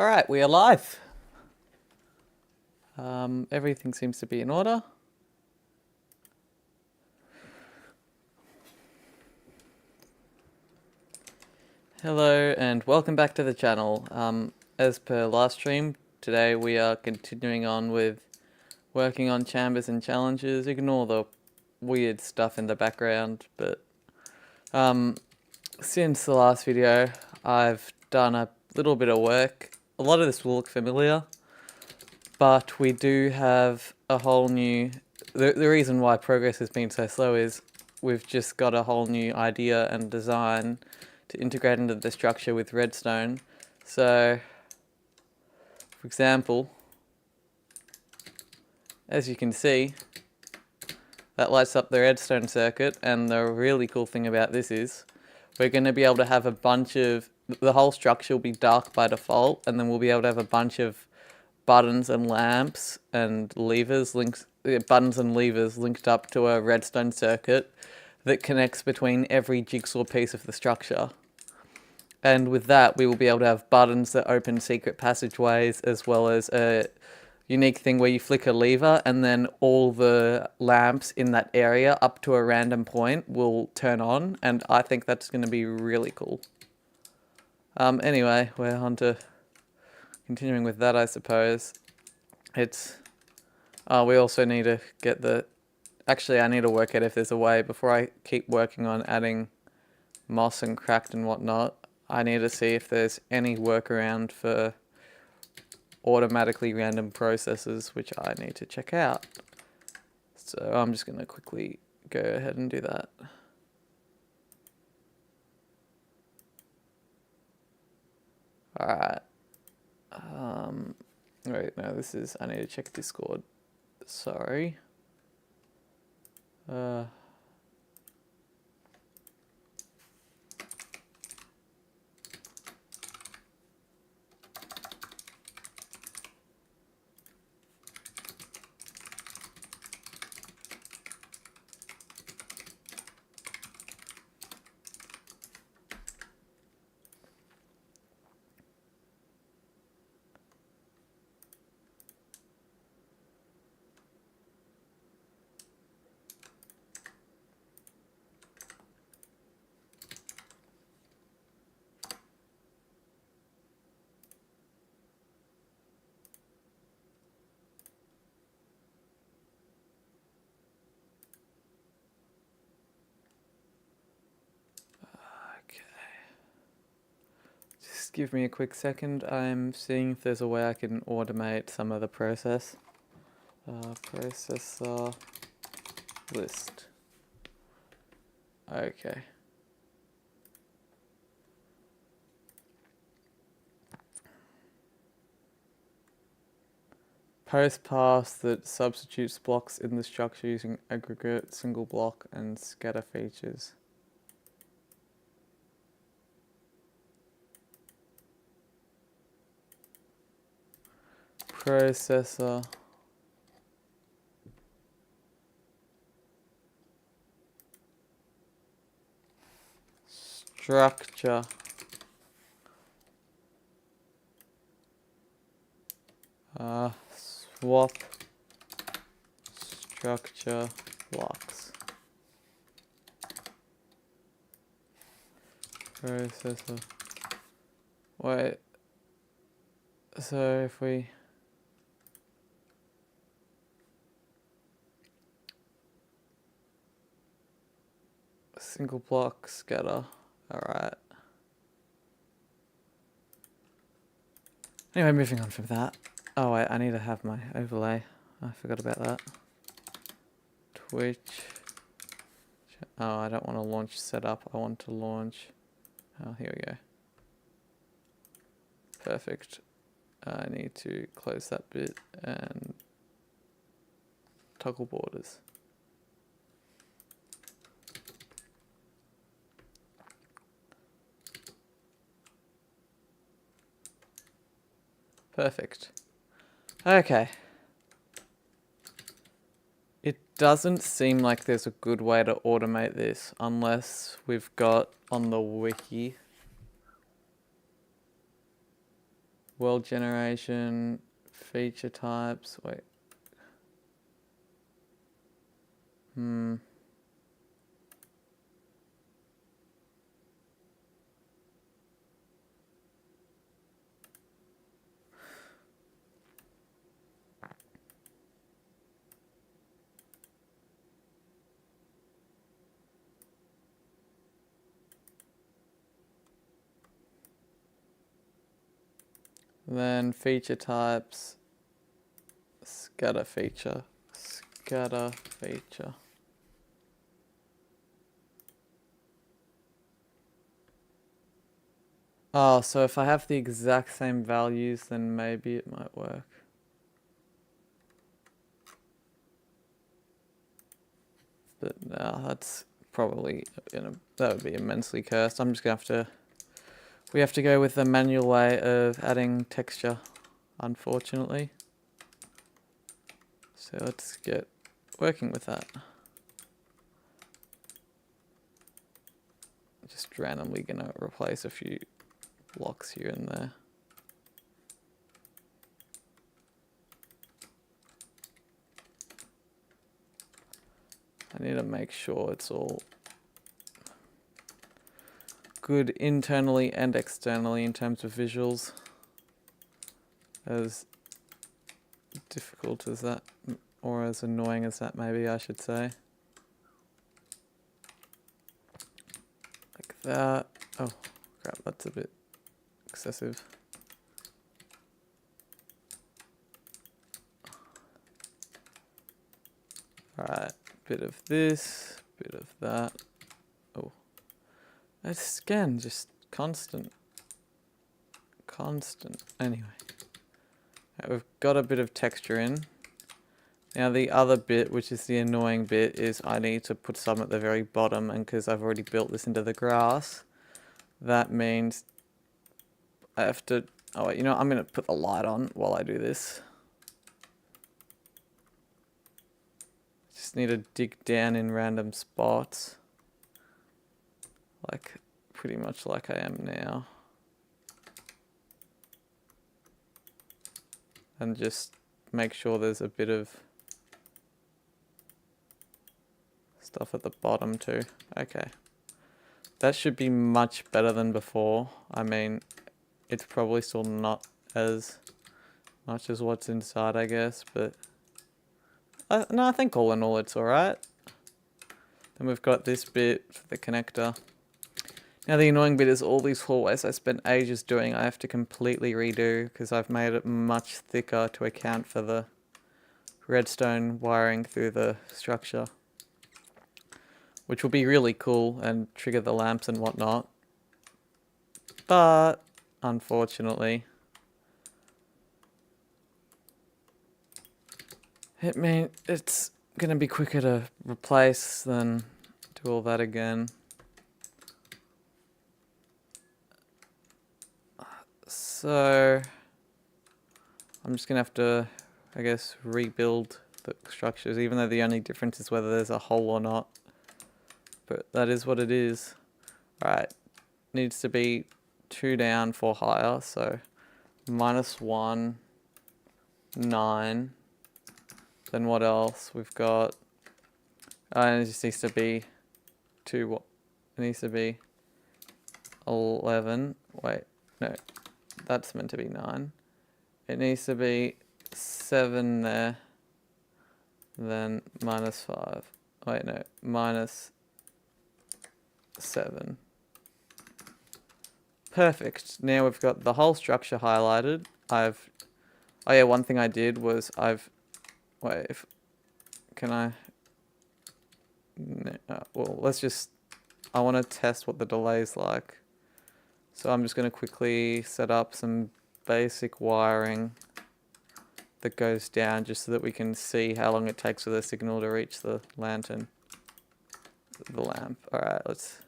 Alright, we are live. Everything seems to be in order. Hello and welcome back to the channel. As per last stream, today we are continuing on with working on chambers and challenges. Ignore the weird stuff in the background, but since the last video, I've done a little bit of work. A lot of this will look familiar, but we do have a whole new... The reason why progress has been so slow is we've just got a whole new idea and design to integrate into the structure with redstone. So, for example, as you can see, that lights up the redstone circuit, and the really cool thing about this is we're going to be able to have a bunch of... The whole structure will be dark by default, and then we'll be able to have a bunch of buttons and lamps and levers linked up to a redstone circuit that connects between every jigsaw piece of the structure. And with that, we will be able to have buttons that open secret passageways, as well as a unique thing where you flick a lever and then all the lamps in that area up to a random point will turn on, and I think that's going to be really cool. Anyway, we're on to continuing with that, I suppose. It's... we also need to get the... Actually, I need to work out if there's a way, before I keep working on adding moss and cracked and whatnot, I need to see if there's any workaround for automatically random processes, which I need to check out. So I'm just going to quickly go ahead and do that. Alright. Wait, no, this is... I need to check Discord. Sorry. Just give me a quick second. I'm seeing if there's a way I can automate some of the process. Processor list. Okay. Post pass that substitutes blocks in the structure using aggregate, single block, and scatter features. Processor structure swap structure blocks. Processor. Wait. So if we... Single block scatter. Alright. Anyway, moving on from that. Oh wait, I need to have my overlay. I forgot about that. Twitch. Oh, I don't want to launch setup. I want to launch... Oh, here we go. Perfect. I need to close that bit and toggle borders. Perfect. Okay. It doesn't seem like there's a good way to automate this unless we've got on the wiki world generation, feature types, wait. Then feature types, scatter feature. Oh, so if I have the exact same values, then maybe it might work. But no, that's probably that would be immensely cursed. I'm just gonna have to. We have to go with the manual way of adding texture, unfortunately. So let's get working with that. Just randomly gonna replace a few blocks here and there. I need to make sure it's all good internally and externally in terms of visuals. As difficult as that, or as annoying as that maybe, I should say. Like that. Oh crap, that's a bit excessive. Alright, bit of this, bit of that. Oh, that's again just constant. Anyway, right, we've got a bit of texture in. Now the other bit, which is the annoying bit, is I need to put some at the very bottom, and because I've already built this into the grass, that means I have to... Oh wait, you know what? I'm going to put the light on while I do this. Just need to dig down in random spots. Like, pretty much like I am now. And just make sure there's a bit of stuff at the bottom too. Okay. That should be much better than before. I mean, it's probably still not as much as what's inside, I guess, but no, I think all in all it's alright. Then we've got this bit for the connector. Now the annoying bit is all these hallways I spent ages doing I have to completely redo because I've made it much thicker to account for the redstone wiring through the structure. Which will be really cool and trigger the lamps and whatnot. But, unfortunately, it's going to be quicker to replace than do all that again. So, I'm just going to have to, I guess, rebuild the structures, even though the only difference is whether there's a hole or not. But that is what it is. Alright, needs to be 2 down, 4 higher, so -1, 9. Then what else? We've got, it just needs to be 2, it needs to be 11. Wait, no, that's meant to be 9. It needs to be 7 there, then -5. Wait, no, -7. Perfect. Now we've got the whole structure highlighted. Oh yeah, one thing I did was wait, can I? No, well, let's just, I want to test what the delay is like. So I'm just going to quickly set up some basic wiring that goes down just so that we can see how long it takes for the signal to reach the lantern. The lamp. Alright, let's...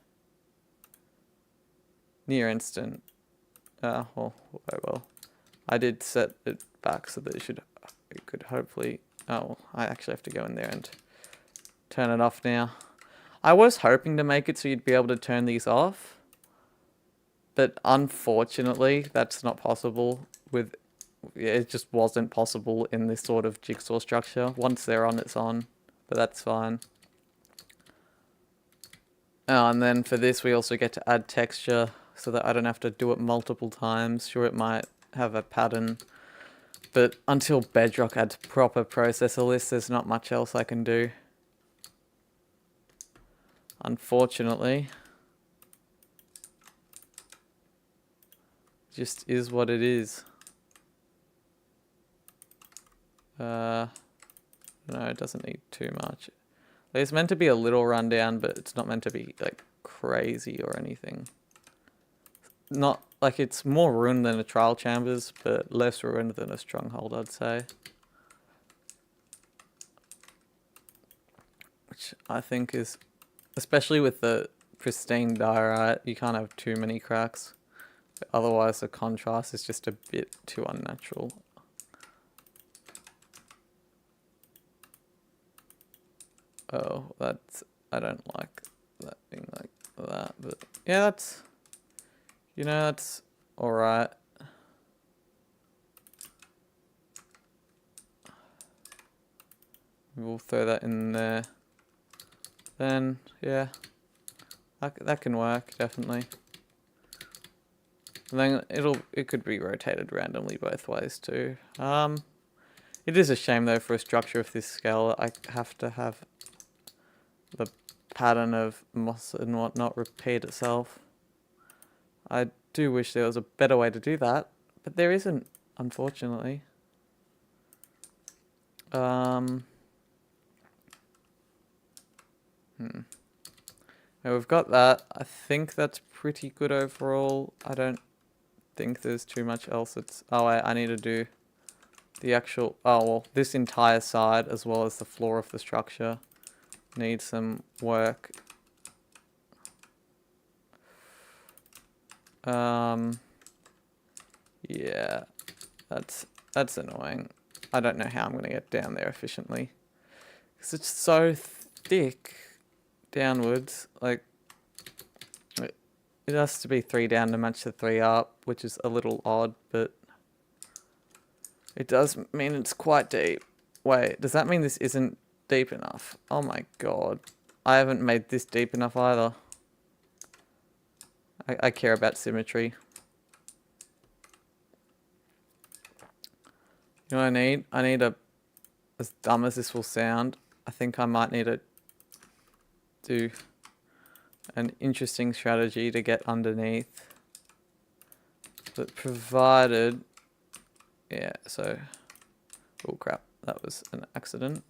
Near instant. Well, I did set it back so that it could hopefully... Oh, I actually have to go in there and turn it off now. I was hoping to make it so you'd be able to turn these off, but unfortunately that's not possible with, it just wasn't possible in this sort of jigsaw structure. Once they're on, it's on, but that's fine. Oh, and then for this, we also get to add texture so that I don't have to do it multiple times. Sure, it might have a pattern, but until Bedrock adds proper processor lists, there's not much else I can do. Unfortunately. Just is what it is. No, it doesn't need too much. It's meant to be a little rundown, but it's not meant to be like crazy or anything. Not like it's more ruined than a Trial Chambers, but less ruined than a Stronghold, I'd say. Which I think is, especially with the pristine diorite, you can't have too many cracks. Otherwise, the contrast is just a bit too unnatural. Oh, that's, I don't like that being like that, but yeah, that's, you know, that's alright. We'll throw that in there. Then, yeah, that can work, definitely. And then it could be rotated randomly both ways too. It is a shame though, for a structure of this scale, I have to have the pattern of moss and whatnot repeat itself. I do wish there was a better way to do that, but there isn't, unfortunately. Now we've got that. I think that's pretty good overall. I don't think there's too much else. Oh wait, I need to do the actual, oh well, this entire side as well as the floor of the structure needs some work. Yeah, that's annoying. I don't know how I'm gonna get down there efficiently because it's so thick downwards. Like, it has to be 3 down to match the 3 up, which is a little odd, but it does mean it's quite deep. Wait, does that mean this isn't deep enough? Oh my god. I haven't made this deep enough either. I care about symmetry. You know what I need? I need a, as dumb as this will sound, I think I might need to do an interesting strategy to get underneath. But provided, yeah, so, oh crap, that was an accident.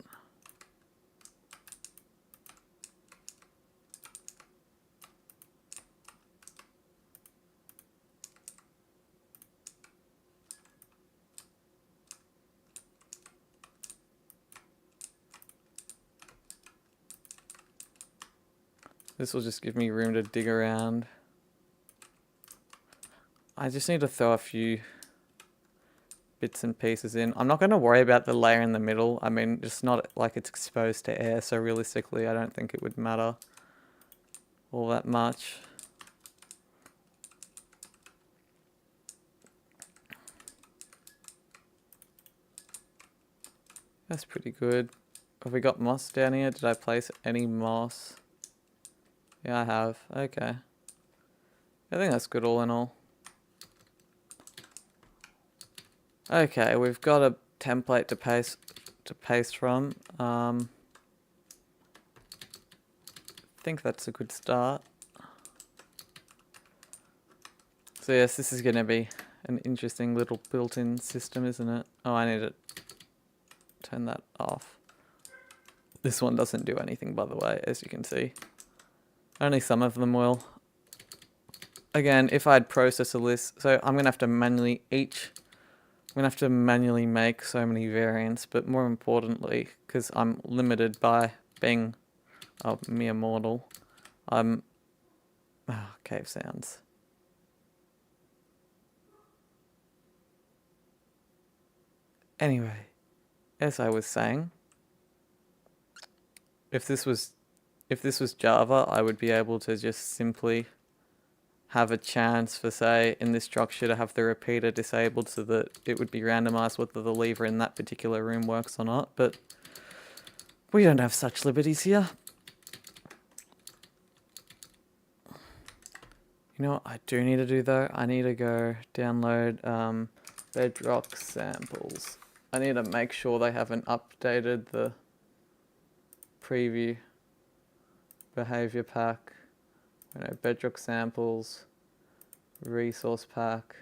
This will just give me room to dig around. I just need to throw a few bits and pieces in. I'm not going to worry about the layer in the middle. I mean, it's not like it's exposed to air, so realistically I don't think it would matter all that much. That's pretty good. Have we got moss down here? Did I place any moss? Yeah, I have. Okay. I think that's good all in all. Okay, we've got a template to paste from. I think that's a good start. So yes, this is going to be an interesting little built-in system, isn't it? Oh, I need to turn that off. This one doesn't do anything, by the way, as you can see. Only some of them will. Again, if I had processor lists, so I'm going to have to manually make so many variants, but more importantly, because I'm limited by being a mere mortal, cave sounds. Anyway, as I was saying, if this was Java, I would be able to just simply have a chance for, say, in this structure to have the repeater disabled so that it would be randomized whether the lever in that particular room works or not, but we don't have such liberties here. You know what I do need to do though? I need to go download Bedrock samples. I need to make sure they haven't updated the preview behavior pack. You know, Bedrock samples, resource pack,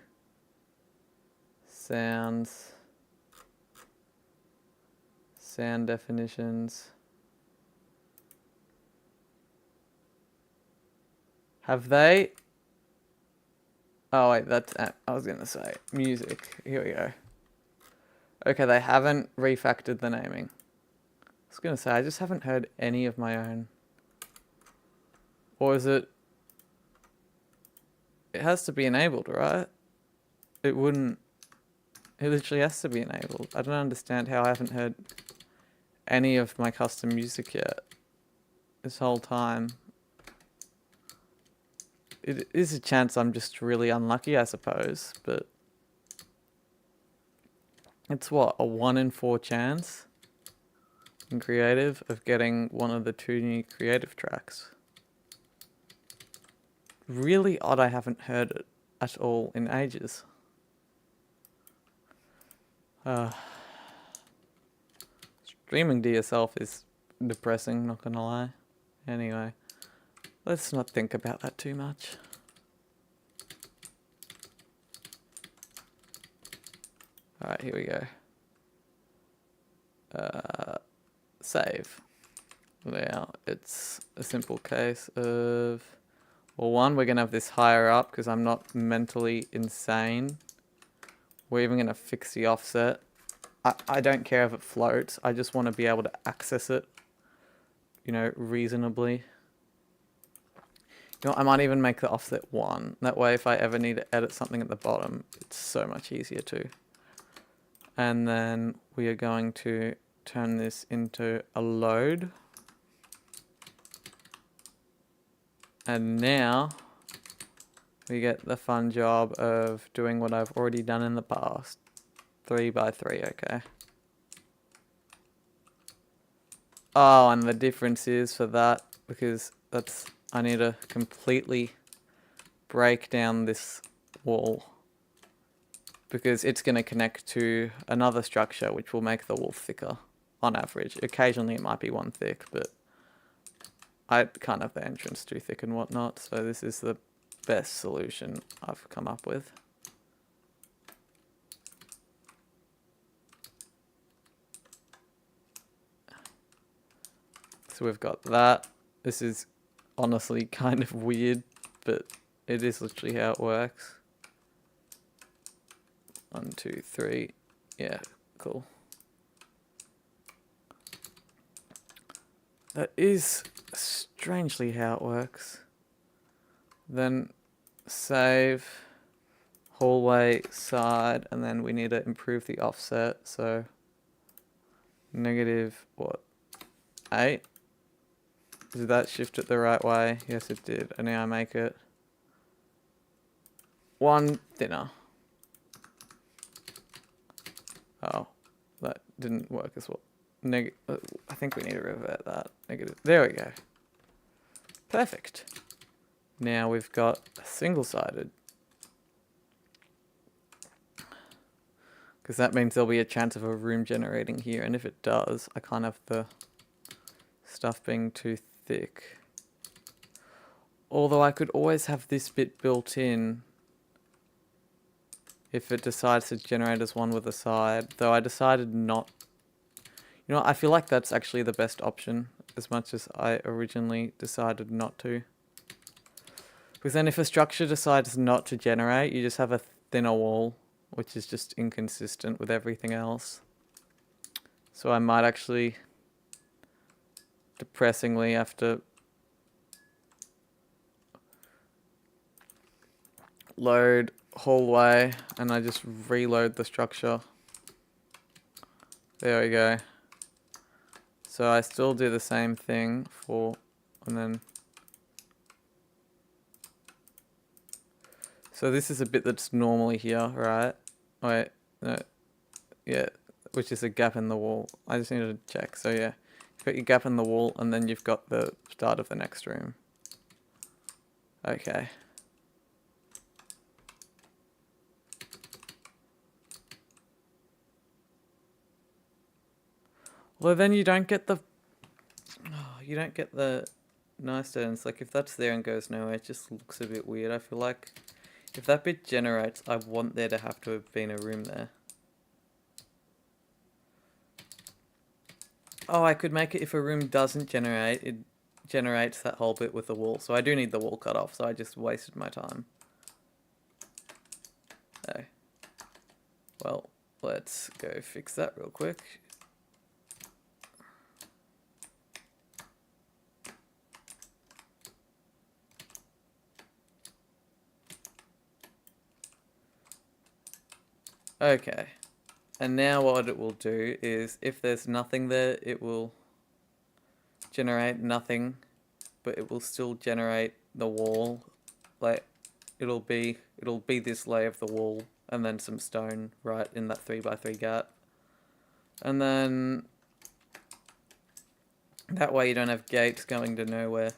sounds, sound definitions. Have they? Oh wait, that's, I was gonna say music. Here we go. Okay, they haven't refactored the naming. I was gonna say, I just haven't heard any of my own. Or is it? It has to be enabled, right? It wouldn't. It literally has to be enabled. I don't understand how I haven't heard any of my custom music yet. This whole time. It is a chance I'm just really unlucky, I suppose, but it's what, a 1 in 4 chance in creative of getting one of the 2 new creative tracks. Really odd I haven't heard it at all in ages. Streaming to yourself is depressing, not gonna lie. Anyway, let's not think about that too much. Alright, here we go. Save. Now, it's a simple case of... Well, one, we're going to have this higher up because I'm not mentally insane. We're even going to fix the offset. I don't care if it floats. I just want to be able to access it, you know, reasonably. You know, I might even make the offset 1. That way, if I ever need to edit something at the bottom, it's so much easier too. And then we are going to turn this into a load. And now we get the fun job of doing what I've already done in the past. 3 by 3, okay. Oh, and the difference is for that, because that's, I need to completely break down this wall. Because it's going to connect to another structure which will make the wall thicker on average. Occasionally it might be 1 thick, but I can't have the entrance too thick and whatnot, so this is the best solution I've come up with. So we've got that. This is honestly kind of weird, but it is literally how it works. 1, 2, 3. Yeah, cool. That is strangely how it works. Then save hallway side, and then we need to improve the offset. So negative what? 8. Did that shift it the right way? Yes, it did. And now I make it 1 thinner. Oh, that didn't work as well. I think we need to revert that. Negative. There we go. Perfect. Now we've got a single-sided. Because that means there'll be a chance of a room generating here. And if it does, I can't have the stuff being too thick. Although I could always have this bit built in if it decides to generate as one with a side. Though I decided not. You know, I feel like that's actually the best option, as much as I originally decided not to. Because then if a structure decides not to generate, you just have a thinner wall, which is just inconsistent with everything else. So I might actually, depressingly, have to load hallway, and I just reload the structure. There we go. So I still do the same thing for, and then So this is a bit that's normally here, right? Wait, no, yeah, which is a gap in the wall. I just need to check. So yeah, you've got your gap in the wall, and then you've got the start of the next room. Okay. Well, then you don't get the nice turns. Like if that's there and goes nowhere, it just looks a bit weird. I feel like if that bit generates, I want there to have to have been a room there. Oh, I could make it if a room doesn't generate, it generates that whole bit with the wall. So I do need the wall cut off, so I just wasted my time. Oh. Well, let's go fix that real quick. Okay. And now what it will do is, if there's nothing there, it will generate nothing, but it will still generate the wall. Like, it'll be this layer of the wall, and then some stone right in that 3x3 gap. And then, that way you don't have gates going to nowhere.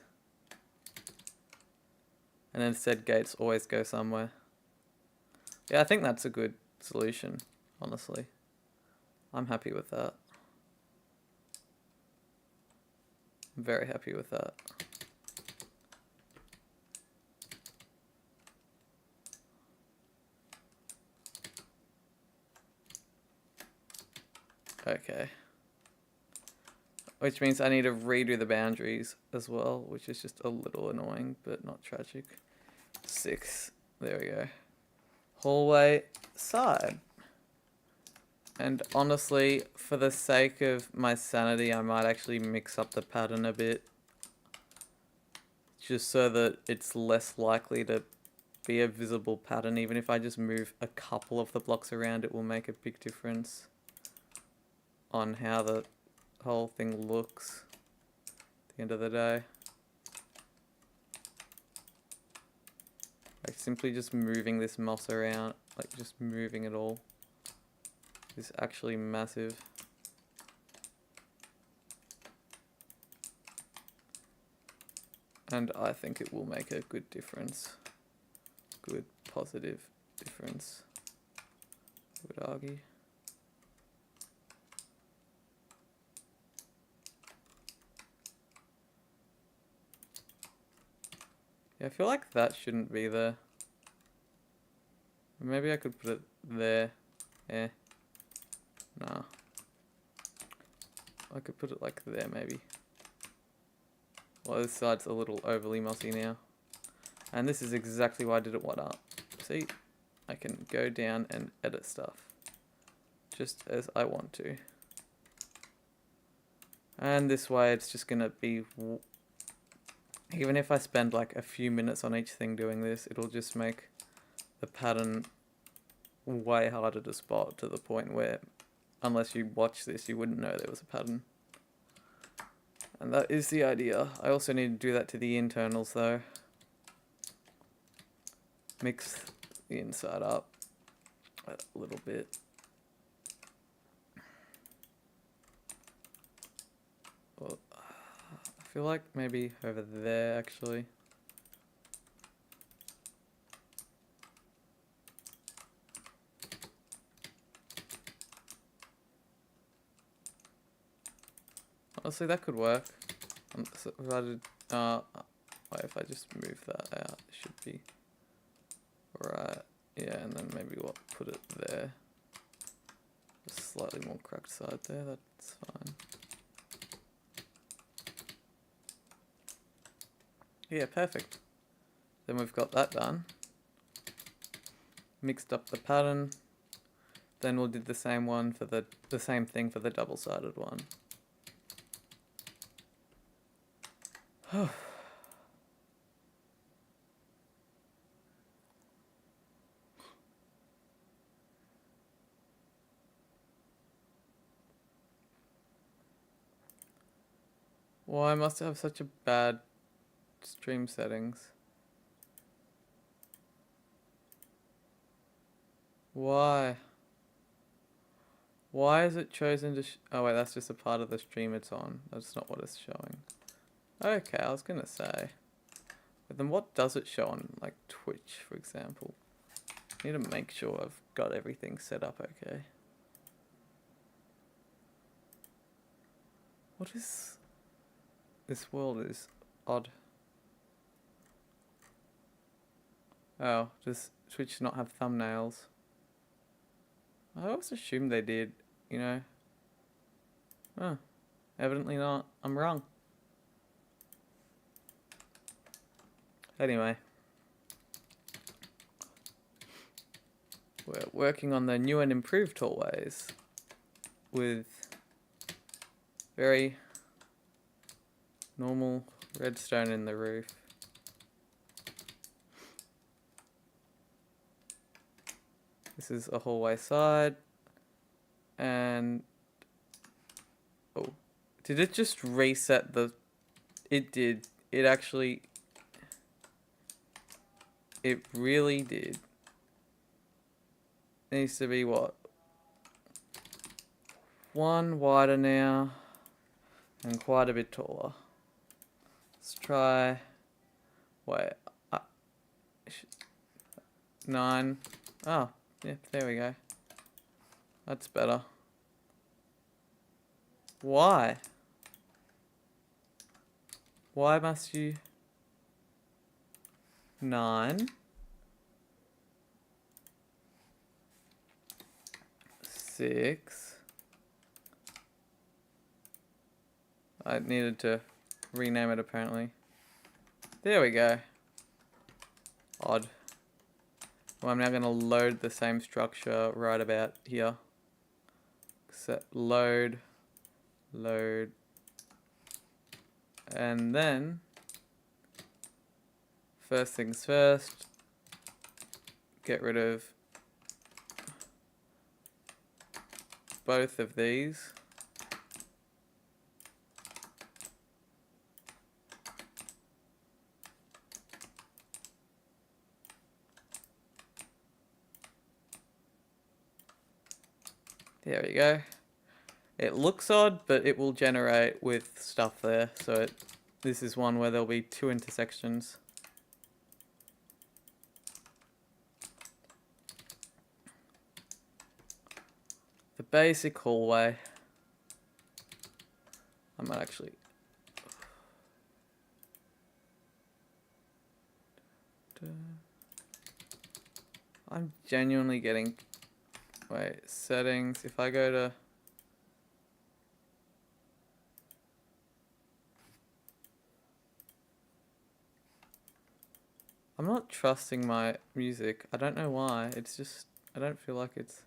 And instead gates always go somewhere. Yeah, I think that's a good solution, honestly. I'm happy with that. I'm very happy with that. Okay. Which means I need to redo the boundaries as well, which is just a little annoying, but not tragic. 6. There we go. Hallway side. And honestly, for the sake of my sanity, I might actually mix up the pattern a bit. Just so that it's less likely to be a visible pattern. Even if I just move a couple of the blocks around, it will make a big difference on how the whole thing looks at the end of the day. Like simply just moving this moss around, like just moving it all, is actually massive. And I think it will make a good difference. Good, positive difference, I would argue. Yeah, I feel like that shouldn't be there. Maybe I could put it there. Eh. Nah. I could put it like there, maybe. Well, this side's a little overly mossy now. And this is exactly why I did it one up. See? I can go down and edit stuff. Just as I want to. And this way it's just gonna be... Even if I spend like a few minutes on each thing doing this, it'll just make the pattern way harder to spot, to the point where unless you watch this you wouldn't know there was a pattern. And that is the idea. I also need to do that to the internals though. Mix the inside up a little bit. Well, I feel like maybe over there actually. Honestly, that could work. So if I did, wait, if I just move that out, it should be right. Yeah, and then maybe what, put it there. A slightly more cracked side there, that's fine. Yeah, perfect. Then we've got that done. Mixed up the pattern. Then we'll do the same one for the same thing for the double-sided one. Why must I have such a bad stream settings? Why? Why is it chosen to oh wait, that's just a part of the stream it's on. That's not what it's showing. Okay, I was gonna say. But then what does it show on, like, Twitch, for example? I need to make sure I've got everything set up okay. What is... This world is odd. Oh, does Twitch not have thumbnails? I always assumed they did, you know? Oh, evidently not. I'm wrong. Anyway. We're working on the new and improved hallways with very normal redstone in the roof. This is a hallway side, and oh, did it just reset the... It did. It actually... It really did. Needs to be what? One wider now, and quite a bit taller. Let's try... Wait. 9. Oh, yeah, there we go. That's better. Why? Why must you... 9. 6. I needed to rename it apparently. There we go. Odd. Well, I'm now going to load the same structure right about here. Set load, load, and then first things first, get rid of both of these. There we go. It looks odd, but it will generate with stuff there. So this is one where there'll be 2 intersections. The basic hallway. I might actually... I'm genuinely getting... Wait, settings. If I go to... I'm not trusting my music. I don't know why. It's just... I don't feel like it's...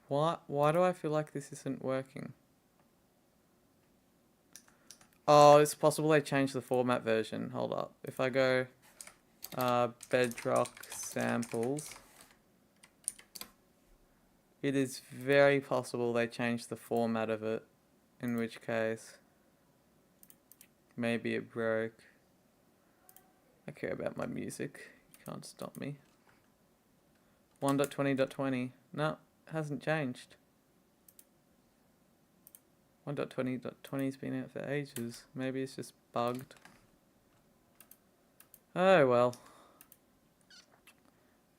Why do I feel like this isn't working? Oh, it's possible they changed the format version. Hold up. If I go Bedrock samples, it is very possible they changed the format of it, in which case maybe it broke. I care about my music. You can't stop me. 1.20.20. No, it hasn't changed. 1.20.20's been out for ages. Maybe it's just bugged. Oh well.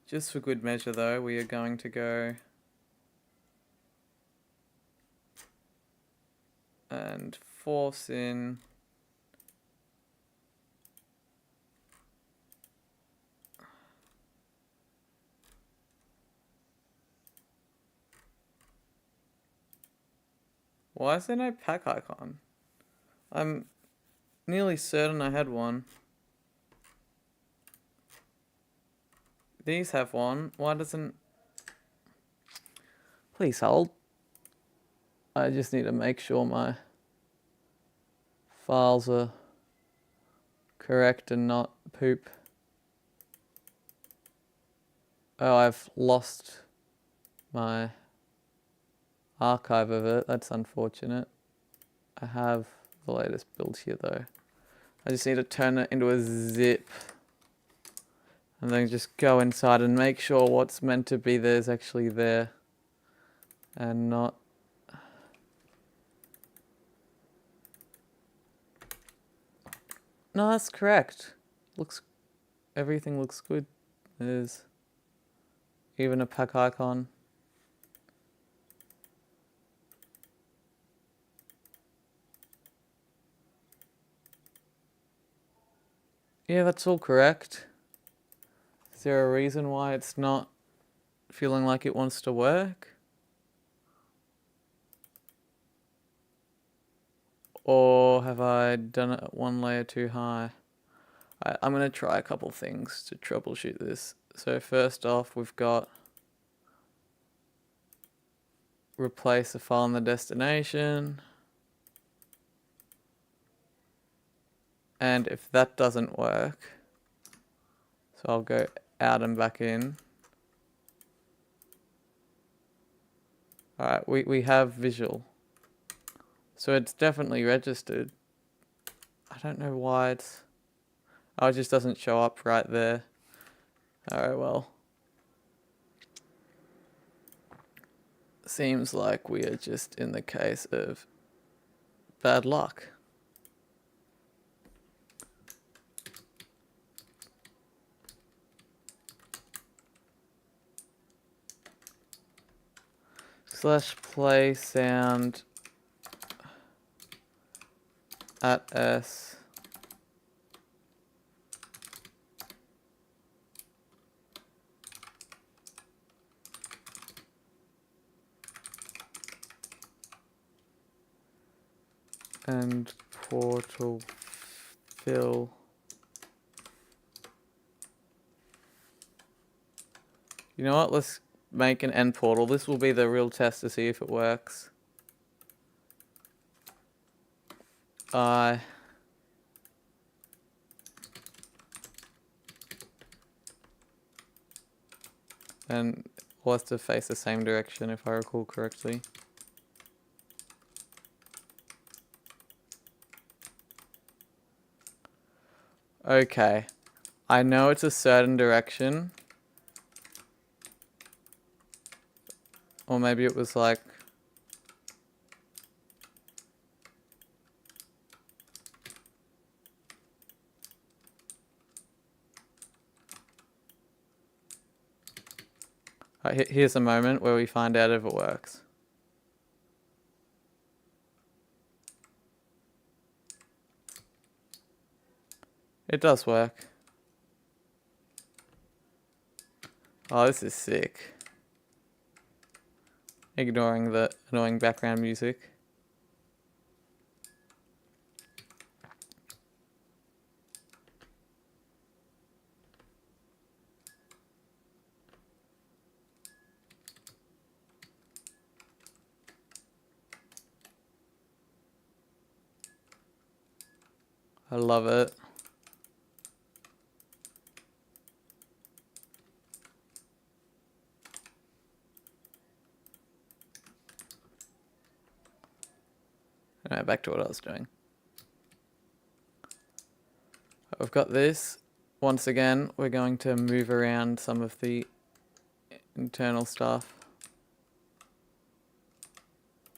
Just for good measure though, we are going to go and force in why is there no pack icon? I'm nearly certain I had one. These have one. Why doesn't... Please hold. I just need to make sure my files are correct and not poop. Oh, I've lost my archive of it. That's unfortunate. I have the latest build here though. I just need to turn it into a zip. And then just go inside and make sure what's meant to be there is actually there. And not... No, that's correct. Everything looks good. There's even a pack icon. Yeah, that's all correct. Is there a reason why it's not feeling like it wants to work? Or have I done it one layer too high? I'm going to try a couple things to troubleshoot this. So first off, we've got replace a file in the destination. And if that doesn't work, so I'll go out and back in. Alright, we have visual. So it's definitely registered. I don't know why it's... Oh, it just doesn't show up right there. Alright, well. Seems like we are just in the case of bad luck. Slash play sound at S. And portal fill. You know what? Let's make an end portal. This will be the real test to see if it works. And we'll have to face the same direction if I recall correctly. Okay. I know it's a certain direction. Or maybe it was like... Here's a moment where we find out if it works. It does work. Oh, this is sick. Ignoring the annoying background music. I love it. Alright, back to what I was doing. I've got this. Once again, we're going to move around some of the internal stuff.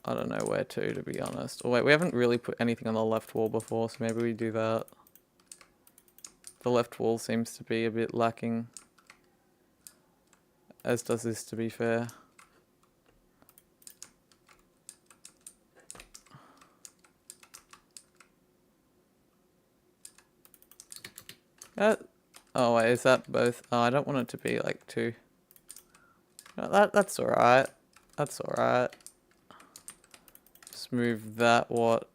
I don't know where to be honest. Oh wait, we haven't really put anything on the left wall before, so maybe we do that. The left wall seems to be a bit lacking. As does this, to be fair. Oh wait, is that both? Oh, I don't want it to be like two. No, that's alright. That's alright. Just move that what?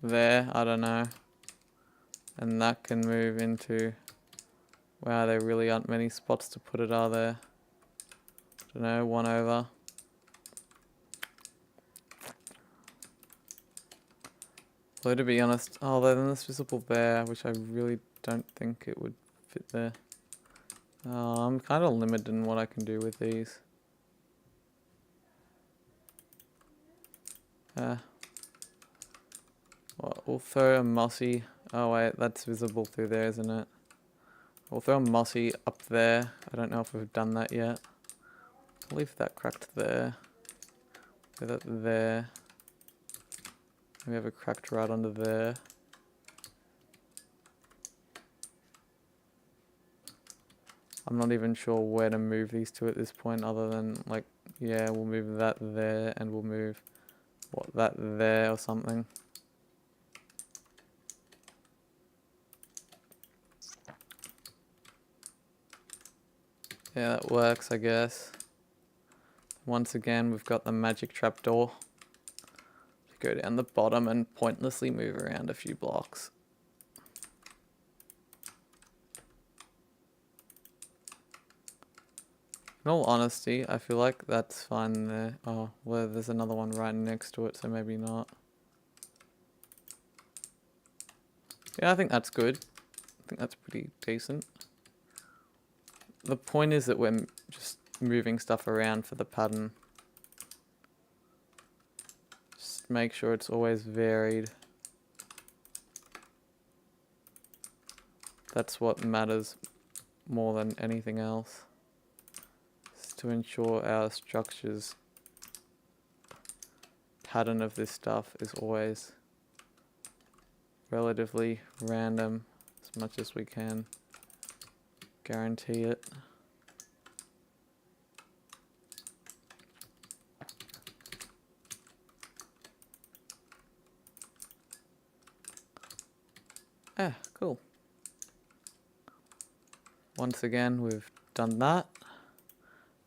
There, I don't know. And that can move into... Wow, there really aren't many spots to put it, are there? Don't know, one over. Although to be honest, oh, then this visible there, which I really don't think it would fit there. I'm kind of limited in what I can do with these. Well, we'll throw a mossy. Oh wait, that's visible through there, isn't it? We'll throw a mossy up there. I don't know if we've done that yet. I'll leave that cracked there. Put that there. We have a cracked right under there. I'm not even sure where to move these two at this point other than like, yeah, we'll move that there and we'll move that there or something. Yeah, that works, I guess. Once again, we've got the magic trapdoor. Go down the bottom and pointlessly move around a few blocks. In all honesty, I feel like that's fine there. Oh, well, there's another one right next to it, so maybe not. Yeah, I think that's good. I think that's pretty decent. The point is that we're just moving stuff around for the pattern. Just make sure it's always varied. That's what matters more than anything else. To ensure our structure's pattern of this stuff is always relatively random as much as we can guarantee it. Ah, cool. Once again, we've done that.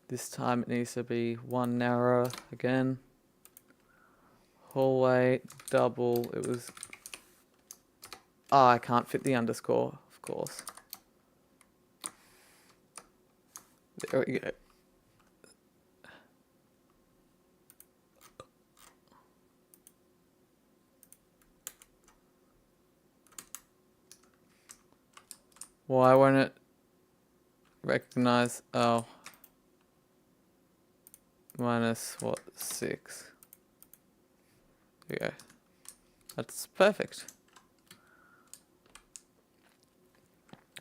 This time it needs to be one narrower again. Hallway, double, it was... Oh, I can't fit the underscore, of course. There we go. Why won't it recognize... Oh. Minus, what, 6. There we go. That's perfect.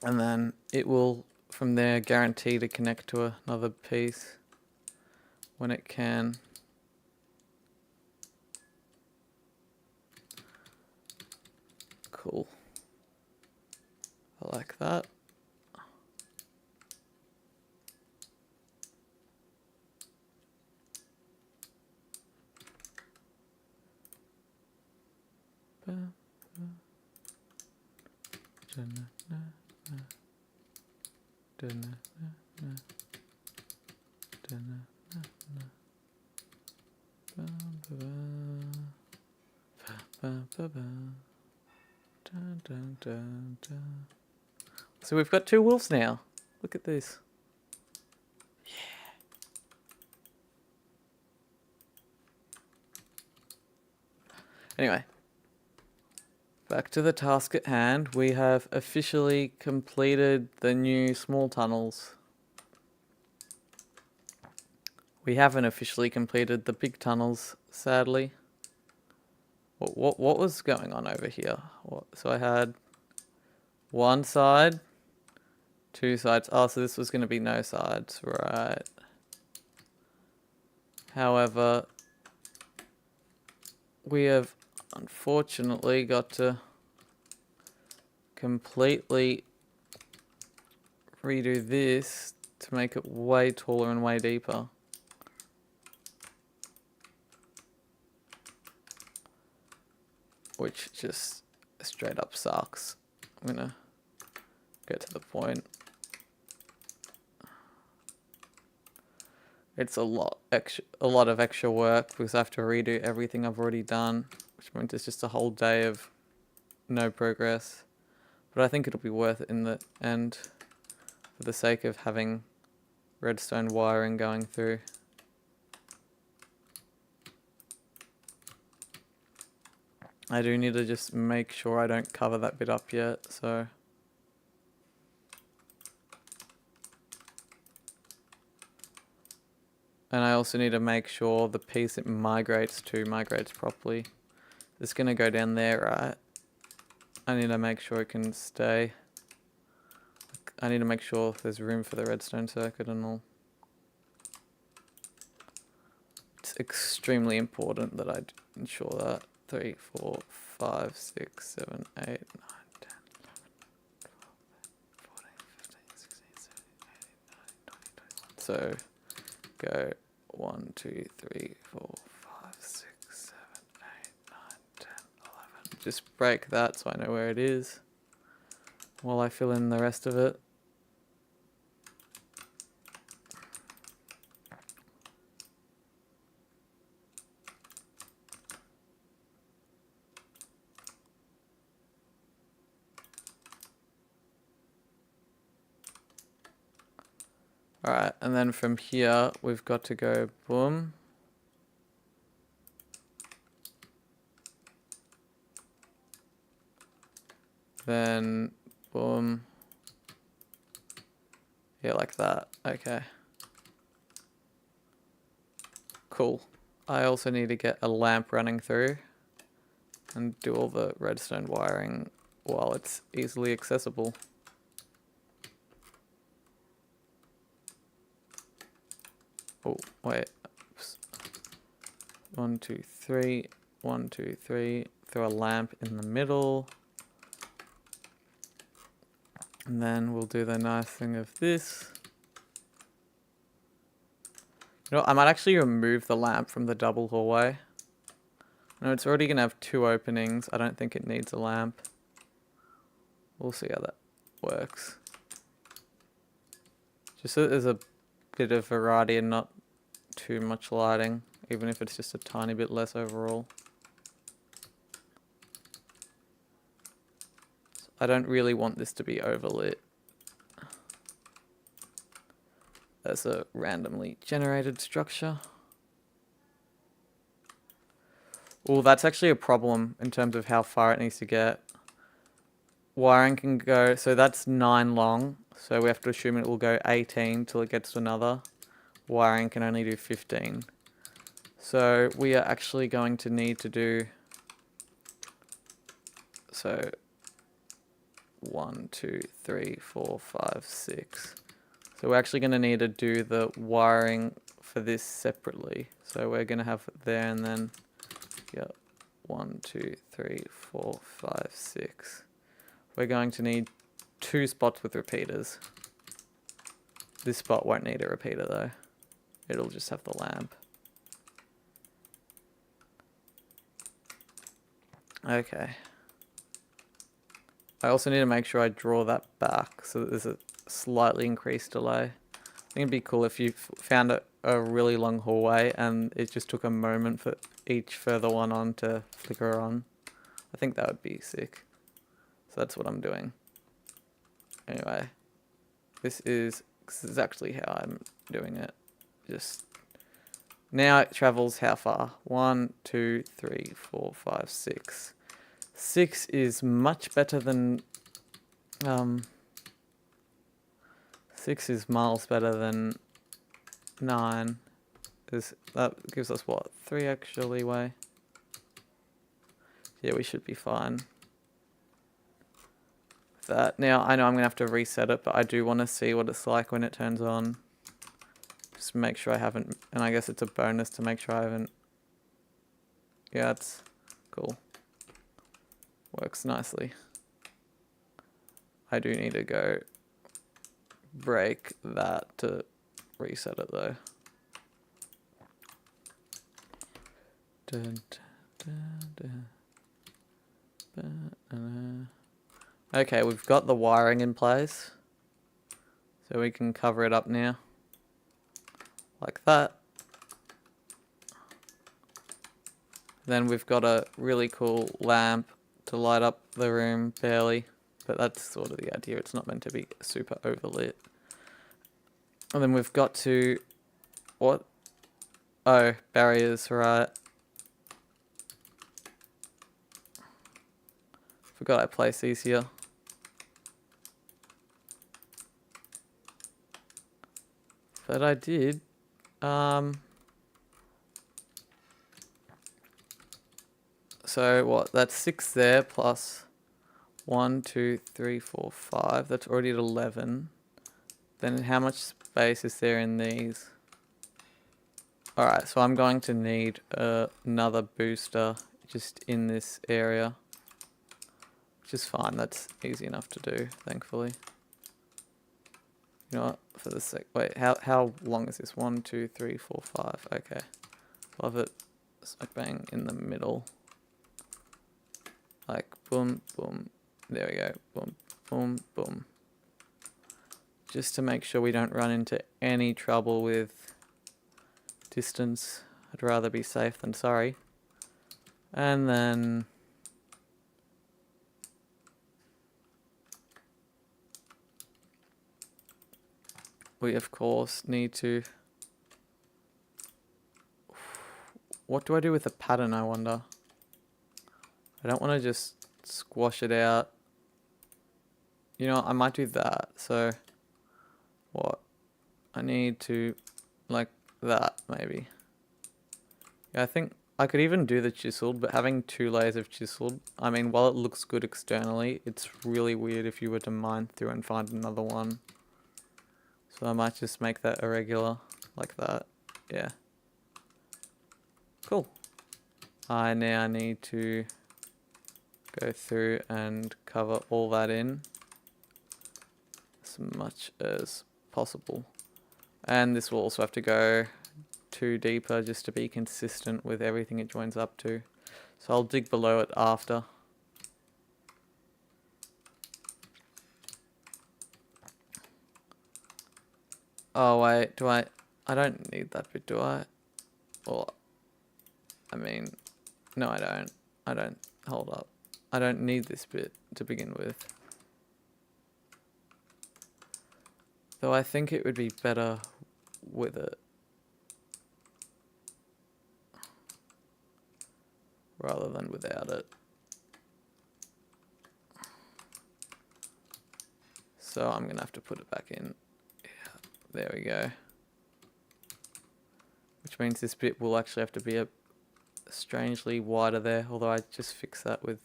And then it will, from there, guarantee to connect to another piece when it can. Cool. I like that. So we've got 2 wolves now. Look at this. Yeah. Anyway, back to the task at hand. We have officially completed the new small tunnels. We haven't officially completed the big tunnels, sadly. What was going on over here? So I had one side, 2 sides. Oh, so this was going to be no sides, right? However, we have unfortunately got to completely redo this to make it way taller and way deeper. Which just straight up sucks. I'm gonna get to the point. It's a lot of extra work because I have to redo everything I've already done, which means it's just a whole day of no progress. But I think it'll be worth it in the end for the sake of having redstone wiring going through. I do need to just make sure I don't cover that bit up yet, so... And I also need to make sure the piece it migrates to migrates properly. It's going to go down there, right? I need to make sure it can stay. I need to make sure there's room for the redstone circuit and all. It's extremely important that I ensure that. 3, 4, 5, 6, 7, 8, 9, 10, 11, 12, 14, 15, 16, 17, 18, 19, 20, 21. So go 1, 2, 3, 4, 5, 6, 7, 8, 9, 10, 11. Just break that so I know where it is while I fill in the rest of it. Alright, and then from here, we've got to go boom. Then boom. Yeah, like that. Okay. Cool. I also need to get a lamp running through and do all the redstone wiring while it's easily accessible. Oh, wait. Oops. 1, 2, 3. 1, 2, 3. Throw a lamp in the middle. And then we'll do the nice thing of this. You know, I might actually remove the lamp from the double hallway. No, it's already going to have 2 openings. I don't think it needs a lamp. We'll see how that works. Just so there's a bit of variety and not too much lighting, even if it's just a tiny bit less overall. I don't really want this to be overlit as a randomly generated structure. Well, that's actually a problem in terms of how far it needs to get. Wiring can go, so that's 9 long, so we have to assume it will go 18 till it gets to another. Wiring can only do 15. So we are actually going to need to do, so 1, 2, 3, 4, 5, 6. So we're actually going to need to do the wiring for this separately. So we're going to have it there and then, yeah, 1, 2, 3, 4, 5, 6. We're going to need 2 spots with repeaters. This spot won't need a repeater though. It'll just have the lamp. Okay. I also need to make sure I draw that back so that there's a slightly increased delay. I think it'd be cool if you found a really long hallway and it just took a moment for each further one on to flicker on. I think that would be sick. So that's what I'm doing. Anyway, this is exactly how I'm doing it. Just now it travels how far? 1, 2, 3, 4, 5, 6. 6 is much better than 6 is miles better than 9. That gives us what? 3 extra leeway. Yeah, we should be fine. That now I know I'm gonna have to reset it, but I do want to see what it's like when it turns on. Just make sure I haven't, and I guess it's a bonus to make sure I haven't. Yeah, it's cool. Works nicely. I do need to go break that to reset it though. Dun, dun, dun, okay, we've got the wiring in place. So we can cover it up now. Like that. Then we've got a really cool lamp to light up the room barely. But that's sort of the idea. It's not meant to be super overlit. And then we've got to... What? Oh, barriers, right. Forgot I placed these here. But I did. So what? That's 6 there plus 1, 2, 3, 4, 5. That's already at 11. Then how much space is there in these? Alright, so I'm going to need another booster just in this area. Which is fine, that's easy enough to do, thankfully. You know what, for the sec, wait, how long is this? 1, 2, 3, 4, 5, okay. Love it. Smack bang in the middle. Like, boom, boom, there we go, boom, boom, boom. Just to make sure we don't run into any trouble with distance. I'd rather be safe than sorry. And then we of course need to, what do I do with the pattern, I wonder? I don't want to just squash it out. You know, I might do that. So what? I need to, like that maybe. Yeah, I think I could even do the chiseled, but having 2 layers of chiseled, I mean, while it looks good externally, it's really weird if you were to mine through and find another one. So I might just make that irregular, like that. Yeah. Cool. I now need to go through and cover all that in as much as possible. And this will also have to go 2 deeper just to be consistent with everything it joins up to. So I'll dig below it after. Oh wait, I don't need that bit, do I? Well, I mean, no I don't, hold up. I don't need this bit to begin with. Though I think it would be better with it. Rather than without it. So I'm gonna have to put it back in. Yeah, there we go. Which means this bit will actually have to be a strangely wider there, although I just fix that with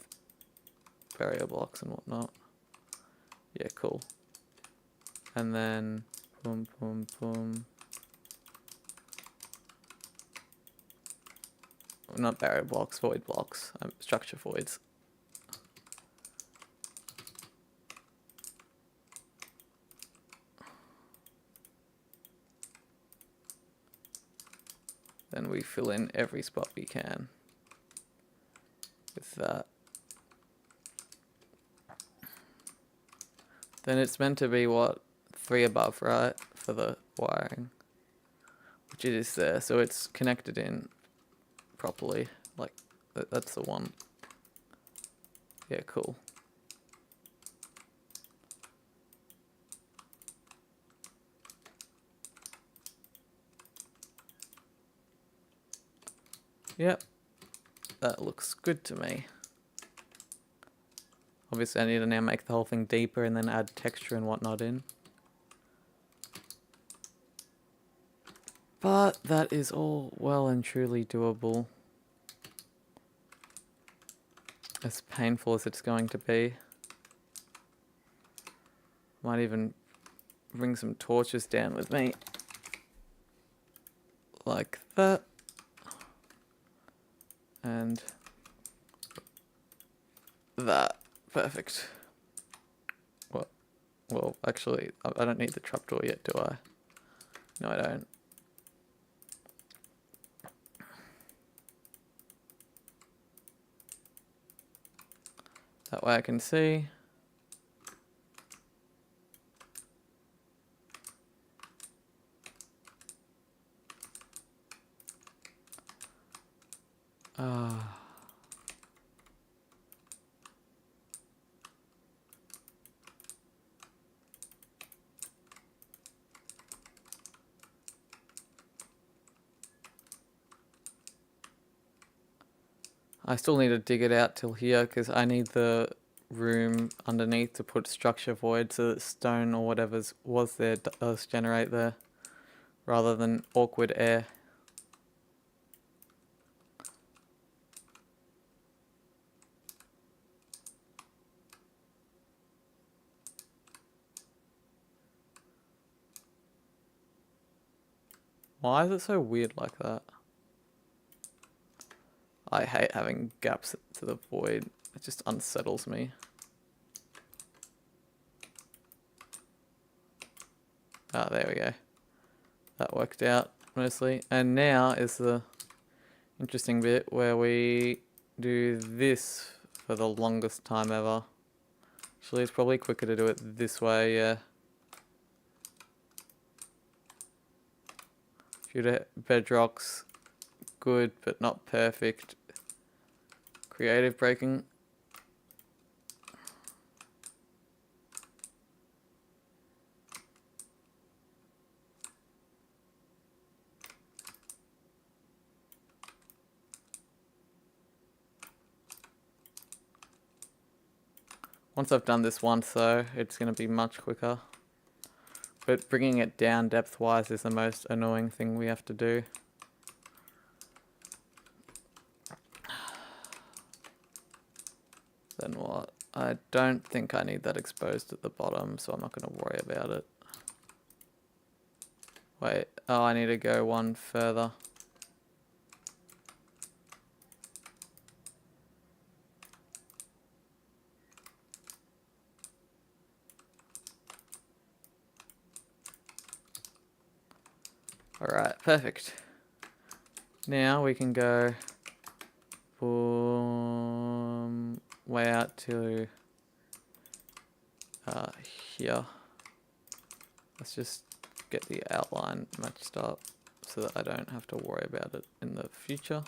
barrier blocks and whatnot. Yeah, cool. And then boom, boom, boom. Not barrier blocks, void blocks. Structure voids. Then we fill in every spot we can with that. Then it's meant to be what? 3 above, right? For the wiring. Which it is there, so it's connected in properly. Like, that's the one. Yeah, cool. Yep, that looks good to me. Obviously I need to now make the whole thing deeper and then add texture and whatnot in. But that is all well and truly doable. As painful as it's going to be. Might even bring some torches down with me. Like that. And that. Perfect. What? Well, actually, I don't need the trapdoor yet, do I? No, I don't. That way I can see. I still need to dig it out till here because I need the room underneath to put structure void so that stone or whatever was there does generate there. rather than awkward air. Why is it so weird like that? I hate having gaps to the void. It just unsettles me. Ah, there we go. That worked out mostly. And now is the interesting bit where we do this for the longest time ever. Actually, it's probably quicker to do it this way, yeah. Bedrock's good, but not perfect. Creative breaking. Once I've done this once though, it's going to be much quicker. But bringing it down depth-wise is the most annoying thing we have to do. Then what? I don't think I need that exposed at the bottom, so I'm not going to worry about it. Wait, oh, I need to go one further. Alright, perfect. Now we can go boom, way out to here. Let's just get the outline matched up so that I don't have to worry about it in the future.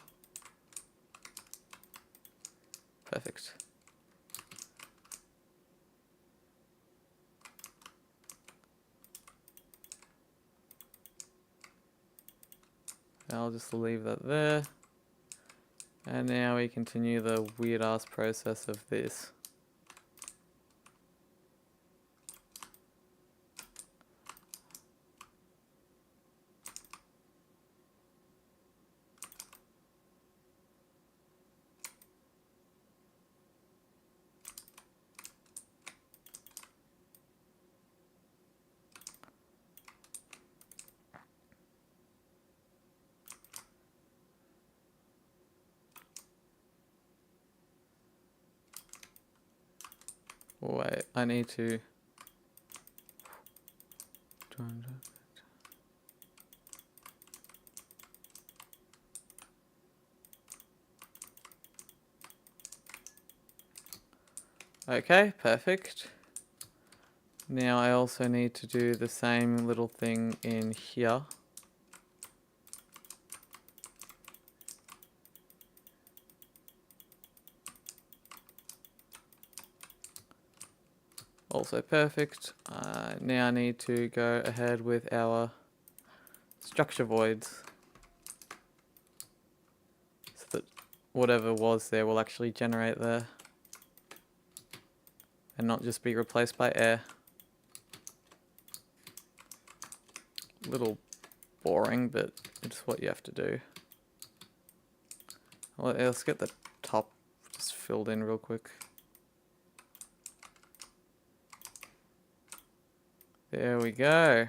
Perfect. I'll just leave that there. And now we continue the weird ass process of this. Wait, I need to... Okay, perfect. Now I also need to do the same little thing in here. Also perfect. Now I need to go ahead with our structure voids, so that whatever was there will actually generate there and not just be replaced by air. A little boring, but it's what you have to do. Well, let's get the top just filled in real quick. There we go.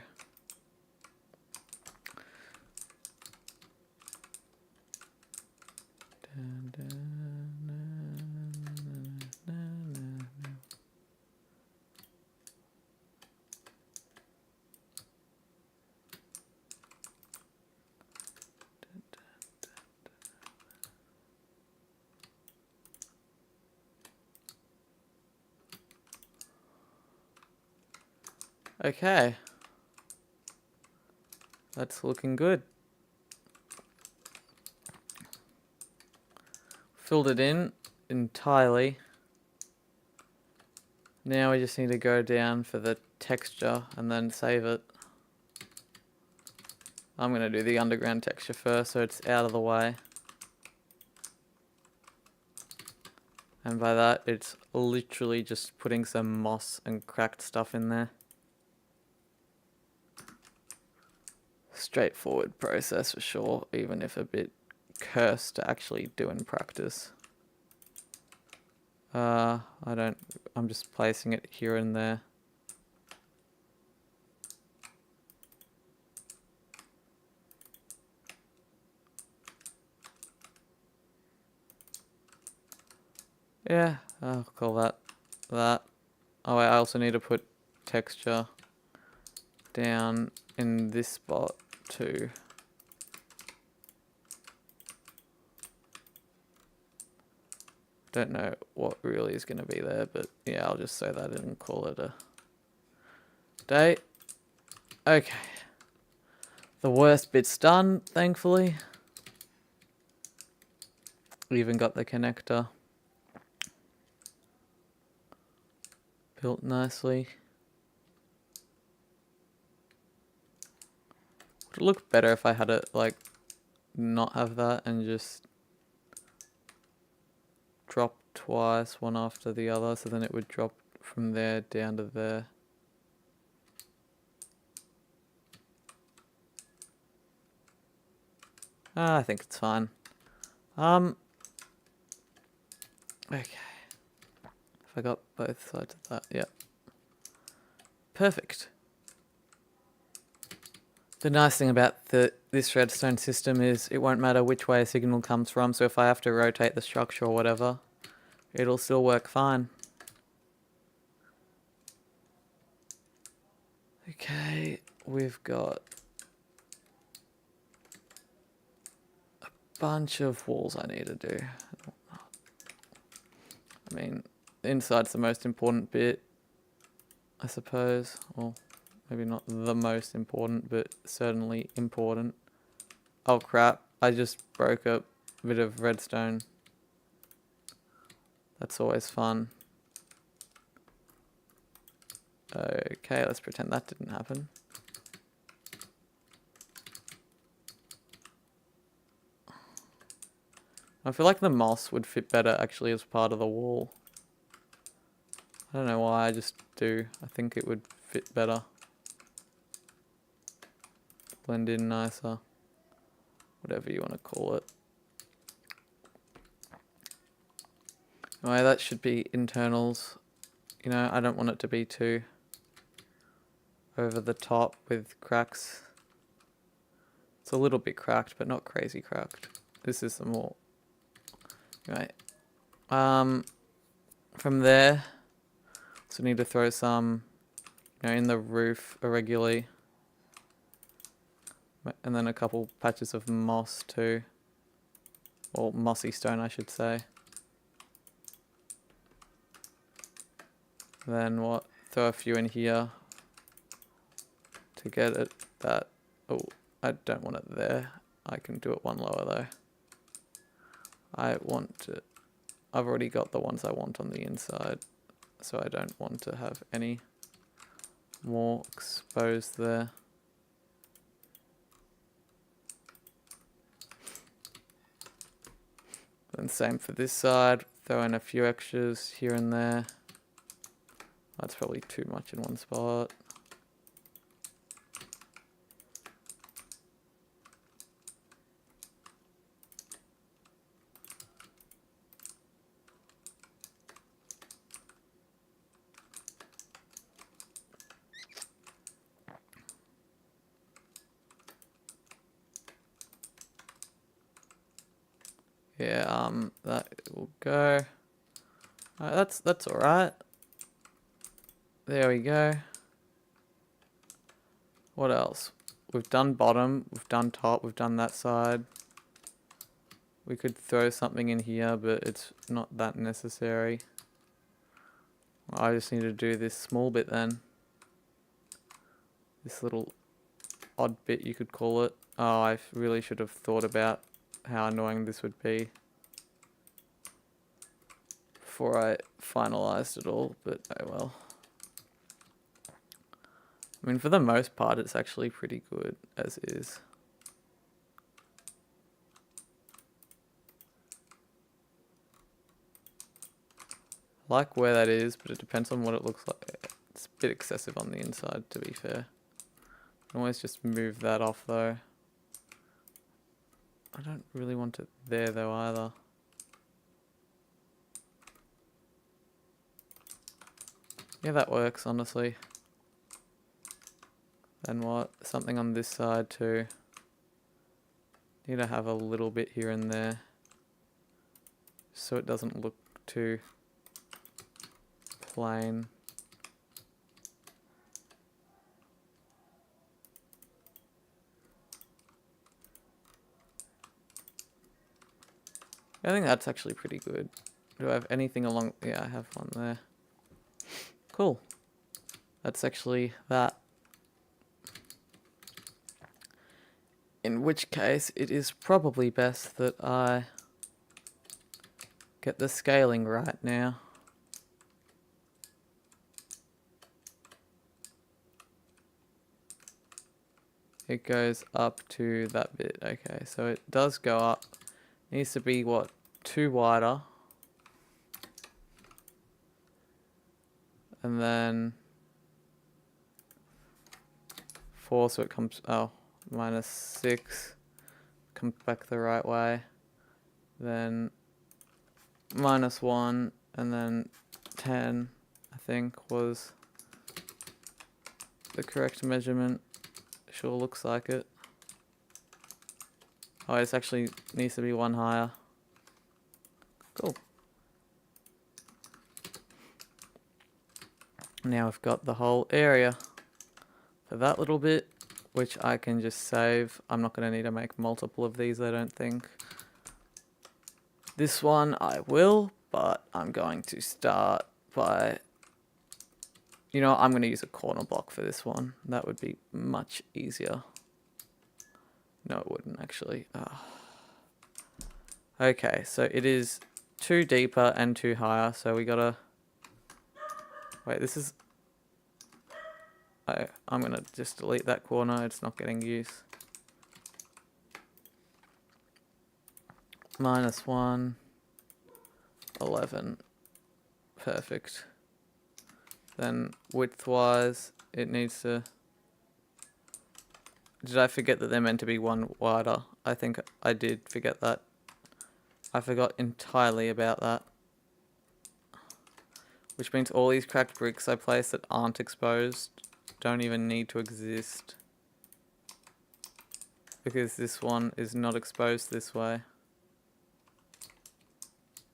Okay. That's looking good. Filled it in entirely. Now we just need to go down for the texture and then save it. I'm going to do the underground texture first so it's out of the way. And by that, it's literally just putting some moss and cracked stuff in there. straightforward process for sure, even if a bit cursed to actually do in practice. I'm just placing it here and there. Yeah, I'll call that that. Oh wait, I also need to put texture down in this spot too. Don't know what really is going to be there, but yeah, I'll just say that and call it a day. Okay. The worst bit's done, thankfully. We even got the connector built nicely. Would it look better if I had it like not have that and just drop twice, one after the other, so then it would drop from there down to there? I think it's fine. Okay. If I got both sides of that, yep. Perfect. The nice thing about this redstone system is it won't matter which way a signal comes from, so if I have to rotate the structure or whatever, it'll still work fine. Okay, we've got a bunch of walls I need to do. I mean, the inside's the most important bit, I suppose. Well, maybe not the most important, but certainly important. Oh crap, I just broke a bit of redstone. That's always fun. Okay, let's pretend that didn't happen. I feel like the moss would fit better actually as part of the wall. I don't know why, I just do. I think it would fit better. Blend in nicer. Whatever you want to call it. Anyway, that should be internals. You know, I don't want it to be too over the top with cracks. It's a little bit cracked, but not crazy cracked. This is the more... Anyway. From there, so need to throw some, you know, in the roof irregularly. And then a couple patches of moss too. Or mossy stone, I should say. Then what? Throw a few in here to get it that... Oh, I don't want it there. I can do it one lower though. I want to... I've already got the ones I want on the inside, so I don't want to have any more exposed there. And same for this side, throw in a few extras here and there. That's probably too much in one spot. Yeah, that will go. That's all right. There we go. What else? We've done bottom, we've done top, we've done that side. We could throw something in here, but it's not that necessary. I just need to do this small bit then. This little odd bit, you could call it. Oh, I really should have thought about how annoying this would be before I finalized it all, but oh well. I mean, for the most part, it's actually pretty good as is. I like where that is, but it depends on what it looks like. It's a bit excessive on the inside, to be fair. can always just move that off though. I don't really want it there though either. Yeah, that works honestly. Then what? Something on this side too. Need to have a little bit here and there, so it doesn't look too plain. I think that's actually pretty good. Do I have anything along? Yeah, I have one there. Cool. That's actually that. In which case, it is probably best that I get the scaling right now. It goes up to that bit. Okay, so it does go up. It needs to be, what, 2 wider. And then 4, so it comes, oh, -6. Comes back the right way. Then -1, and then 10, I think, was the correct measurement. Sure looks like it. Oh, it actually needs to be 1 higher. Cool. Now we've got the whole area for that little bit, which I can just save. I'm not going to need to make multiple of these, I don't think. This one I will, but I'm going to start by... You know, I'm going to use a corner block for this one. That would be much easier. No, it wouldn't actually. Oh. Okay, so it is 2 deeper and 2 higher, so we gotta... Wait, this is... I'm gonna just delete that corner, it's not getting use. -1, 11. Perfect. Then width-wise, it needs to... Did I forget that they're meant to be 1 wider? I think I did forget that. I forgot entirely about that. Which means all these cracked bricks I place that aren't exposed don't even need to exist. Because this one is not exposed this way.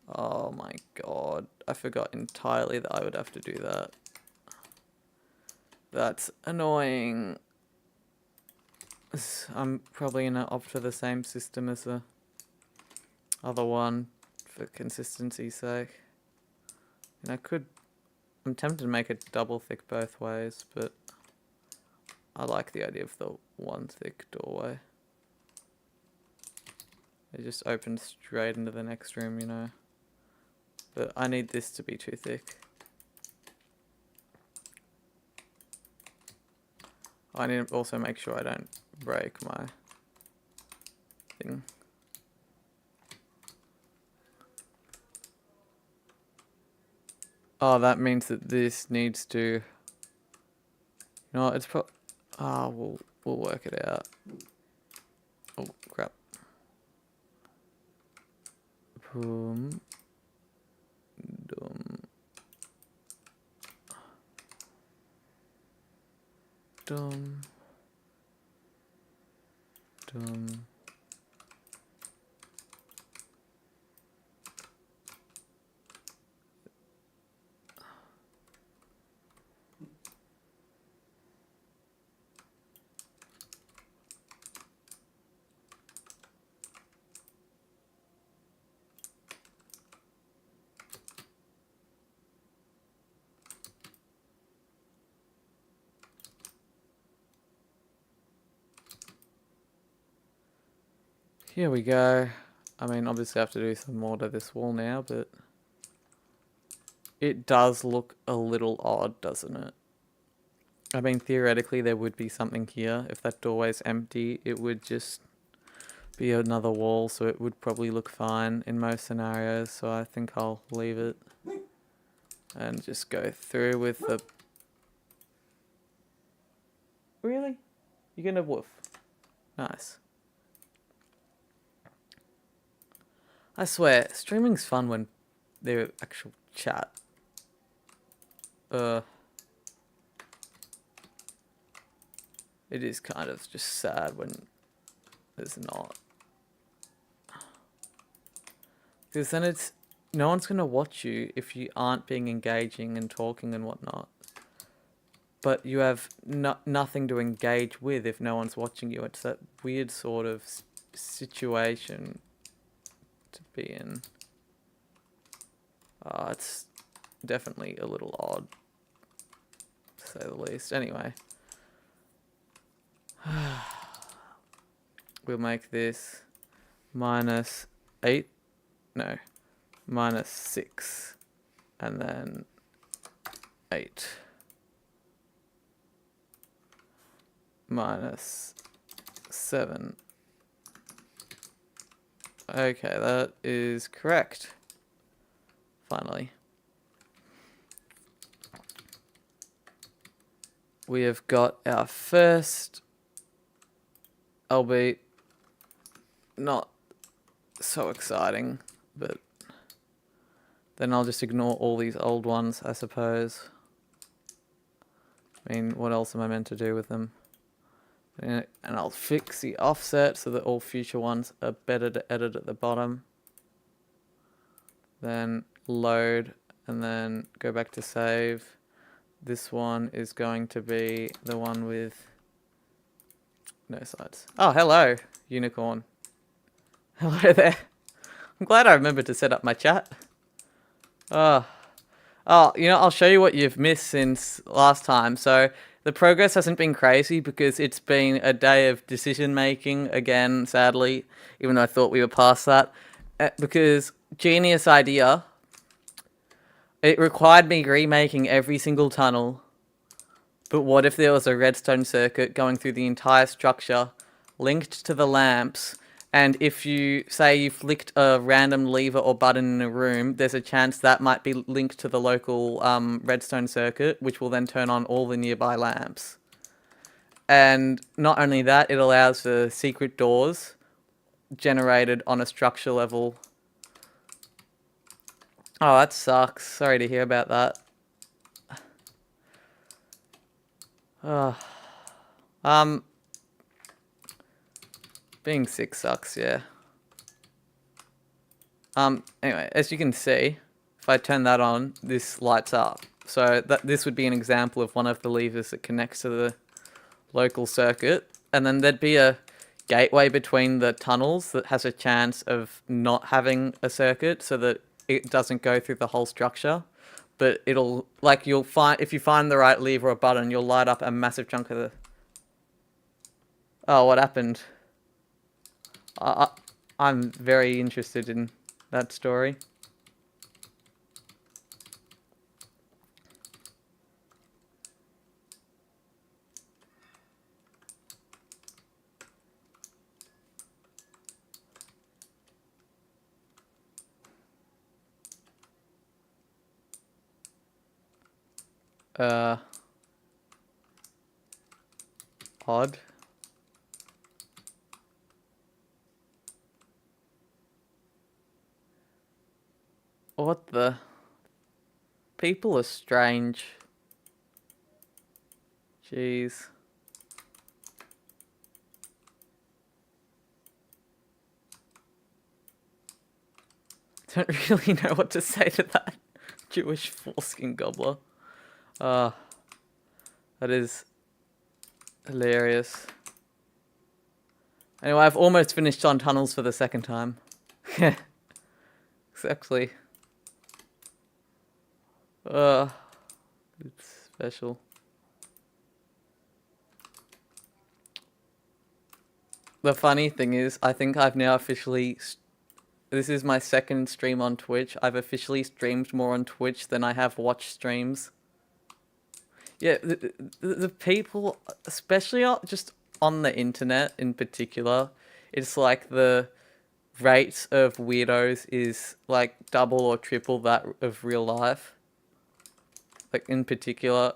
Oh my god. I forgot entirely that I would have to do that. That's annoying. I'm probably gonna opt for the same system as the other one for consistency's sake. And I'm tempted to make it double thick both ways, but I like the idea of the 1 thick doorway. It just opens straight into the next room, you know. But I need this to be too thick. I need to also make sure I don't break my thing. Oh, that means that this needs to... You know what, it's we'll work it out. Oh, crap. Boom. Dum. Dum. Dum. Here we go. I mean, obviously I have to do some more to this wall now, but it does look a little odd, doesn't it? I mean, theoretically there would be something here. If that doorway's empty, it would just be another wall, so it would probably look fine in most scenarios, so I think I'll leave it and just go through with the... Really? You're gonna woof. Nice. I swear, streaming's fun when they're actual chat. It is kind of just sad when there's not. Because then it's... No one's going to watch you if you aren't being engaging and talking and whatnot. But you have nothing to engage with if no one's watching you. It's that weird sort of situation to be in. It's definitely a little odd, to say the least. Anyway. We'll make this -8. No. -6. And then 8. -7. Okay, that is correct. Finally. We have got our first, albeit not so exciting, but then I'll just ignore all these old ones, I suppose. I mean, what else am I meant to do with them? And I'll fix the offset so that all future ones are better to edit at the bottom. Then load, and then go back to save. This one is going to be the one with no sides. Oh, hello, unicorn. Hello there. I'm glad I remembered to set up my chat. Oh, you know, I'll show you what you've missed since last time. So the progress hasn't been crazy because it's been a day of decision making again, sadly, even though I thought we were past that. Because genius idea, it required me remaking every single tunnel. But what if there was a redstone circuit going through the entire structure, linked to the lamps, and if you say you flicked a random lever or button in a room, there's a chance that might be linked to the local redstone circuit, which will then turn on all the nearby lamps. And not only that, it allows for secret doors generated on a structure level. Oh, that sucks. Sorry to hear about that. Being sick sucks, yeah. Anyway, as you can see, if I turn that on, this lights up. So this would be an example of one of the levers that connects to the local circuit. And then there'd be a gateway between the tunnels that has a chance of not having a circuit so that it doesn't go through the whole structure. But it'll, like, you'll find, if you find the right lever or button, you'll light up a massive chunk of the... Oh, what happened? I'm very interested in that story. Odd. What the? People are strange. Jeez. Don't really know what to say to that. Jewish foreskin gobbler. That is hilarious. Anyway, I've almost finished on tunnels for the second time. Exactly. It's special. The funny thing is, I think I've now officially... This is my second stream on Twitch. I've officially streamed more on Twitch than I have watched streams. Yeah, the people, especially just on the internet in particular, it's like the rate of weirdos is like double or triple that of real life. Like in particular,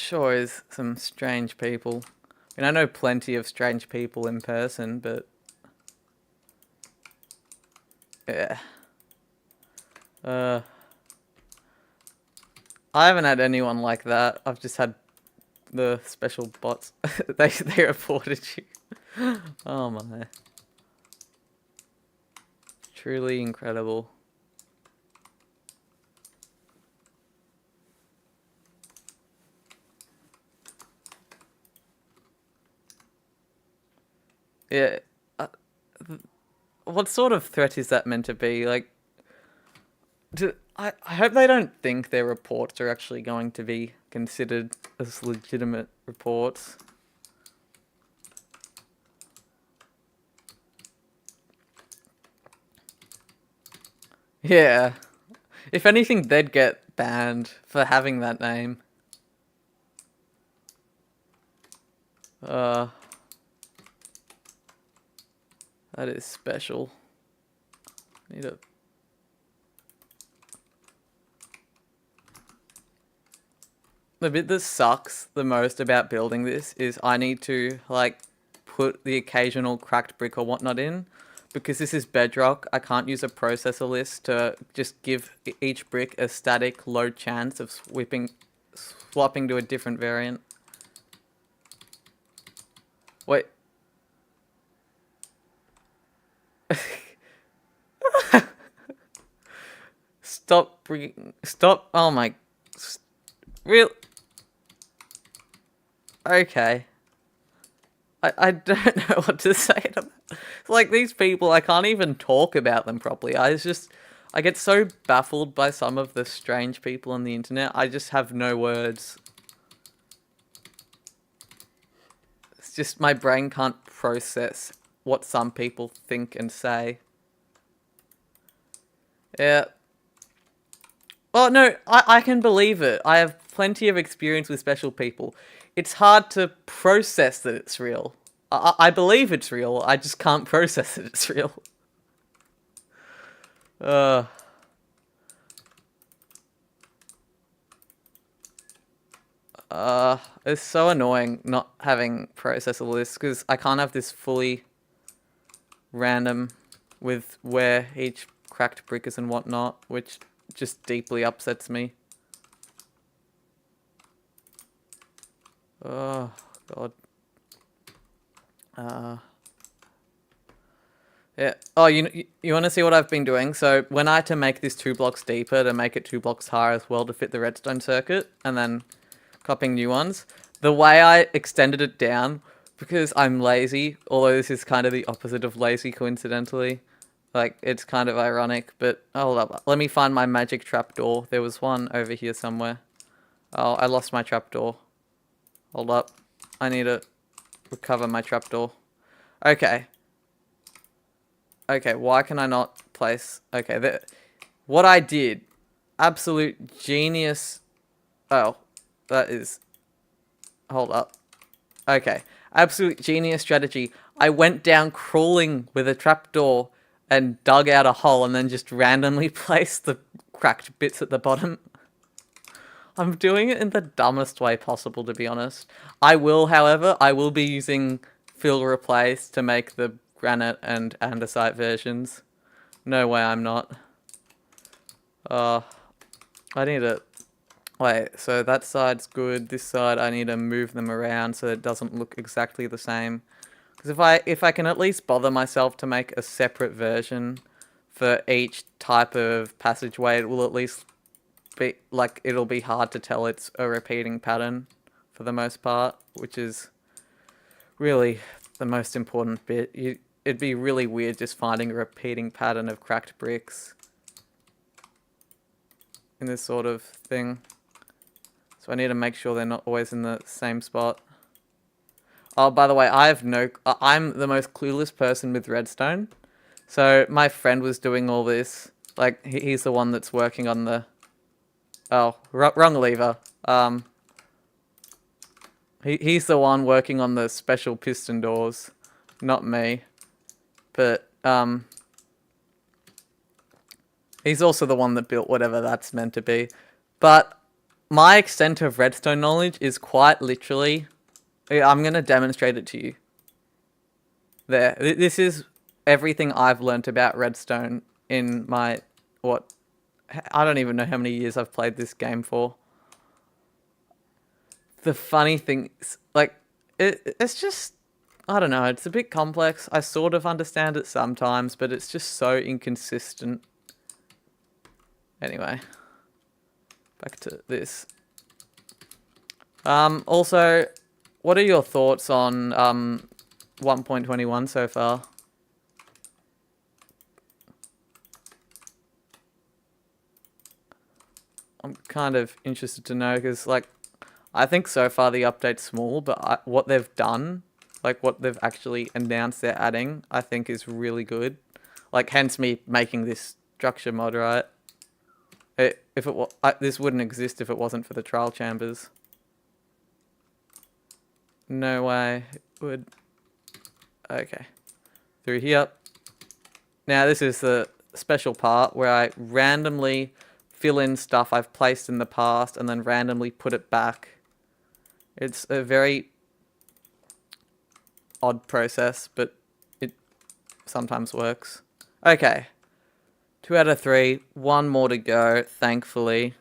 sure is some strange people. I mean, I know plenty of strange people in person, but yeah. I haven't had anyone like that. I've just had the special bots. They reported you. Oh my. Truly incredible. Yeah. What sort of threat is that meant to be? Like, I hope they don't think their reports are actually going to be considered as legitimate reports. Yeah. If anything, they'd get banned for having that name. That is special. Need a... The bit that sucks the most about building this is I need to, like, put the occasional cracked brick or whatnot in. Because this is Bedrock, I can't use a processor list to just give each brick a static low chance of swapping to a different variant. Wait. Stop. Oh my. Real. Okay. I don't know what to say to them. Like, these people, I can't even talk about them properly. I get so baffled by some of the strange people on the internet. I just have no words. It's just my brain can't process what some people think and say. Yeah. Oh, no, I can believe it. I have plenty of experience with special people. It's hard to process that it's real. I believe it's real, I just can't process that it's real. It's so annoying not having processor lists, because I can't have this fully random with where each cracked brick is and whatnot, which just deeply upsets me. Oh, God. Yeah. Oh, you want to see what I've been doing? So when I had to make this 2 blocks deeper to make it 2 blocks higher as well to fit the redstone circuit, and then copying new ones, the way I extended it down, because I'm lazy, although this is kind of the opposite of lazy coincidentally, like, it's kind of ironic, but hold up, let me find my magic trapdoor. There was one over here somewhere. Oh, I lost my trapdoor. Hold up. I need to recover my trapdoor. Okay. Okay, why can I not place... Okay, what I did... Absolute genius... Oh, that is... Hold up. Okay, absolute genius strategy. I went down crawling with a trapdoor and dug out a hole and then just randomly placed the cracked bits at the bottom. I'm doing it in the dumbest way possible, to be honest. However, I will be using fill replace to make the granite and andesite versions. No way I'm not. I need to... Wait, so that side's good. This side, I need to move them around so it doesn't look exactly the same. Because if I can at least bother myself to make a separate version for each type of passageway, it will at least be, like, it'll be hard to tell it's a repeating pattern for the most part, which is really the most important bit. It'd be really weird just finding a repeating pattern of cracked bricks in this sort of thing. So I need to make sure they're not always in the same spot. Oh, by the way, I'm the most clueless person with redstone. So my friend was doing all this. Like, he's the one that's working on the... Oh, wrong lever. He's the one working on the special piston doors, not me. But, he's also the one that built whatever that's meant to be. But my extent of redstone knowledge is quite literally. I'm gonna demonstrate it to you. There. This is everything I've learnt about redstone in my what. I don't even know how many years I've played this game for. The funny thing is, like, it's just, I don't know, it's a bit complex. I sort of understand it sometimes, but it's just so inconsistent. Anyway, back to this. Also, what are your thoughts on 1.21 so far? I'm kind of interested to know because, like, I think so far the update's small, but what they've done, like what they've actually announced they're adding, I think is really good. Like, hence me making this structure mod, right? This wouldn't exist if it wasn't for the trial chambers. No way it would. Okay. Through here. Now this is the special part where I randomly fill in stuff I've placed in the past and then randomly put it back. It's a very odd process, but it sometimes works. Okay. 2 out of 3. 1 more to go, thankfully.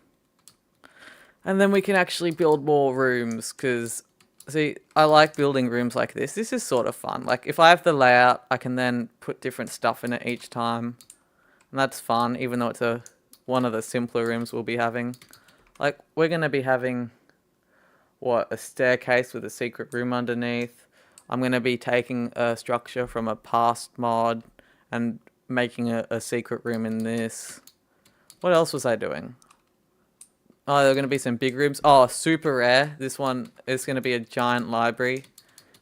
And then we can actually build more rooms, because, see, I like building rooms like this. This is sort of fun. Like, if I have the layout, I can then put different stuff in it each time. And that's fun, even though it's one of the simpler rooms we'll be having. Like, we're going to be having, what, a staircase with a secret room underneath. I'm going to be taking a structure from a past mod and making a secret room in this. What else was I doing? Oh, there are going to be some big rooms. Oh, super rare. This one is going to be a giant library,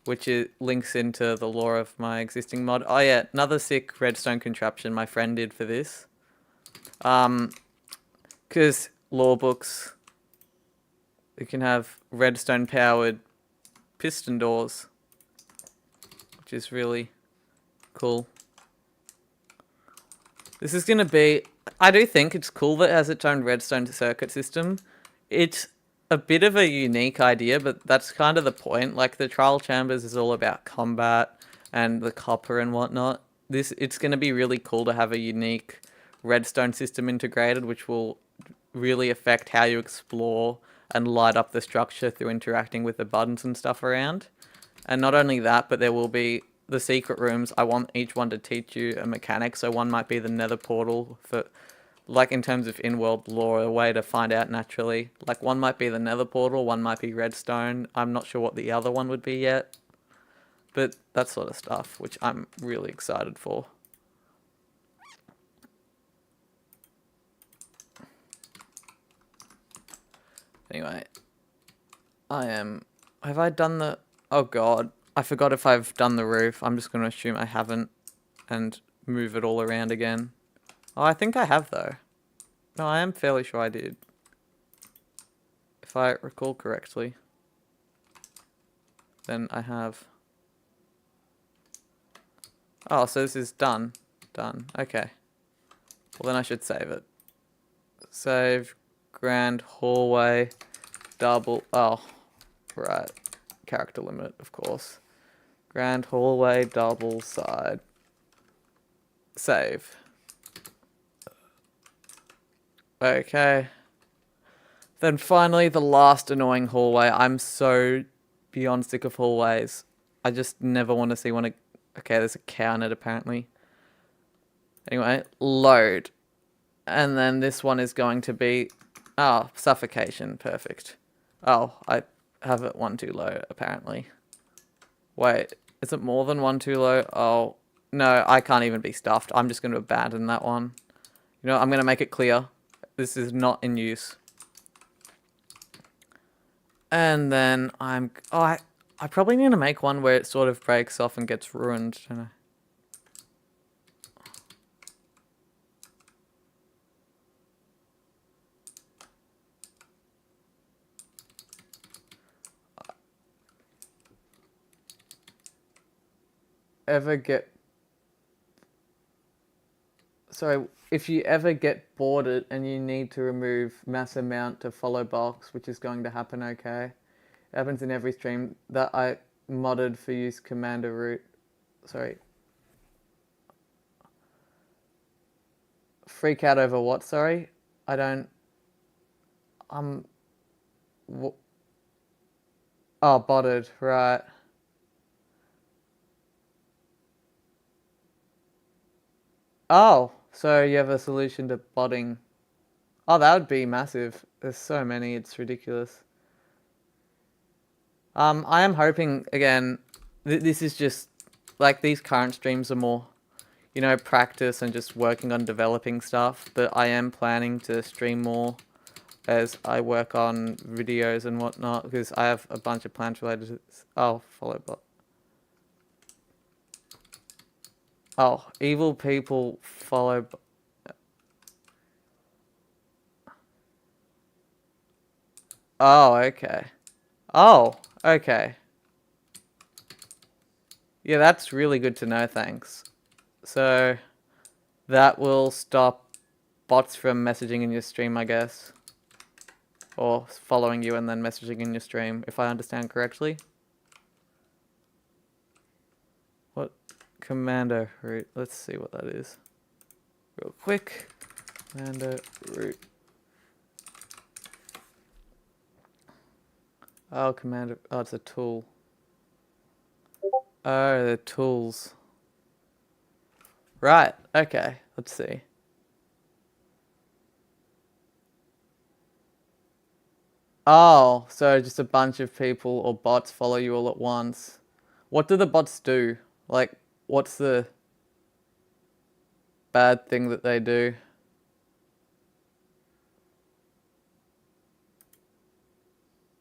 which links into the lore of my existing mod. Oh yeah, another sick redstone contraption my friend did for this. Because lore books, you can have redstone powered piston doors, which is really cool. This is going to be, I do think it's cool that it has its own redstone circuit system. It's a bit of a unique idea, but that's kind of the point. Like, the trial chambers is all about combat and the copper and whatnot. It's going to be really cool to have a unique redstone system integrated, which will really affect how you explore and light up the structure through interacting with the buttons and stuff around. And not only that, but there will be the secret rooms. I want each one to teach you a mechanic. So one might be the nether portal for, like, in terms of in-world lore, a way to find out naturally. Like, one might be the nether portal, one might be redstone. I'm not sure what the other one would be yet. But that sort of stuff, which I'm really excited for. Anyway, have I done the, oh god, I forgot if I've done the roof. I'm just going to assume I haven't and move it all around again. Oh, I think I have though. No, I am fairly sure I did. If I recall correctly. Then I have. Oh, so this is done. Done. Okay. Well, then I should save it. Save. Grand hallway. Double. Oh, right. Character limit, of course. Grand hallway, double side. Save. Okay. Then finally, the last annoying hallway. I'm so beyond sick of hallways. I just never want to see one. Okay, there's a cow in it apparently. Anyway, load. And then this one is going to be... Oh, suffocation. Perfect. Oh, I have it one too low, apparently. Wait, is it more than one too low? Oh, no, I can't even be stuffed. I'm just going to abandon that one. You know, I'm going to make it clear. This is not in use. And then I'm... Oh, I probably need to make one where it sort of breaks off and gets ruined, don't I? Ever get... sorry, if you ever get boarded and you need to remove mass amount to follow box, which is going to happen, okay? It happens in every stream that I modded for use commander root. Sorry. Freak out over what, sorry? I don't... Oh, botted, right. Oh, so you have a solution to botting. Oh, that would be massive. There's so many, it's ridiculous. I am hoping, again, this is just, like, these current streams are more, you know, practice and just working on developing stuff, but I am planning to stream more as I work on videos and whatnot, because I have a bunch of plans related to this. Oh, follow bot. Oh, evil people follow... Oh, okay. Oh, okay. Yeah, that's really good to know, thanks. So, that will stop bots from messaging in your stream, I guess. Or following you and then messaging in your stream, if I understand correctly. What? Commander root. Let's see what that is. Real quick. Commander root. Oh, commander. Oh, it's a tool. Oh, the tools. Right. Okay. Let's see. Oh, so just a bunch of people or bots follow you all at once. What do the bots do? Like, what's the bad thing that they do?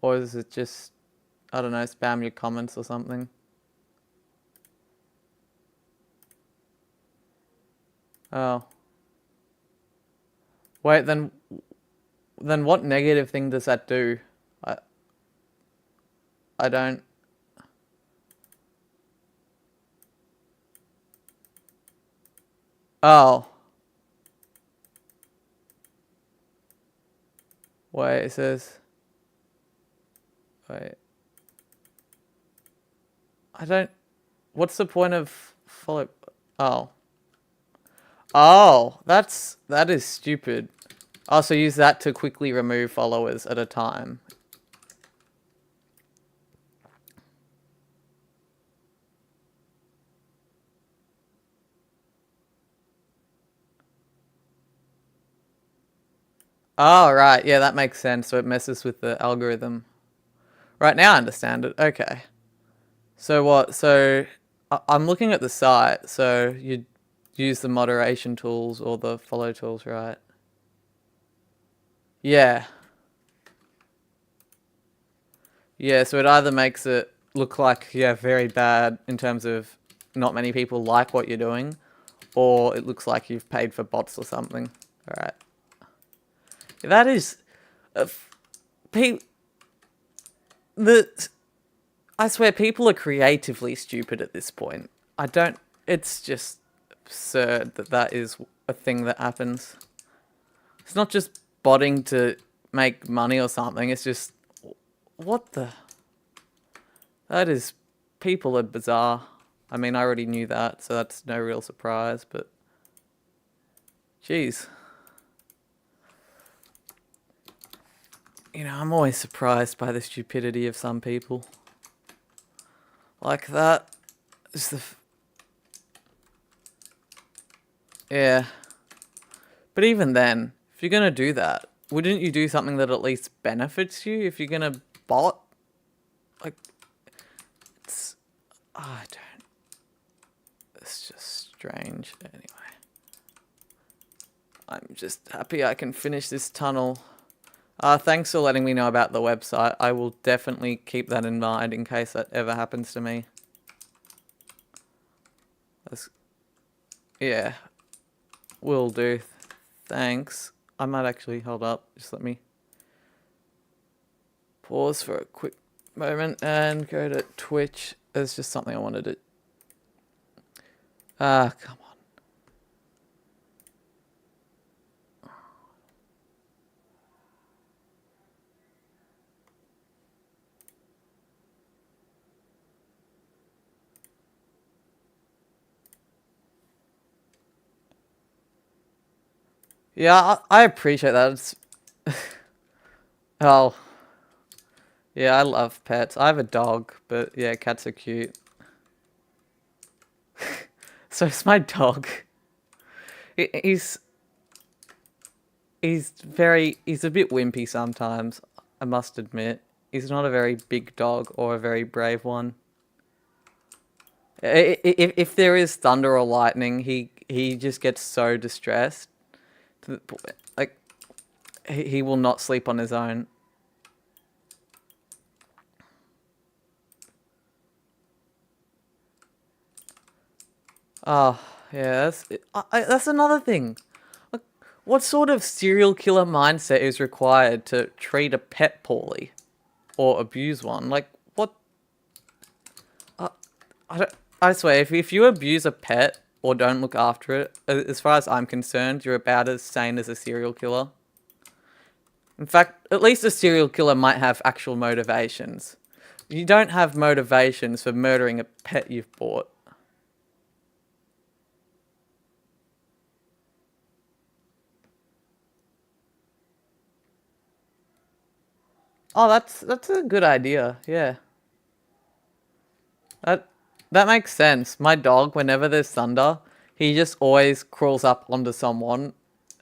Or is it just, I don't know, spam your comments or something? Oh. Wait, then what negative thing does that do? I don't... Oh. Wait, it says... Wait. I don't... What's the point of follow... Oh. Oh, that is stupid. Oh, so use that to quickly remove followers at a time. Oh, right. Yeah, that makes sense. So it messes with the algorithm. Right, now I understand it. Okay. So what? So I'm looking at the site. So you use the moderation tools or the follow tools, right? Yeah. Yeah, so it either makes it look like, yeah, very bad in terms of not many people like what you're doing, or it looks like you've paid for bots or something. Alright. That is... I swear, people are creatively stupid at this point. I don't... It's just absurd that that is a thing that happens. It's not just botting to make money or something, it's just... What the... That is... People are bizarre. I mean, I already knew that, so that's no real surprise, but... Jeez. You know, I'm always surprised by the stupidity of some people. Like that. Is the... Yeah. But even then, if you're gonna do that, wouldn't you do something that at least benefits you? If you're gonna bot? Like... It's... I don't... It's just strange. Anyway. I'm just happy I can finish this tunnel. Thanks for letting me know about the website. I will definitely keep that in mind in case that ever happens to me. Yeah. Will do. Thanks. I might actually... Hold up. Just let me pause for a quick moment and go to Twitch. There's just something I wanted to... come on. Yeah, I appreciate that. It's oh, yeah, I love pets. I have a dog, but yeah, cats are cute. So it's my dog. He's he's a bit wimpy sometimes, I must admit. He's not a very big dog or a very brave one. If there is thunder or lightning, he just gets so distressed. Like he will not sleep on his own. Oh, yeah, that's another thing. Like, what sort of serial killer mindset is required to treat a pet poorly or abuse one? Like, what? Uh, I don't, I swear, if you abuse a pet or don't look after it, as far as I'm concerned, you're about as sane as a serial killer. In fact, at least a serial killer might have actual motivations. You don't have motivations for murdering a pet you've bought. Oh, that's a good idea. Yeah. That that makes sense. My dog, whenever there's thunder, he just always crawls up onto someone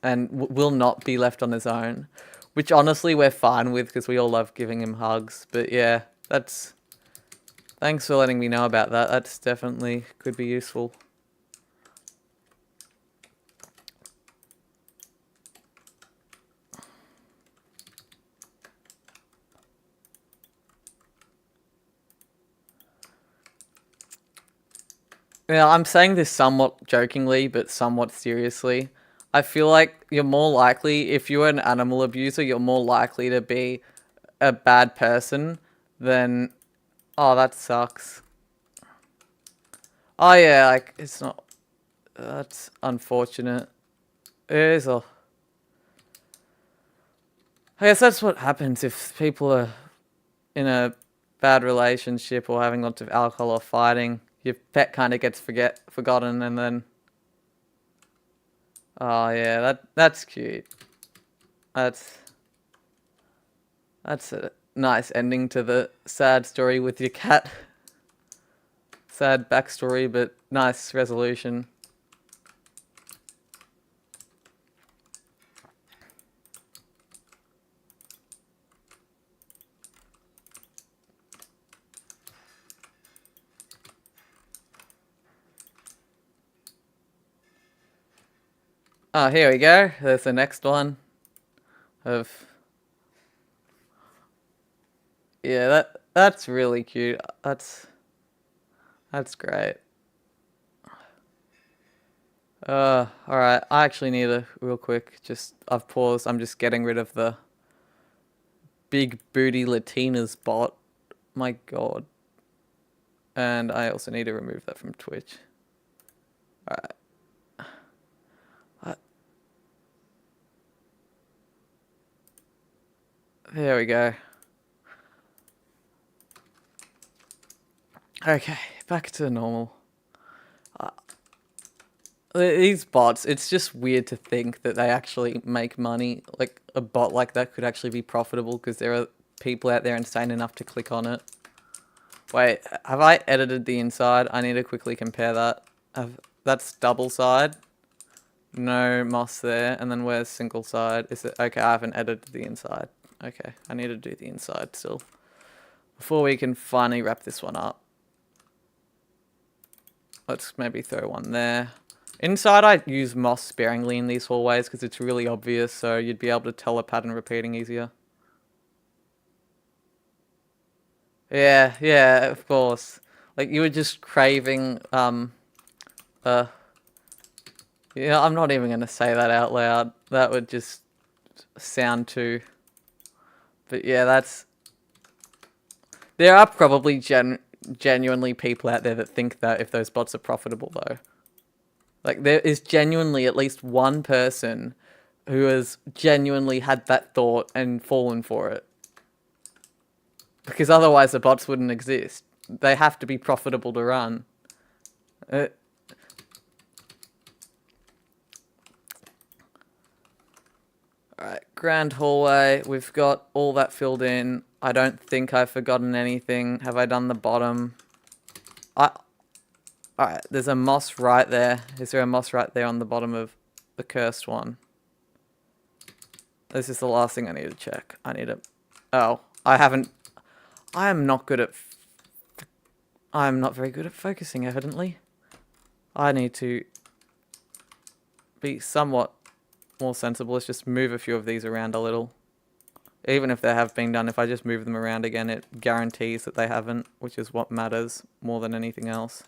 and will not be left on his own. Which honestly we're fine with because we all love giving him hugs. But yeah, that's thanks for letting me know about that. That's definitely could be useful. Yeah, I'm saying this somewhat jokingly, but somewhat seriously. I feel like you're more likely, if you're an animal abuser, you're more likely to be a bad person than. Oh, that sucks. Oh yeah, like it's not. That's unfortunate. It is a. I guess that's what happens if people are in a bad relationship or having lots of alcohol or fighting. Your pet kind of gets forgotten, and then. Oh yeah, that's cute. That's that's a nice ending to the sad story with your cat. Sad backstory, but nice resolution. Oh, here we go. There's the next one. Of yeah, that's really cute. That's great. Alright. I actually need a real quick. Just I've paused. I'm just getting rid of the big booty Latinas bot. My God. And I also need to remove that from Twitch. Alright. There we go. Okay, back to normal. These bots, it's just weird to think that they actually make money. Like, a bot like that could actually be profitable because there are people out there insane enough to click on it. Wait, have I edited the inside? I need to quickly compare that. That's double side. No moss there. And then where's single side? Is it okay? I haven't edited the inside. Okay, I need to do the inside still before we can finally wrap this one up. Let's maybe throw one there. Inside, I use moss sparingly in these hallways because it's really obvious, so you'd be able to tell a pattern repeating easier. Yeah, yeah, of course. Like, you were just craving, uh, yeah, I'm not even going to say that out loud. That would just sound too... But yeah, that's... There are probably genuinely people out there that think that if those bots are profitable, though. Like, there is genuinely at least one person who has genuinely had that thought and fallen for it. Because otherwise the bots wouldn't exist. They have to be profitable to run. Uh, Alright, grand hallway. We've got all that filled in. I don't think I've forgotten anything. Have I done the bottom? Alright, there's a moss right there. Is there a moss right there on the bottom of the cursed one? This is the last thing I need to check. I need to... Oh, I haven't... I am not good at... I am not very good at focusing, evidently. I need to be somewhat more sensible. Let's just move a few of these around a little. Even if they have been done, if I just move them around again, it guarantees that they haven't, which is what matters more than anything else.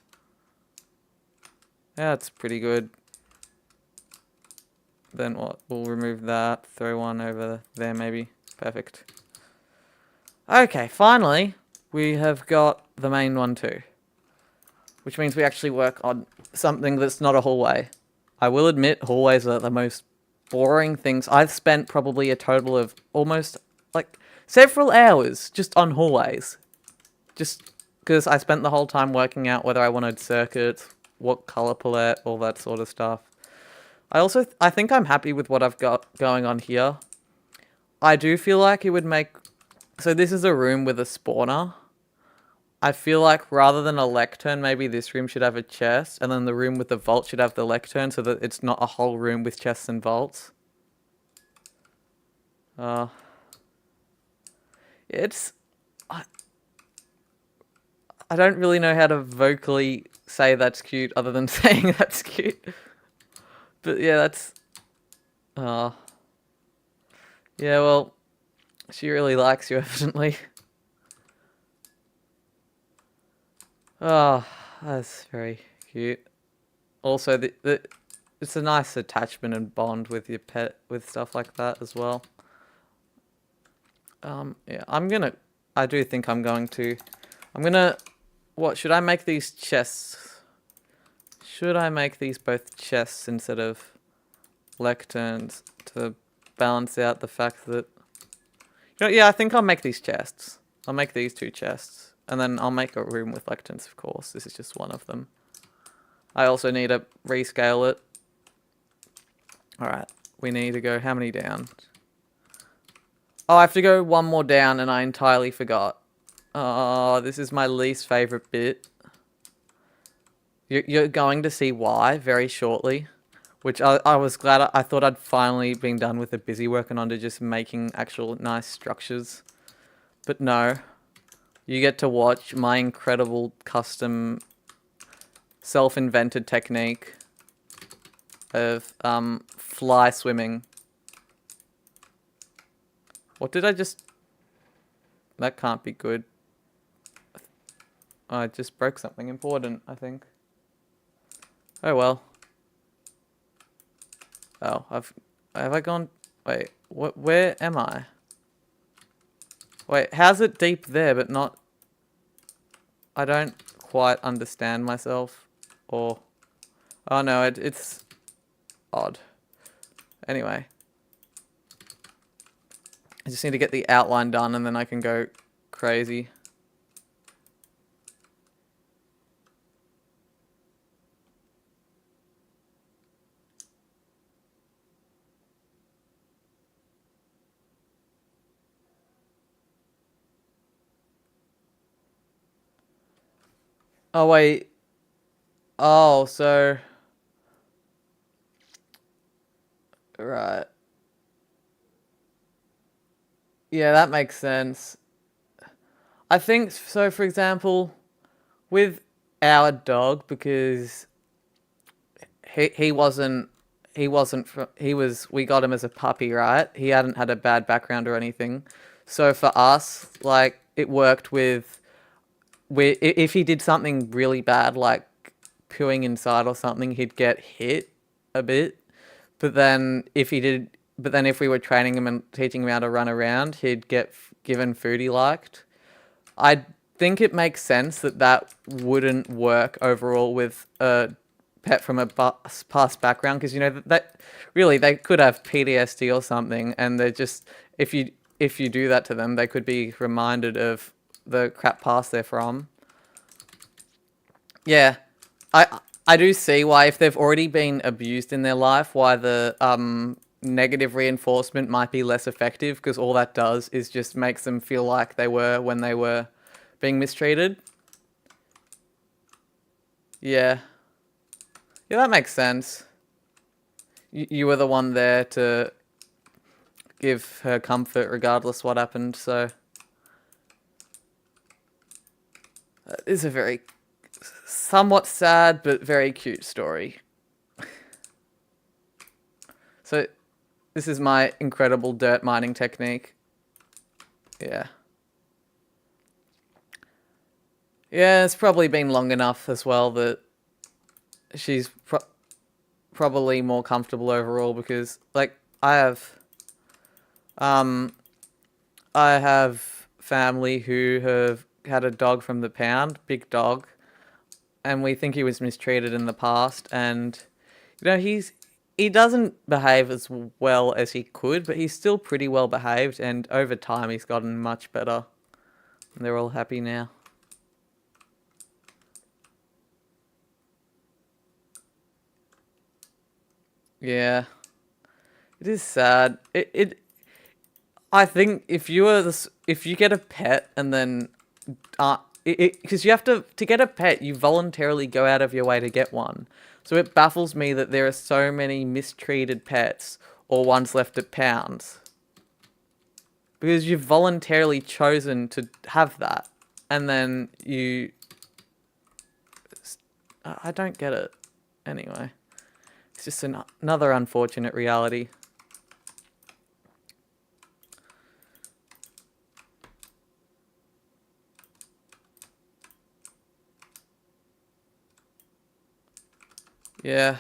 Yeah, that's pretty good. Then what? We'll remove that, throw one over there maybe. Perfect. Okay, finally, we have got the main one too. Which means we actually work on something that's not a hallway. I will admit, hallways are the most boring things. I've spent probably a total of almost, like, several hours just on hallways. Just because I spent the whole time working out whether I wanted circuits, what color palette, all that sort of stuff. I think I'm happy with what I've got going on here. I do feel like it would make... So this is a room with a spawner. I feel like rather than a lectern, maybe this room should have a chest, and then the room with the vault should have the lectern, so that it's not a whole room with chests and vaults. It's... I don't really know how to vocally say that's cute, other than saying that's cute. But yeah, that's... Yeah, well, she really likes you, evidently. Oh, that's very cute. Also, it's a nice attachment and bond with your pet, with stuff like that as well. Yeah, I do think I'm going to... What, should I make these chests? Should I make these both chests instead of lecterns to balance out the fact that... You know, yeah, I think I'll make these chests. I'll make these 2 chests. And then I'll make a room with lecterns, of course. This is just one of them. I also need to rescale it. Alright, we need to go how many down? Oh, I have to go one more down and I entirely forgot. Oh, this is my least favorite bit. You're going to see why very shortly. Which I was glad, I thought I'd finally been done with the busy working on to just making actual nice structures. But no. You get to watch my incredible custom self-invented technique of fly swimming. What did I just... That can't be good. Oh, I just broke something important, I think. Oh well. Oh, have I gone... Wait, where am I? Wait, how's it deep there but not... I don't quite understand myself. Or... Oh no, it's odd. Anyway. I just need to get the outline done and then I can go crazy. Oh, wait. Oh, so... Right. Yeah, that makes sense. I think, so for example, with our dog, because we got him as a puppy, right? He hadn't had a bad background or anything. So for us, like, it worked with... if he did something really bad, like pooing inside or something, he'd get hit a bit. But then if we were training him and teaching him how to run around, he'd get given food he liked. I think it makes sense that wouldn't work overall with a pet from a past background, because you know that really they could have PTSD or something, and they're just if you do that to them, they could be reminded of the crap past they're from. Yeah, I do see why, if they've already been abused in their life, why the negative reinforcement might be less effective because all that does is just makes them feel like they were when they were being mistreated. Yeah. Yeah, that makes sense. You were the one there to give her comfort regardless what happened, so... It is a very somewhat sad but very cute story. So, this is my incredible dirt mining technique. Yeah. Yeah, it's probably been long enough as well that she's probably more comfortable overall because, like, um, I have family who have had a dog from the pound, big dog, and we think he was mistreated in the past, and, you know, he doesn't behave as well as he could, but he's still pretty well behaved, and over time he's gotten much better. And they're all happy now. Yeah. It is sad. I think if you were if you get a pet and then, because you have to get a pet, you voluntarily go out of your way to get one. So it baffles me that there are so many mistreated pets or ones left at pounds. Because you've voluntarily chosen to have that. And then I don't get it. Anyway. It's just another unfortunate reality. Yeah,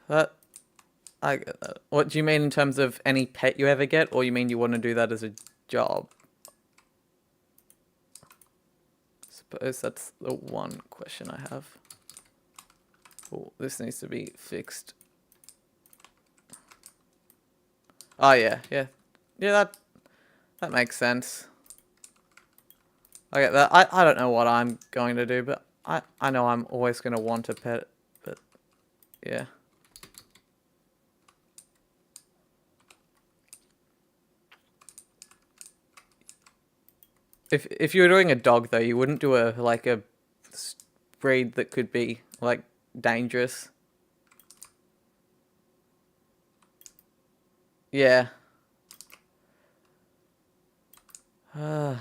I get that. What do you mean in terms of any pet you ever get, or you mean you want to do that as a job? Suppose that's the one question I have. Oh, this needs to be fixed. Oh yeah, yeah, yeah. That makes sense. I get that. I don't know what I'm going to do, but I know I'm always going to want a pet. But yeah. If you were doing a dog though, you wouldn't do a breed that could be like dangerous. Yeah. I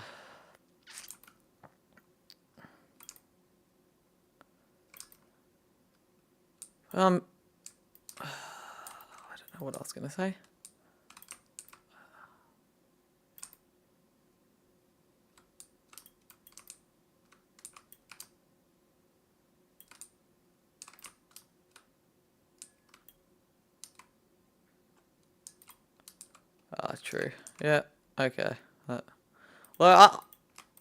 don't know what I was gonna say. Ah, true. Yeah. Okay. Well,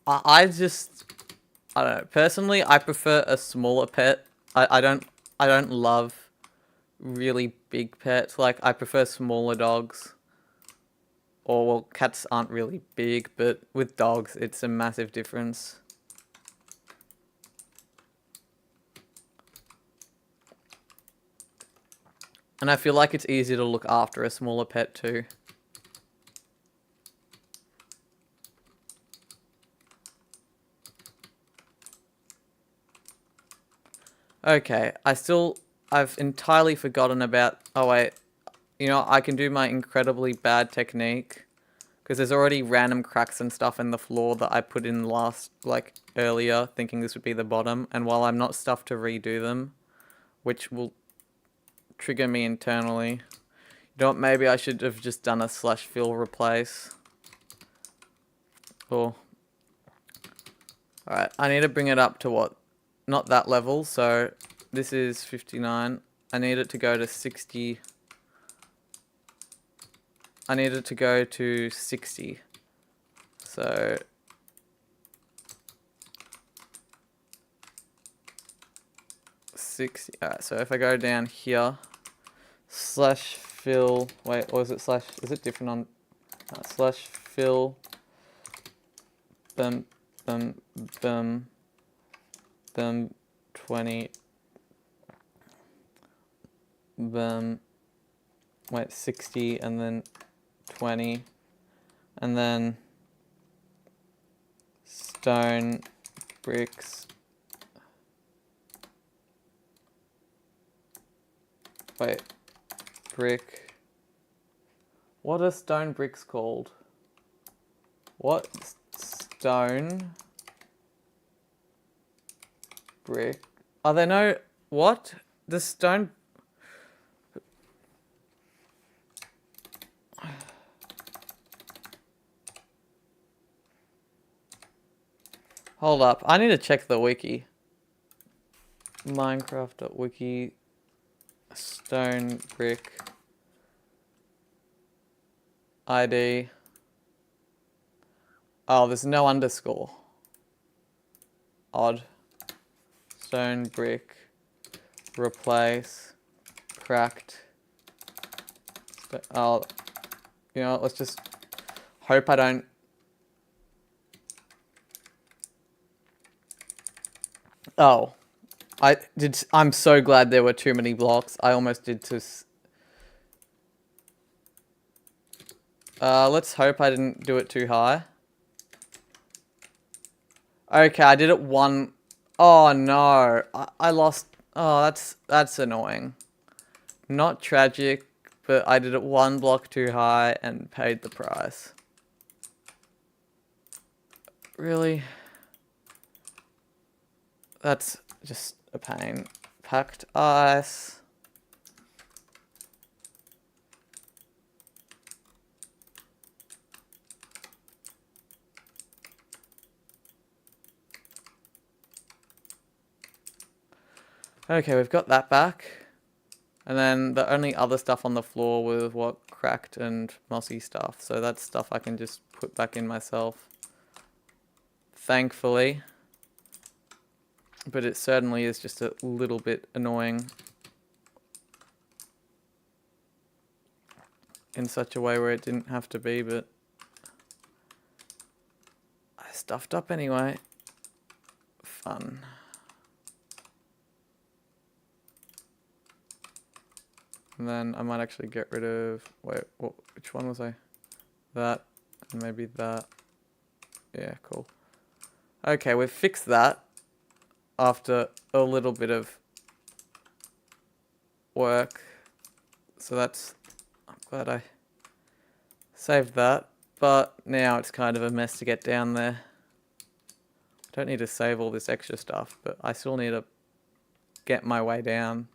I just I don't know. Personally, I prefer a smaller pet. I don't love really big pets. Like I prefer smaller dogs. Or well, cats aren't really big, but with dogs, it's a massive difference. And I feel like it's easier to look after a smaller pet too. Okay, I've entirely forgotten about, oh wait, you know, I can do my incredibly bad technique, because there's already random cracks and stuff in the floor that I put in earlier, thinking this would be the bottom, and while I'm not stuffed to redo them, which will trigger me internally, you know what, maybe I should have just done a slash fill replace. Cool. Alright, I need to bring it up to what? Not that level, so this is 59. I need it to go to 60. I need it to go to 60. So... Alright, so if I go down here, slash fill, wait, or is it slash, is it different on, slash fill, boom, boom, boom, boom, 20, boom, wait, 60 and then 20 and then stone, bricks. Wait, brick. What are stone bricks called? What stone brick? Are there no what? The stone. Hold up, I need to check the wiki. Minecraft.wiki stone brick ID. Oh, there's no underscore. Odd. Stone brick replace cracked. Oh, you know, let's just hope I don't. Oh, I did. I'm so glad there were too many blocks. I almost did to. Let's hope I didn't do it too high. Okay, I did it one. Oh no, I lost. Oh, that's annoying. Not tragic, but I did it one block too high and paid the price. Really? That's just a pain. Packed ice. Okay, we've got that back. And then the only other stuff on the floor was what cracked and mossy stuff. So that's stuff I can just put back in myself. Thankfully. But it certainly is just a little bit annoying. In such a way where it didn't have to be, but I stuffed up anyway. Fun. And then I might actually get rid of, wait, which one was I? That, and maybe that. Yeah, cool. Okay, we've fixed that after a little bit of work. So that's, I'm glad I saved that. But now it's kind of a mess to get down there. Don't need to save all this extra stuff, but I still need to get my way down.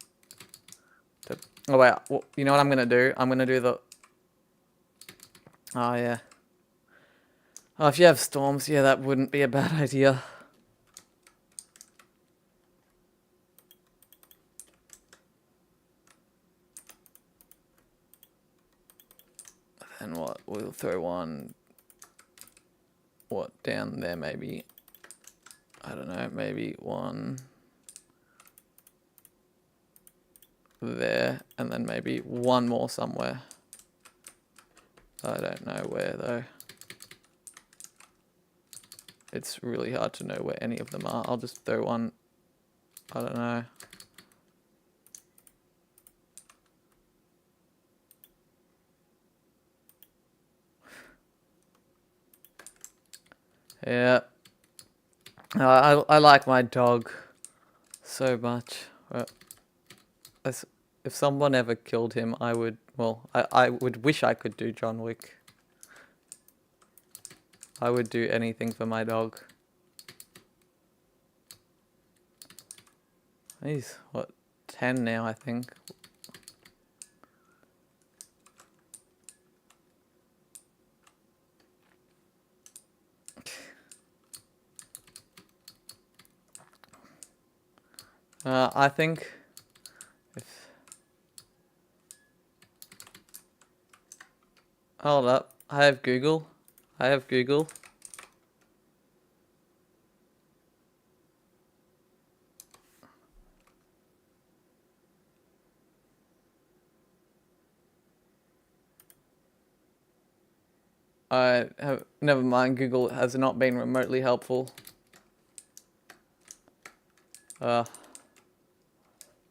Oh wait, well, you know what I'm gonna do? I'm gonna do the... Oh yeah. Oh, if you have storms, yeah, that wouldn't be a bad idea. And what? We'll throw one... What, down there maybe? I don't know, maybe one... there, and then maybe one more somewhere. I don't know where though. It's really hard to know where any of them are. I'll just throw one, I don't know. Yeah. I like my dog so much. If someone ever killed him, I would, well, I would wish I could do John Wick. I would do anything for my dog. He's, what, 10 now, I think. I think if... Hold up. I have Google. I have Google. I have... Never mind, Google has not been remotely helpful.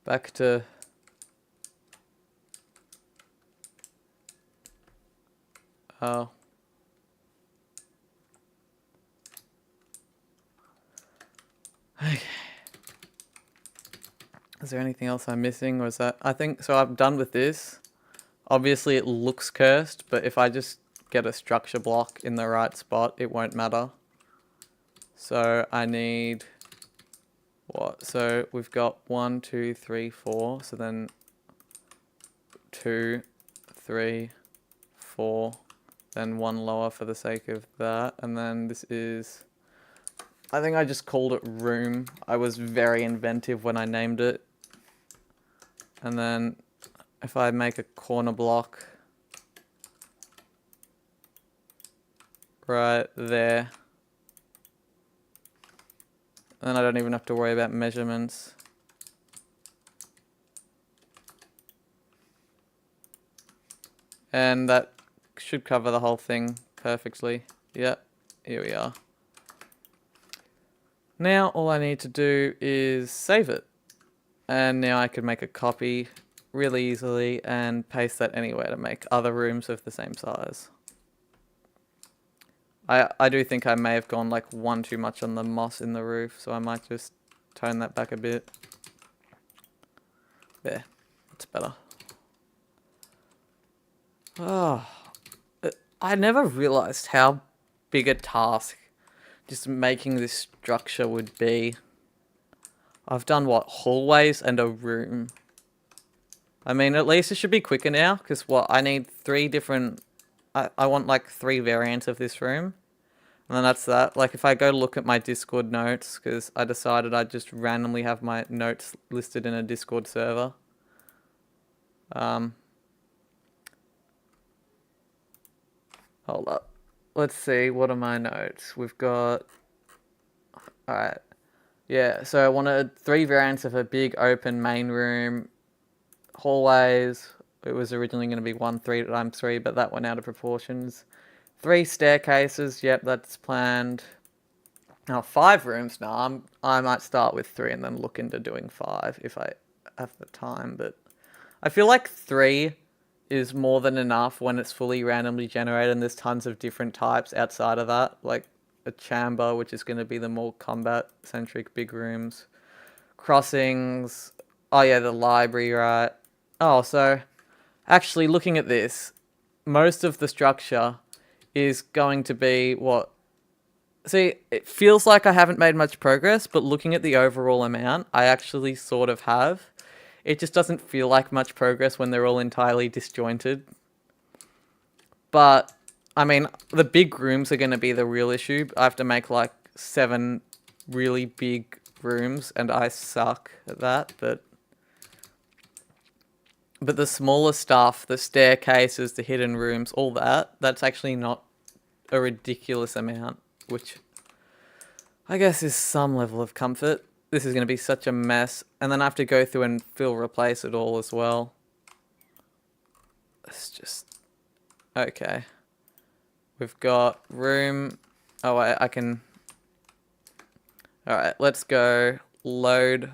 Back to... Oh. Okay. Is there anything else I'm missing, or is that... I think, so I'm done with this. Obviously it looks cursed, but if I just get a structure block in the right spot, it won't matter. So I need... what? So we've got 1, 2, 3, 4. So then 2, 3, 4. Then 1 lower for the sake of that. And then this is... I think I just called it room. I was very inventive when I named it. And then if I make a corner block right there, then I don't even have to worry about measurements. And that should cover the whole thing perfectly. Yep, here we are. Now all I need to do is save it. And now I can make a copy really easily and paste that anywhere to make other rooms of the same size. I do think I may have gone like one too much on the moss in the roof, so I might just tone that back a bit. There, that's better. Oh, I never realized how big a task just making this structure would be. I've done, what, hallways and a room. I mean, at least it should be quicker now, because what, I need 3 different... I want like 3 variants of this room. And then that's that. Like, if I go look at my Discord notes, because I decided I'd just randomly have my notes listed in a Discord server. Hold up. Let's see, what are my notes? We've got... Alright. Yeah, so I wanted 3 variants of a big open main room. Hallways. It was originally going to be 1 3x3, but that went out of proportions. 3 staircases. Yep, that's planned. Now 5 rooms. Now I might start with 3 and then look into doing 5 if I have the time. But I feel like 3 is more than enough when it's fully randomly generated, and there's tons of different types outside of that, like a chamber, which is going to be the more combat-centric big rooms. Crossings. Oh yeah, the library, right. Oh, so actually looking at this, most of the structure is going to be what... See, it feels like I haven't made much progress, but looking at the overall amount, I actually sort of have. It just doesn't feel like much progress when they're all entirely disjointed. But, I mean, the big rooms are going to be the real issue. I have to make like 7 really big rooms, and I suck at that, but the smaller stuff, the staircases, the hidden rooms, all that, that's actually not a ridiculous amount, which I guess is some level of comfort. This is going to be such a mess, and then I have to go through and replace it all as well. It's just... Okay. We've got room... Oh, wait, I can... Alright, let's go load.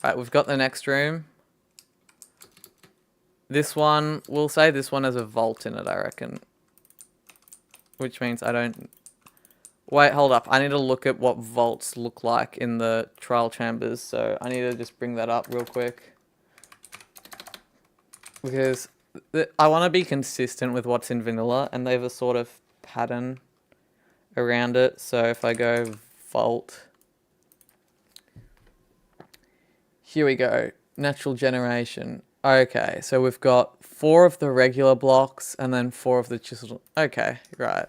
Alright, we've got the next room. This one, we'll say this one has a vault in it, I reckon. Which means I don't... Wait, hold up. I need to look at what vaults look like in the trial chambers, so I need to just bring that up real quick. Because I want to be consistent with what's in vanilla, and they have a sort of pattern around it. So if I go vault... Here we go. Natural generation. Okay, so we've got 4 of the regular blocks, and then 4 of the chiseled... Okay, right.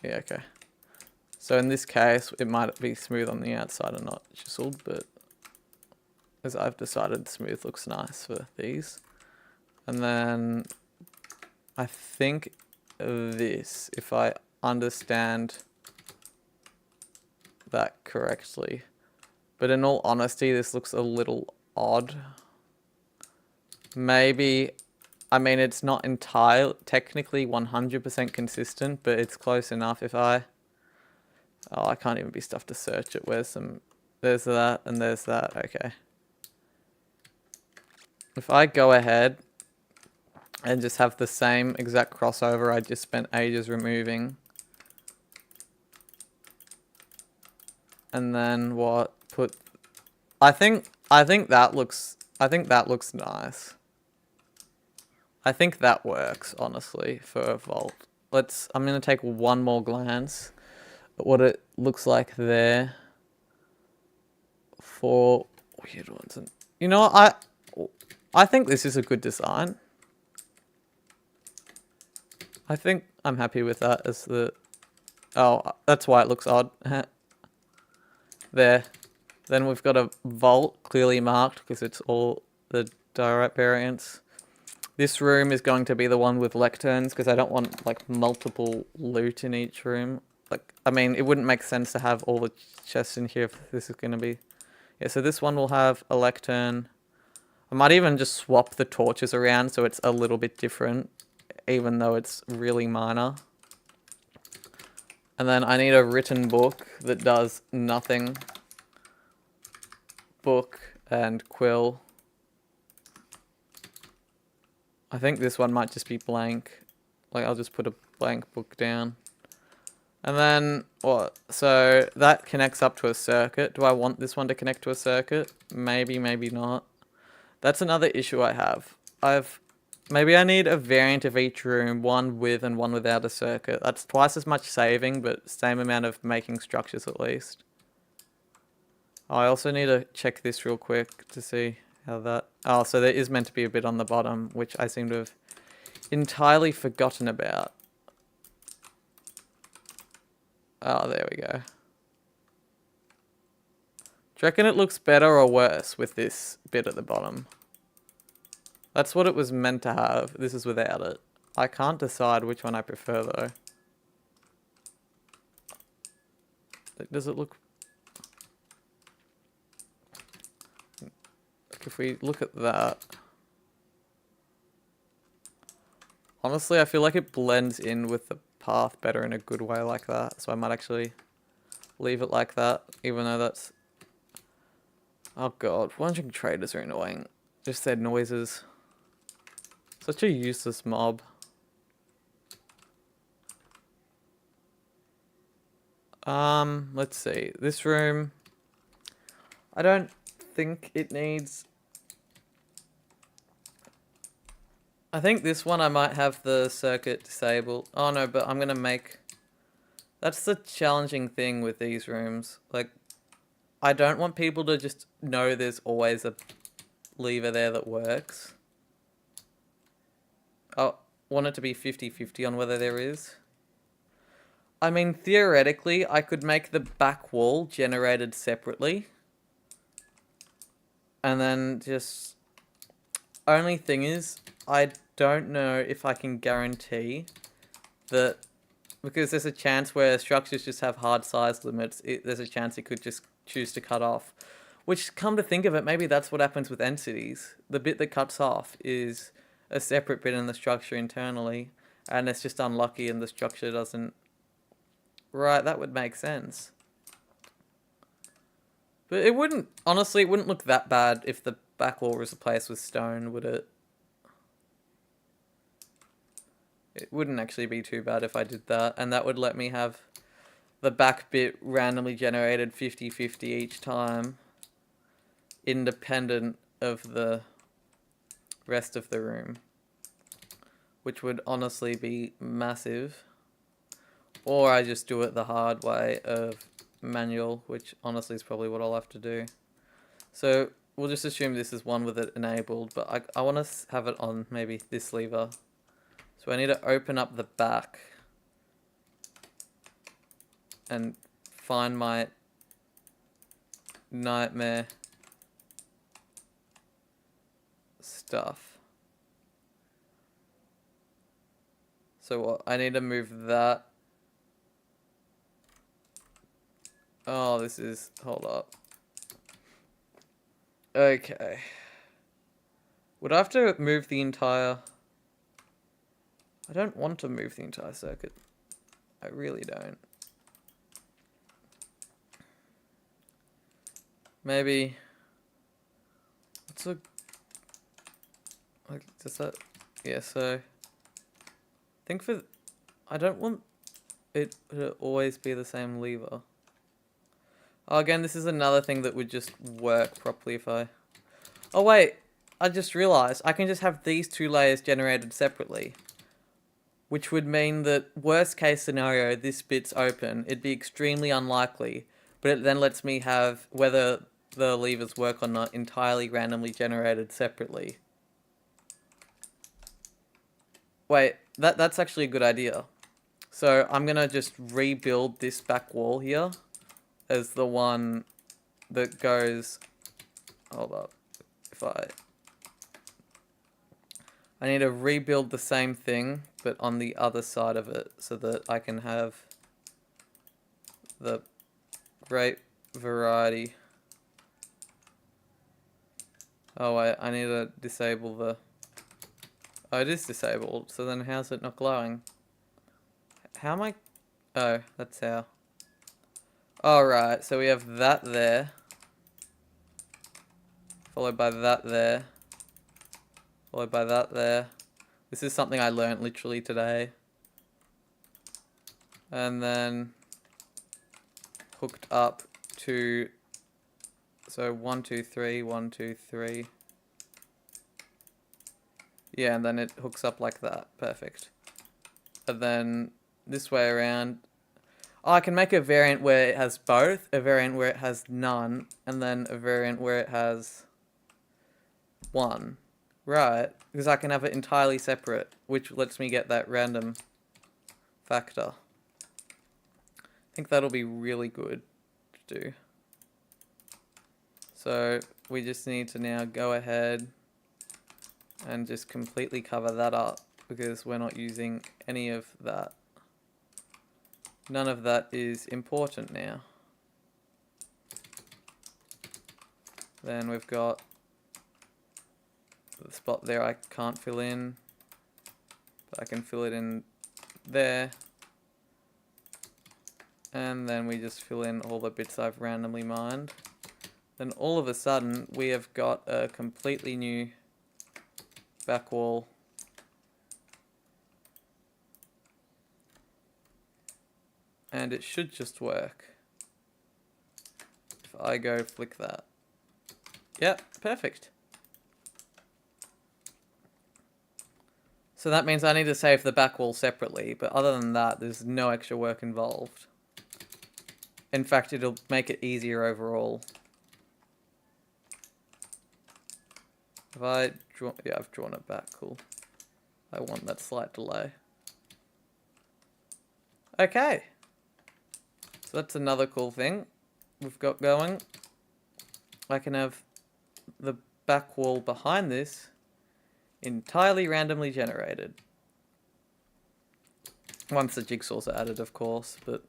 Yeah, okay. So in this case, it might be smooth on the outside and not chiseled, but as I've decided, smooth looks nice for these. And then I think this, if I understand that correctly. But in all honesty, this looks a little odd. Maybe, I mean, it's not technically 100% consistent, but it's close enough. If I... Oh, I can't even be stuffed to search it. Where's some... There's that, and there's that. Okay. If I go ahead and just have the same exact crossover I just spent ages removing. And then what? Put. I think that looks nice. I think that works, honestly, for a vault. I'm gonna take one more glance at what it looks like there for weird ones. And you know what? I think this is a good design. I think I'm happy with that as the... Oh, that's why it looks odd. There. Then we've got a vault clearly marked because it's all the direct variants. This room is going to be the one with lecterns because I don't want like multiple loot in each room. Like, I mean, it wouldn't make sense to have all the chests in here if this is going to be... Yeah, so this one will have a lectern. I might even just swap the torches around so it's a little bit different, even though it's really minor. And then I need a written book that does nothing. Book and quill. I think this one might just be blank. Like, I'll just put a blank book down. And then, what? So, that connects up to a circuit. Do I want this one to connect to a circuit? Maybe, maybe not. That's another issue I have. Maybe I need a variant of each room, one with and one without a circuit. That's twice as much saving, but same amount of making structures at least. Oh, I also need to check this real quick to see how that... Oh, so there is meant to be a bit on the bottom, which I seem to have entirely forgotten about. Oh, there we go. Do you reckon it looks better or worse with this bit at the bottom? That's what it was meant to have. This is without it. I can't decide which one I prefer, though. Does it look... Like, if we look at that... Honestly, I feel like it blends in with the path better in a good way like that. So I might actually leave it like that, even though that's... Oh god, wandering traders are annoying. Just their noises. Such a useless mob. Let's see. This room... I don't think it needs... I think this one I might have the circuit disabled. Oh no, but I'm gonna make... That's the challenging thing with these rooms. Like, I don't want people to just know there's always a lever there that works. I want it to be 50-50 on whether there is. I mean, theoretically, I could make the back wall generated separately. And then just... Only thing is, I don't know if I can guarantee that... Because there's a chance where structures just have hard size limits, there's a chance it could just choose to cut off. Which, come to think of it, maybe that's what happens with entities. The bit that cuts off is a separate bit in the structure internally, and it's just unlucky and the structure doesn't... Right, that would make sense. But it wouldn't... Honestly, it wouldn't look that bad if the back wall was replaced with stone, would it? It wouldn't actually be too bad if I did that, and that would let me have the back bit randomly generated 50-50 each time, independent of the rest of the room, which would honestly be massive. Or I just do it the hard way of manual, which honestly is probably what I'll have to do. So we'll just assume this is one with it enabled, but I want to have it on maybe this lever. So I need to open up the back and find my nightmare stuff. So what? I need to move that. Oh, this is... Hold up. Okay. Would I have to move the entire... I don't want to move the entire circuit. I really don't. Maybe... What's a... Like, does that... Yeah, so I think I don't want it to always be the same lever. Oh, again, this is another thing that would just work properly if I... Oh wait, I just realized I can just have these two layers generated separately. Which would mean that worst case scenario, this bit's open. It'd be extremely unlikely, but it then lets me have whether the levers work or not entirely randomly generated separately. Wait, that's actually a good idea. So I'm gonna just rebuild this back wall here as the one that goes... Hold up. If I need to rebuild the same thing, but on the other side of it, so that I can have the great variety. Oh wait, I need to disable the... Oh, it is disabled, so then how's it not glowing? How am I... Oh, that's how. Alright, so we have that there. Followed by that there. Followed by that there. This is something I learnt literally today. And then hooked up to... So 1, 2, 3, 1, 2, 3. Yeah, and then it hooks up like that. Perfect. And then this way around. Oh, I can make a variant where it has both, a variant where it has none, and then a variant where it has one. Right, because I can have it entirely separate, which lets me get that random factor. I think that'll be really good to do. So we just need to now go ahead and just completely cover that up because we're not using any of that. None of that is important now. Then we've got the spot there I can't fill in, but I can fill it in there. And then we just fill in all the bits I've randomly mined. Then all of a sudden we have got a completely new back wall. And it should just work. If I go flick that. Yep, perfect. So that means I need to save the back wall separately, but other than that, there's no extra work involved. In fact, it'll make it easier overall. Have I drawn... Yeah, I've drawn it back, cool. I want that slight delay. Okay. So that's another cool thing we've got going. I can have the back wall behind this entirely randomly generated. Once the jigsaws are added, of course, but...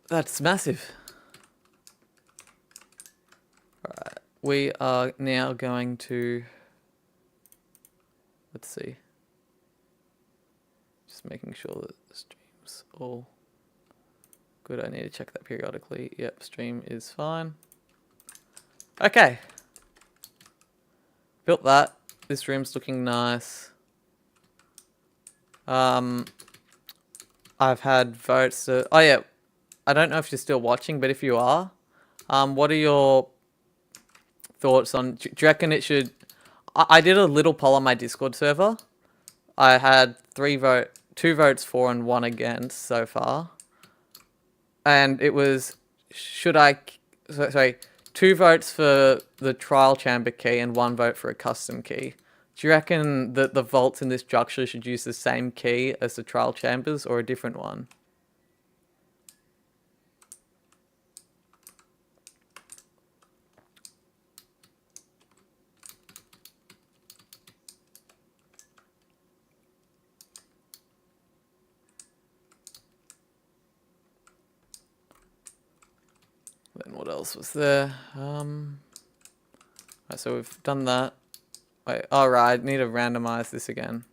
That's massive. Alright, we are now going to... Let's see. Just making sure that the stream's all good. I need to check that periodically. Yep, stream is fine. Okay. Built that. This room's looking nice. I've had votes to... Oh yeah, I don't know if you're still watching, but if you are, what are your thoughts on... Do you reckon it should... I did a little poll on my Discord server. I had 2 votes for and 1 against so far. And it was, sorry, 2 votes for the trial chamber key and 1 vote for a custom key. Do you reckon that the vaults in this structure should use the same key as the trial chambers or a different one? Then what else was there? Right, so we've done that. Wait, alright, I need to randomize this again.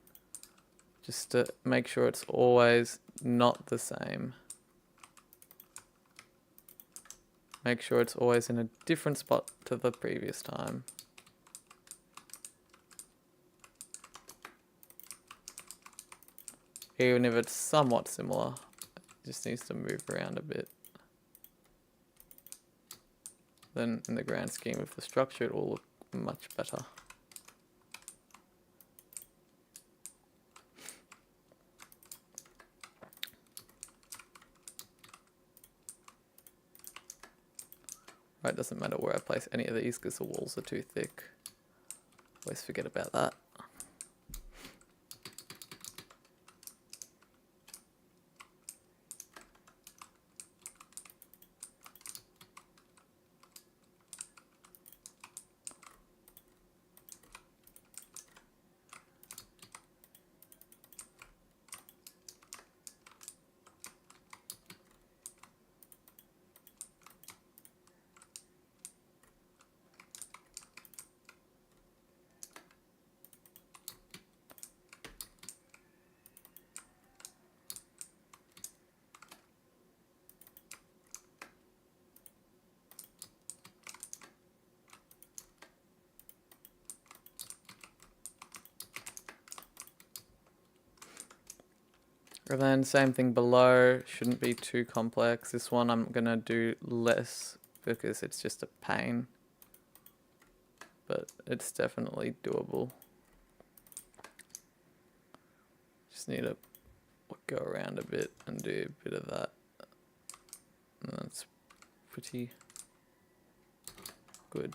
Just to make sure it's always not the same. Make sure it's always in a different spot to the previous time. Even if it's somewhat similar, it just needs to move around a bit. Then in the grand scheme of the structure, it will look much better. Right, doesn't matter where I place any of these because the walls are too thick. Always forget about that. And then same thing below, shouldn't be too complex. This one I'm gonna do less because it's just a pain. But it's definitely doable. Just need to go around a bit and do a bit of that. And that's pretty good.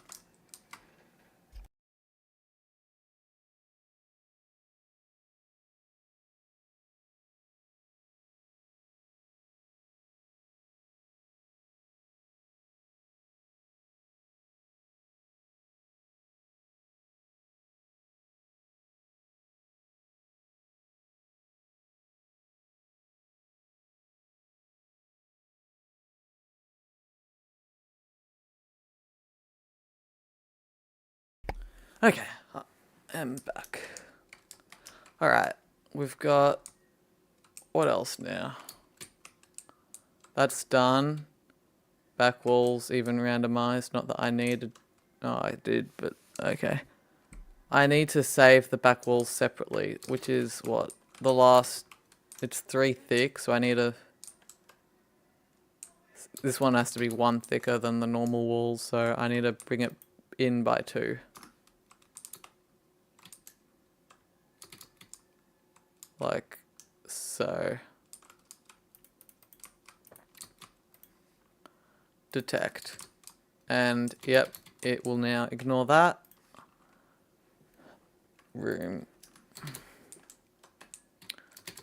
Okay, I'm back. Alright, we've got... what else now? That's done. Back walls even randomized. Not that I needed... no, I did, but okay. I need to save the back walls separately, which is what? The last... it's 3 thick, so I need a... this one has to be 1 thicker than the normal walls, so I need to bring it in by 2. Like so. Detect. And yep, it will now ignore that. Room.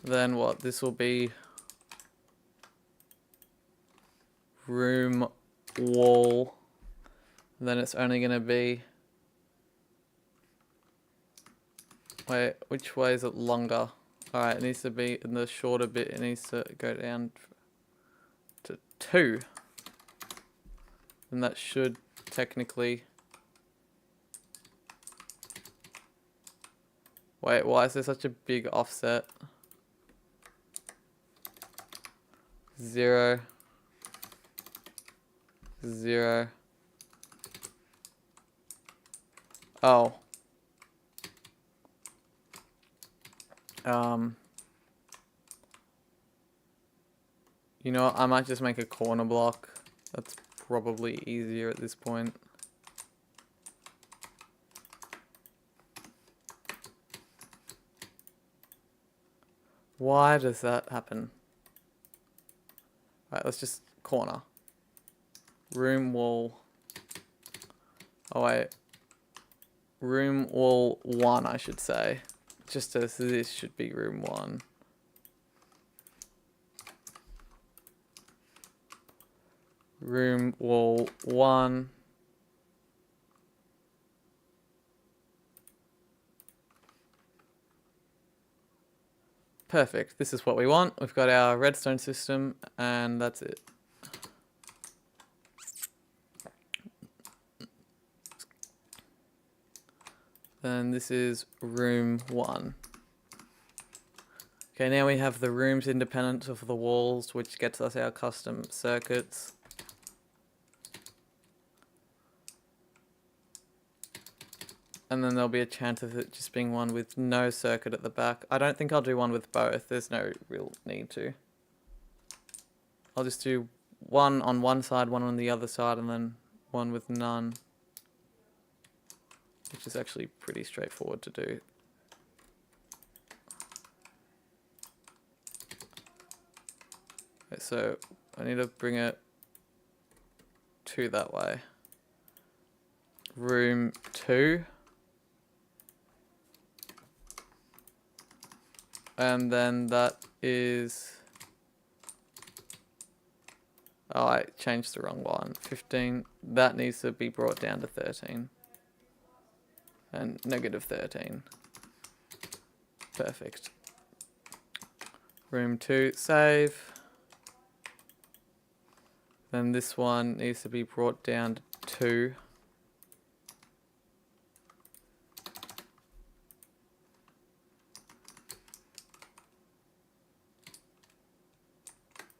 Then what? This will be room wall. And then it's only going to be... wait, which way is it longer? Alright, it needs to be in the shorter bit. It needs to go down to 2. And that should technically... wait, why is there such a big offset? 0, 0. Oh. You know what? I might just make a corner block. That's probably easier at this point. Why does that happen? Right, let's just corner. Room wall. Oh wait. Room wall 1, I should say. Just as this should be room 1. Room wall 1. Perfect. This is what we want. We've got our redstone system, and that's it. Then this is room 1. Okay, now we have the rooms independent of the walls, which gets us our custom circuits. And then there'll be a chance of it just being one with no circuit at the back. I don't think I'll do one with both. There's no real need to. I'll just do one on one side, one on the other side, and then one with none. Which is actually pretty straightforward to do. Okay, so I need to bring it 2 that way. Room 2. And then that is... Oh, I changed the wrong one. 15. That needs to be brought down to 13. And negative 13. Perfect. Room 2, save. Then this one needs to be brought down to 2.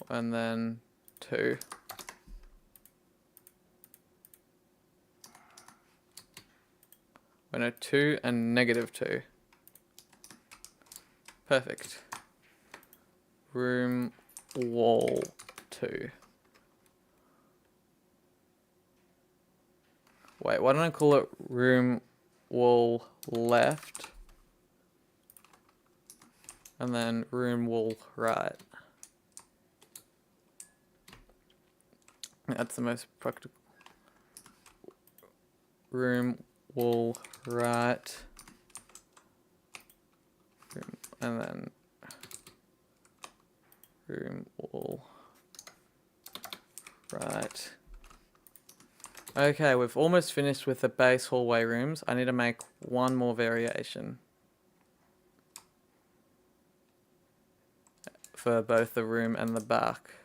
And then 2. Oh, no, 2 and negative 2. Perfect. Room wall 2. Wait, why don't I call it room wall left? And then room wall right. That's the most practical. Room wall right. And then room wall right. Okay, we've almost finished with the base hallway rooms. I need to make one more variation for both the room and the back.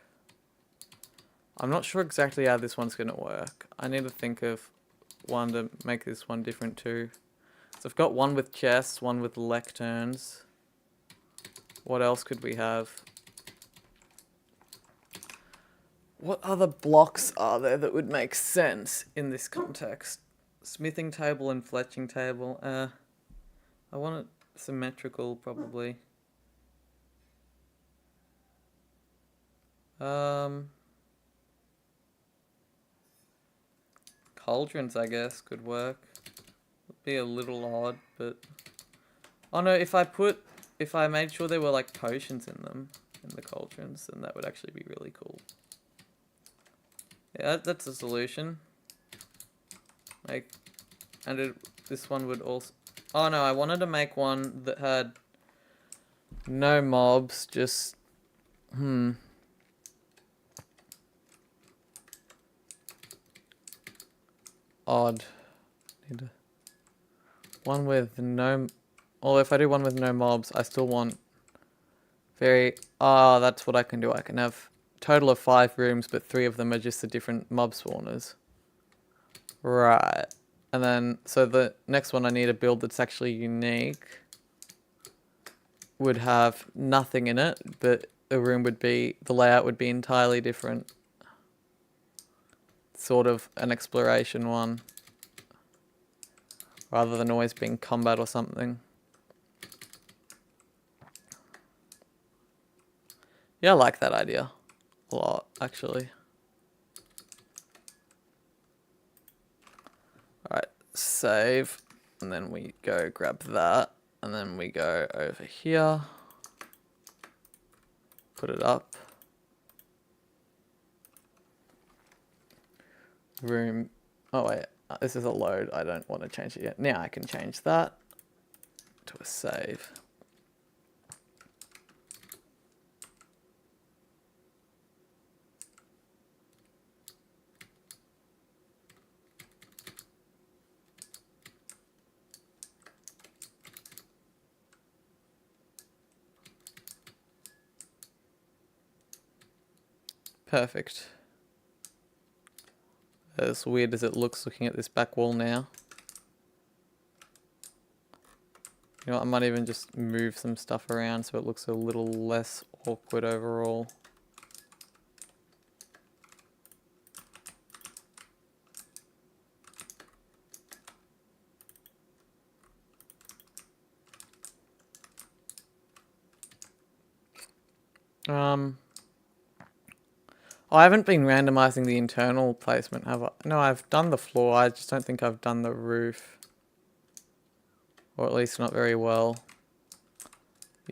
I'm not sure exactly how this one's going to work. I need to think of one to make this one different too. So I've got one with chests, one with lecterns. What else could we have? What other blocks are there that would make sense in this context? Smithing table and fletching table. I want it symmetrical, probably. Cauldrons, I guess, could work. Would be a little odd, but... Oh no, if I made sure there were like potions in them, in the cauldrons, then that would actually be really cool. Yeah, that's a solution. This one would also... Oh no, I wanted to make one that had no mobs, just... Odd. One with no... Or if I do one with no mobs, I still want very... Ah, that's what I can do. I can have a total of 5 rooms, but 3 of them are just the different mob spawners. Right. And then, so the next one I need to build that's actually unique would have nothing in it, but the room would be... The layout would be entirely different. Sort of an exploration one. Rather than always being combat or something. Yeah, I like that idea a lot, actually. Alright, save. And then we go grab that. And then we go over here. Put it up. Room. Oh wait, this is a load. I don't want to change it yet. Now I can change that to a save. Perfect. As weird as it looks looking at this back wall now. You know what, I might even just move some stuff around so it looks a little less awkward overall. I haven't been randomizing the internal placement, have I? No, I've done the floor. I just don't think I've done the roof. Or at least not very well.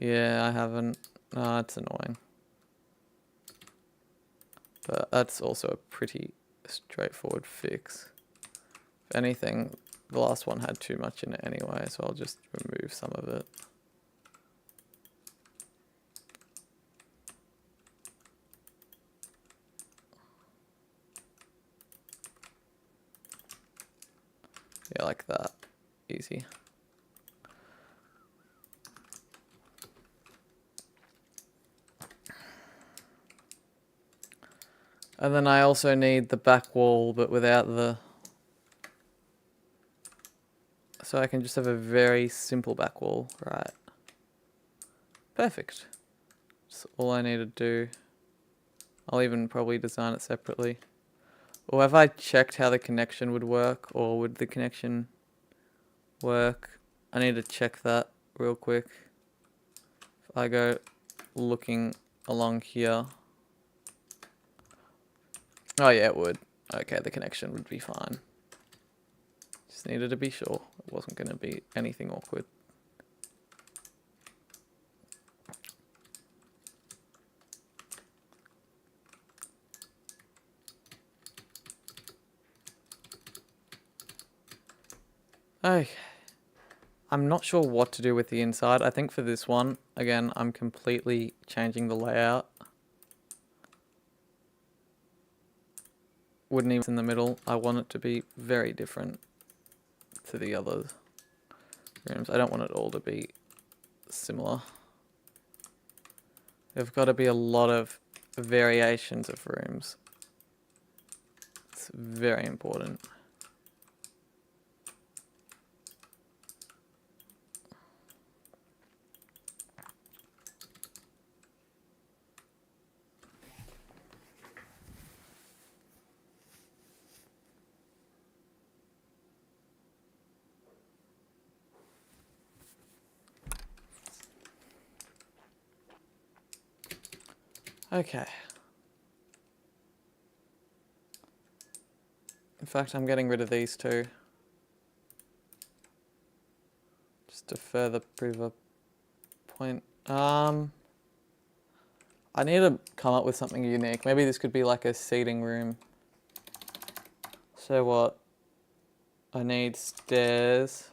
Yeah, I haven't. No, it's annoying. But that's also a pretty straightforward fix. If anything, the last one had too much in it anyway, so I'll just remove some of it. Yeah, like that. Easy. And then I also need the back wall, but without the... So I can just have a very simple back wall, right? Perfect. That's all I need to do. I'll even probably design it separately. Or have I checked how the connection would work? Or would the connection work? I need to check that real quick. If I go looking along here. Oh yeah, it would. Okay, the connection would be fine. Just needed to be sure it wasn't going to be anything awkward. Okay. I'm not sure what to do with the inside. I think for this one, again, I'm completely changing the layout. Wouldn't even in the middle. I want it to be very different to the other rooms. I don't want it all to be similar. There've got to be a lot of variations of rooms. It's very important. Okay. In fact, I'm getting rid of these two. Just to further prove a point. I need to come up with something unique. Maybe this could be like a seating room. So what? I need stairs.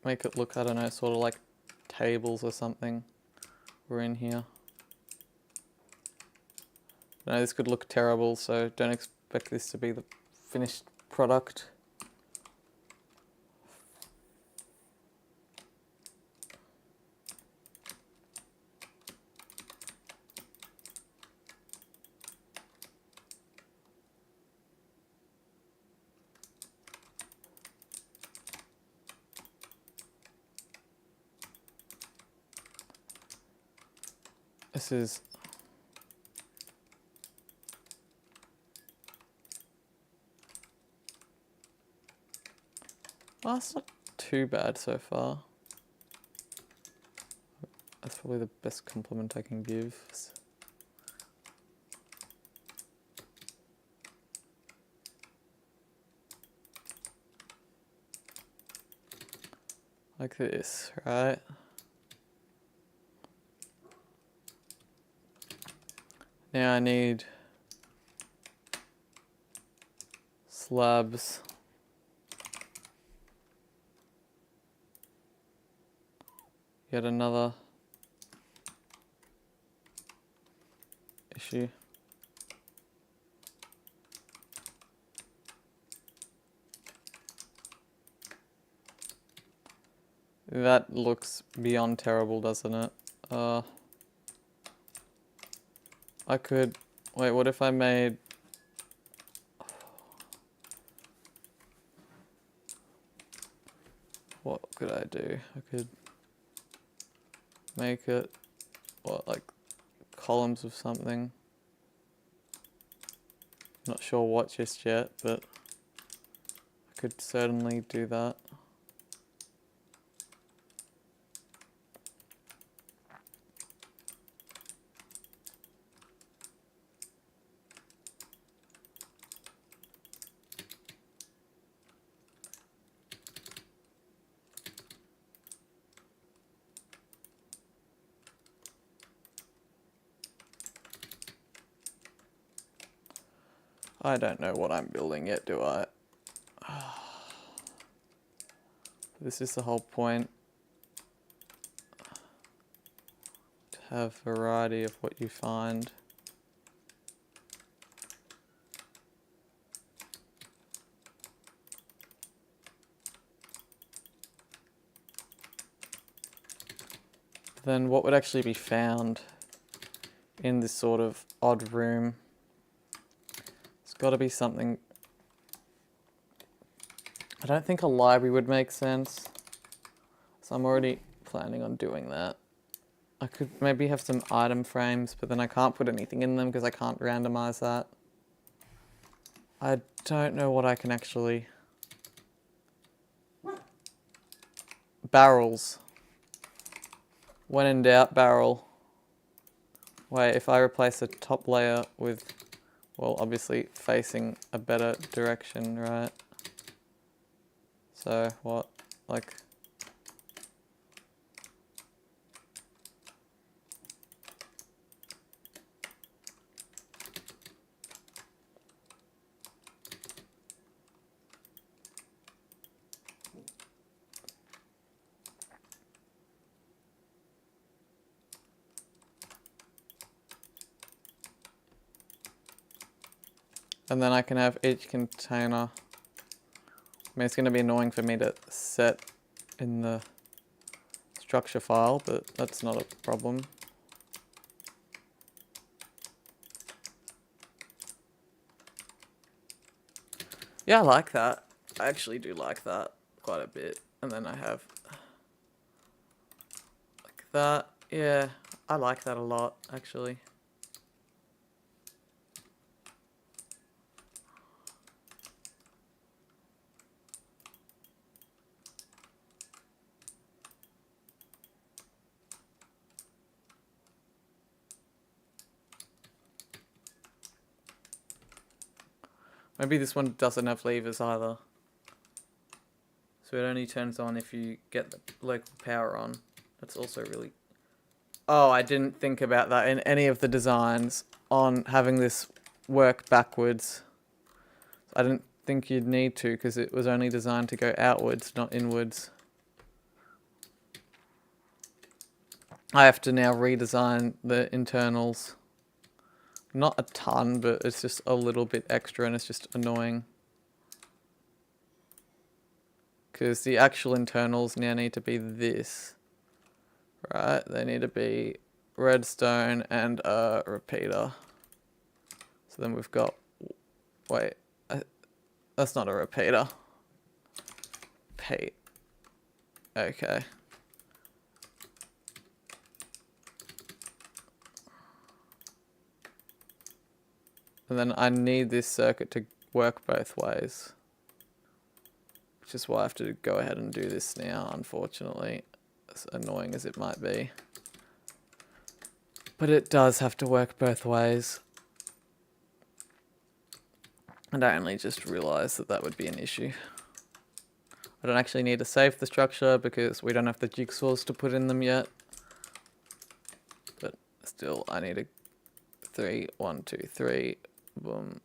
Make it look, I don't know, sort of like tables or something were in here. I know this could look terrible, so don't expect this to be the finished product. This is... Well, it's not too bad so far. That's probably the best compliment I can give. Like this, right? Now I need slabs. Yet another issue. That looks beyond terrible, doesn't it? I could... Wait, what if I made... What could I do? I could make it... What, like columns of something? Not sure what just yet, but I could certainly do that. I don't know what I'm building yet, do I? This is the whole point. To have variety of what you find. Then what would actually be found in this sort of odd room? It's got to be something. I don't think a library would make sense, so I'm already planning on doing that. I could maybe have some item frames, but then I can't put anything in them because I can't randomize that. I don't know what I can actually... Barrels. When in doubt, barrel. Wait, if I replace the top layer with, well, obviously facing a better direction, right? So what, like... And then I can have each container. I mean, it's going to be annoying for me to set in the structure file, but that's not a problem. Yeah, I like that. I actually do like that quite a bit. And then I have like that. Yeah, I like that a lot, actually. Maybe this one doesn't have levers either. So it only turns on if you get the local power on. That's also really... Oh, I didn't think about that in any of the designs on having this work backwards. I didn't think you'd need to because it was only designed to go outwards, not inwards. I have to now redesign the internals. Not a ton, but it's just a little bit extra and it's just annoying. Because the actual internals now need to be this. Right, they need to be redstone and a repeater. So then we've got, wait, that's not a repeater. Pete. Okay. And then I need this circuit to work both ways. Which is why I have to go ahead and do this now, unfortunately. As annoying as it might be. But it does have to work both ways. And I only just realised that that would be an issue. I don't actually need to save the structure because we don't have the jigsaws to put in them yet. But still, I need a 3, 1, 2, 3, boom,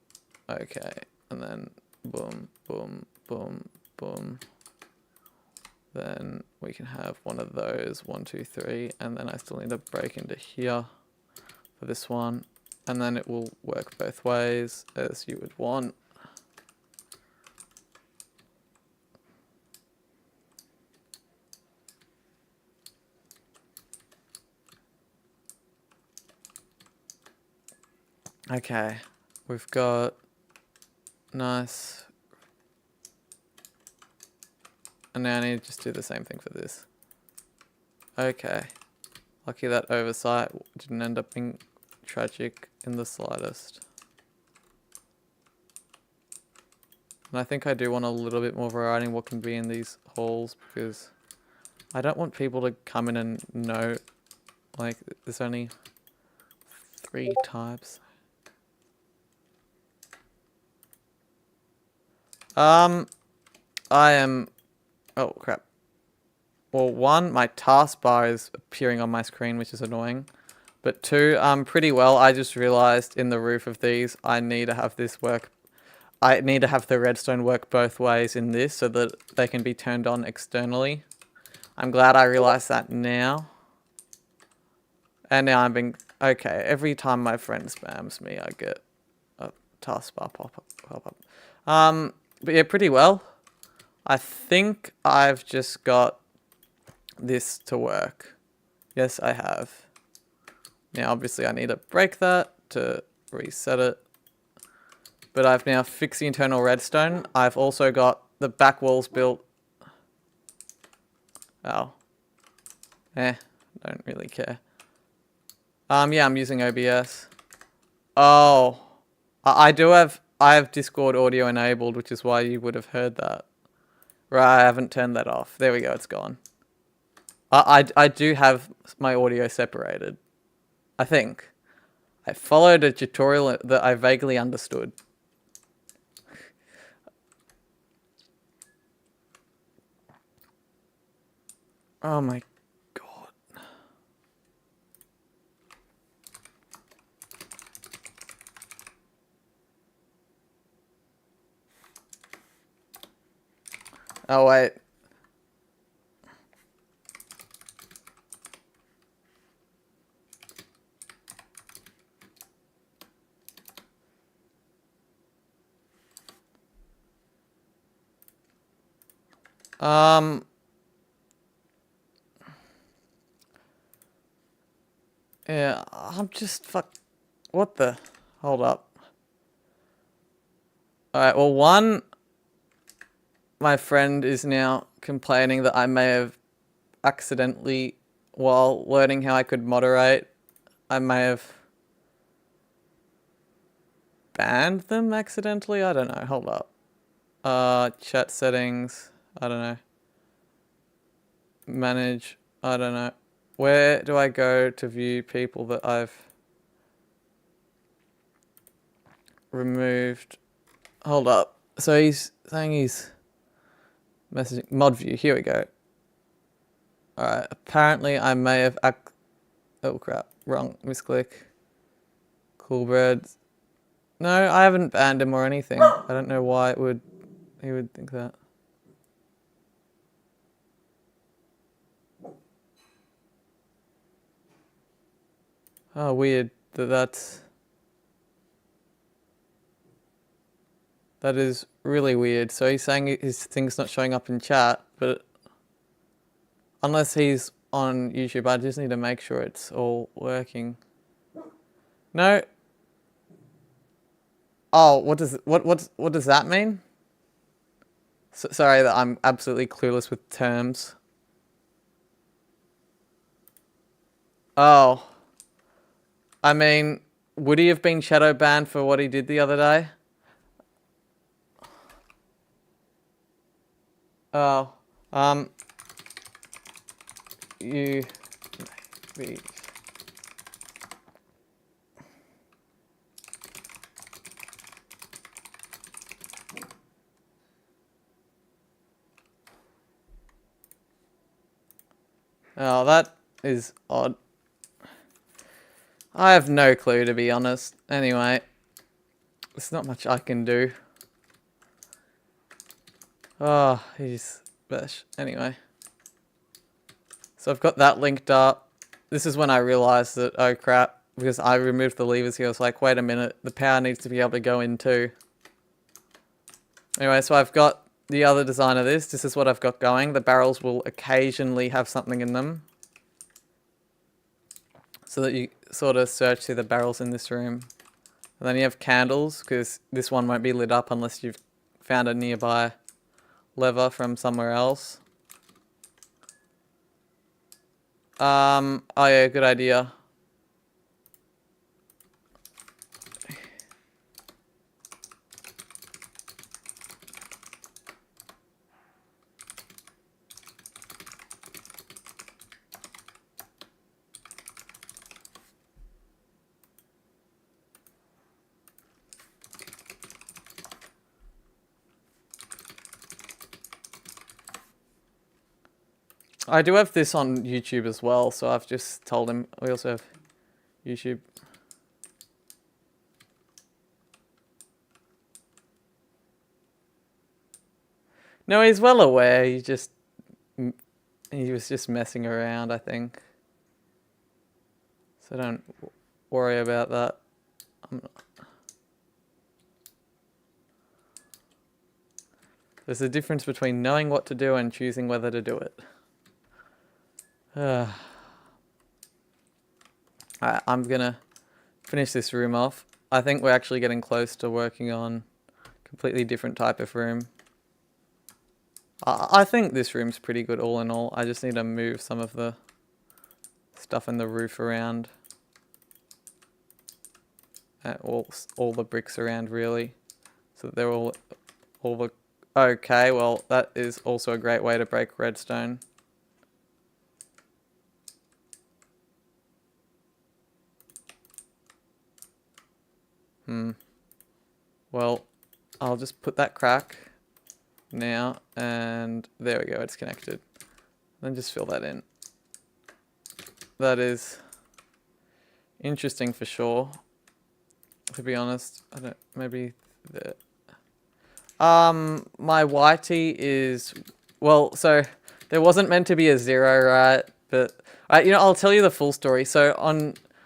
okay, and then boom, boom, boom, boom. Then we can have one of those, 1, 2, 3, and then I still need to break into here for this one. And then it will work both ways as you would want. Okay, we've got nice. And now I need to just do the same thing for this. Okay. Lucky that oversight didn't end up being tragic in the slightest. And I think I do want a little bit more variety in what can be in these halls because I don't want people to come in and know, like, there's only 3 types. I am... Oh, crap. Well, 1, my taskbar is appearing on my screen, which is annoying. But 2, pretty well, I just realized in the roof of these, I need to have this work I need to have the redstone work both ways in this so that they can be turned on externally. I'm glad I realized that now. And now I'm being... Okay, every time my friend spams me, I get a taskbar pop up. But yeah, pretty well. I think I've just got this to work. Yes, I have. Now, obviously, I need to break that to reset it. But I've now fixed the internal redstone. I've also got the back walls built. Oh. Don't really care. Yeah, I'm using OBS. Oh. I have Discord audio enabled, which is why you would have heard that. Right, I haven't turned that off. There we go, it's gone. I do have my audio separated. I think. I followed a tutorial that I vaguely understood. Oh my god. Oh wait. Yeah, I'm just what the? Hold up. Alright, well one, my friend is now complaining that I may have accidentally, while learning how I could moderate, I may have banned them accidentally? I don't know, hold up. Chat settings, I don't know. Manage, I don't know. Where do I go to view people that I've removed? Hold up. So he's saying he's messaging mod view. Here we go. Alright, apparently I may have oh crap, wrong, misclick. Coolbirds. No, I haven't banned him or anything. I don't know why he would think that. Oh, weird that that is really weird. So he's saying his thing's not showing up in chat, but unless he's on YouTube, I just need to make sure it's all working. No. Oh, what does that mean? Sorry that I'm absolutely clueless with terms. Oh. I mean, would he have been shadow banned for what he did the other day? Oh. You be Oh, that is odd. I have no clue, to be honest. Anyway, there's not much I can do. Oh, he's besh. Anyway. So I've got that linked up. This is when I realized that, oh crap, because I removed the levers here. I was like, wait a minute, the power needs to be able to go in too. Anyway, so I've got the other design of this. This is what I've got going. The barrels will occasionally have something in them. So that you sort of search through the barrels in this room. And then you have candles, because this one won't be lit up unless you've found a nearby lever from somewhere else. Oh yeah, good idea. I do have this on YouTube as well, so I've just told him we also have YouTube. No, he's well aware. He was just messing around, I think. So don't worry about that. There's a difference between knowing what to do and choosing whether to do it. Alright, I'm gonna finish this room off. I think we're actually getting close to working on a completely different type of room. I think this room's pretty good all in all. I just need to move some of the stuff in the roof around. All the bricks around, really. So they're all the... Okay, well, that is also a great way to break redstone. Well, I'll just put that crack now, and there we go, it's connected. Then just fill that in. That is interesting for sure. To be honest, I don't, maybe the... my YT is, well, so there wasn't meant to be a 0, right? But, you know, I'll tell you the full story. So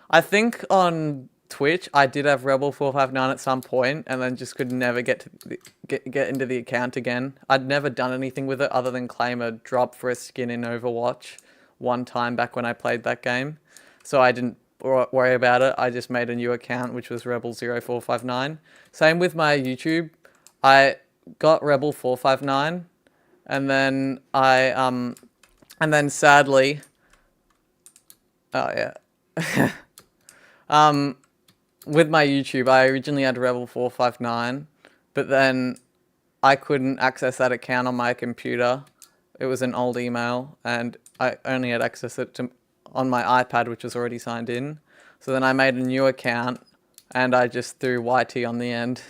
I think on Twitch, I did have Rebel459 at some point, and then just could never get to get into the account again. I'd never done anything with it other than claim a drop for a skin in Overwatch one time back when I played that game. So I didn't worry about it. I just made a new account, which was Rebel0459. Same with my YouTube. I got Rebel459, and then and then sadly, oh yeah, with my YouTube, I originally had Rebel459, but then I couldn't access that account on my computer. It was an old email, and I only had access to on my iPad, which was already signed in. So then I made a new account, and I just threw YT on the end.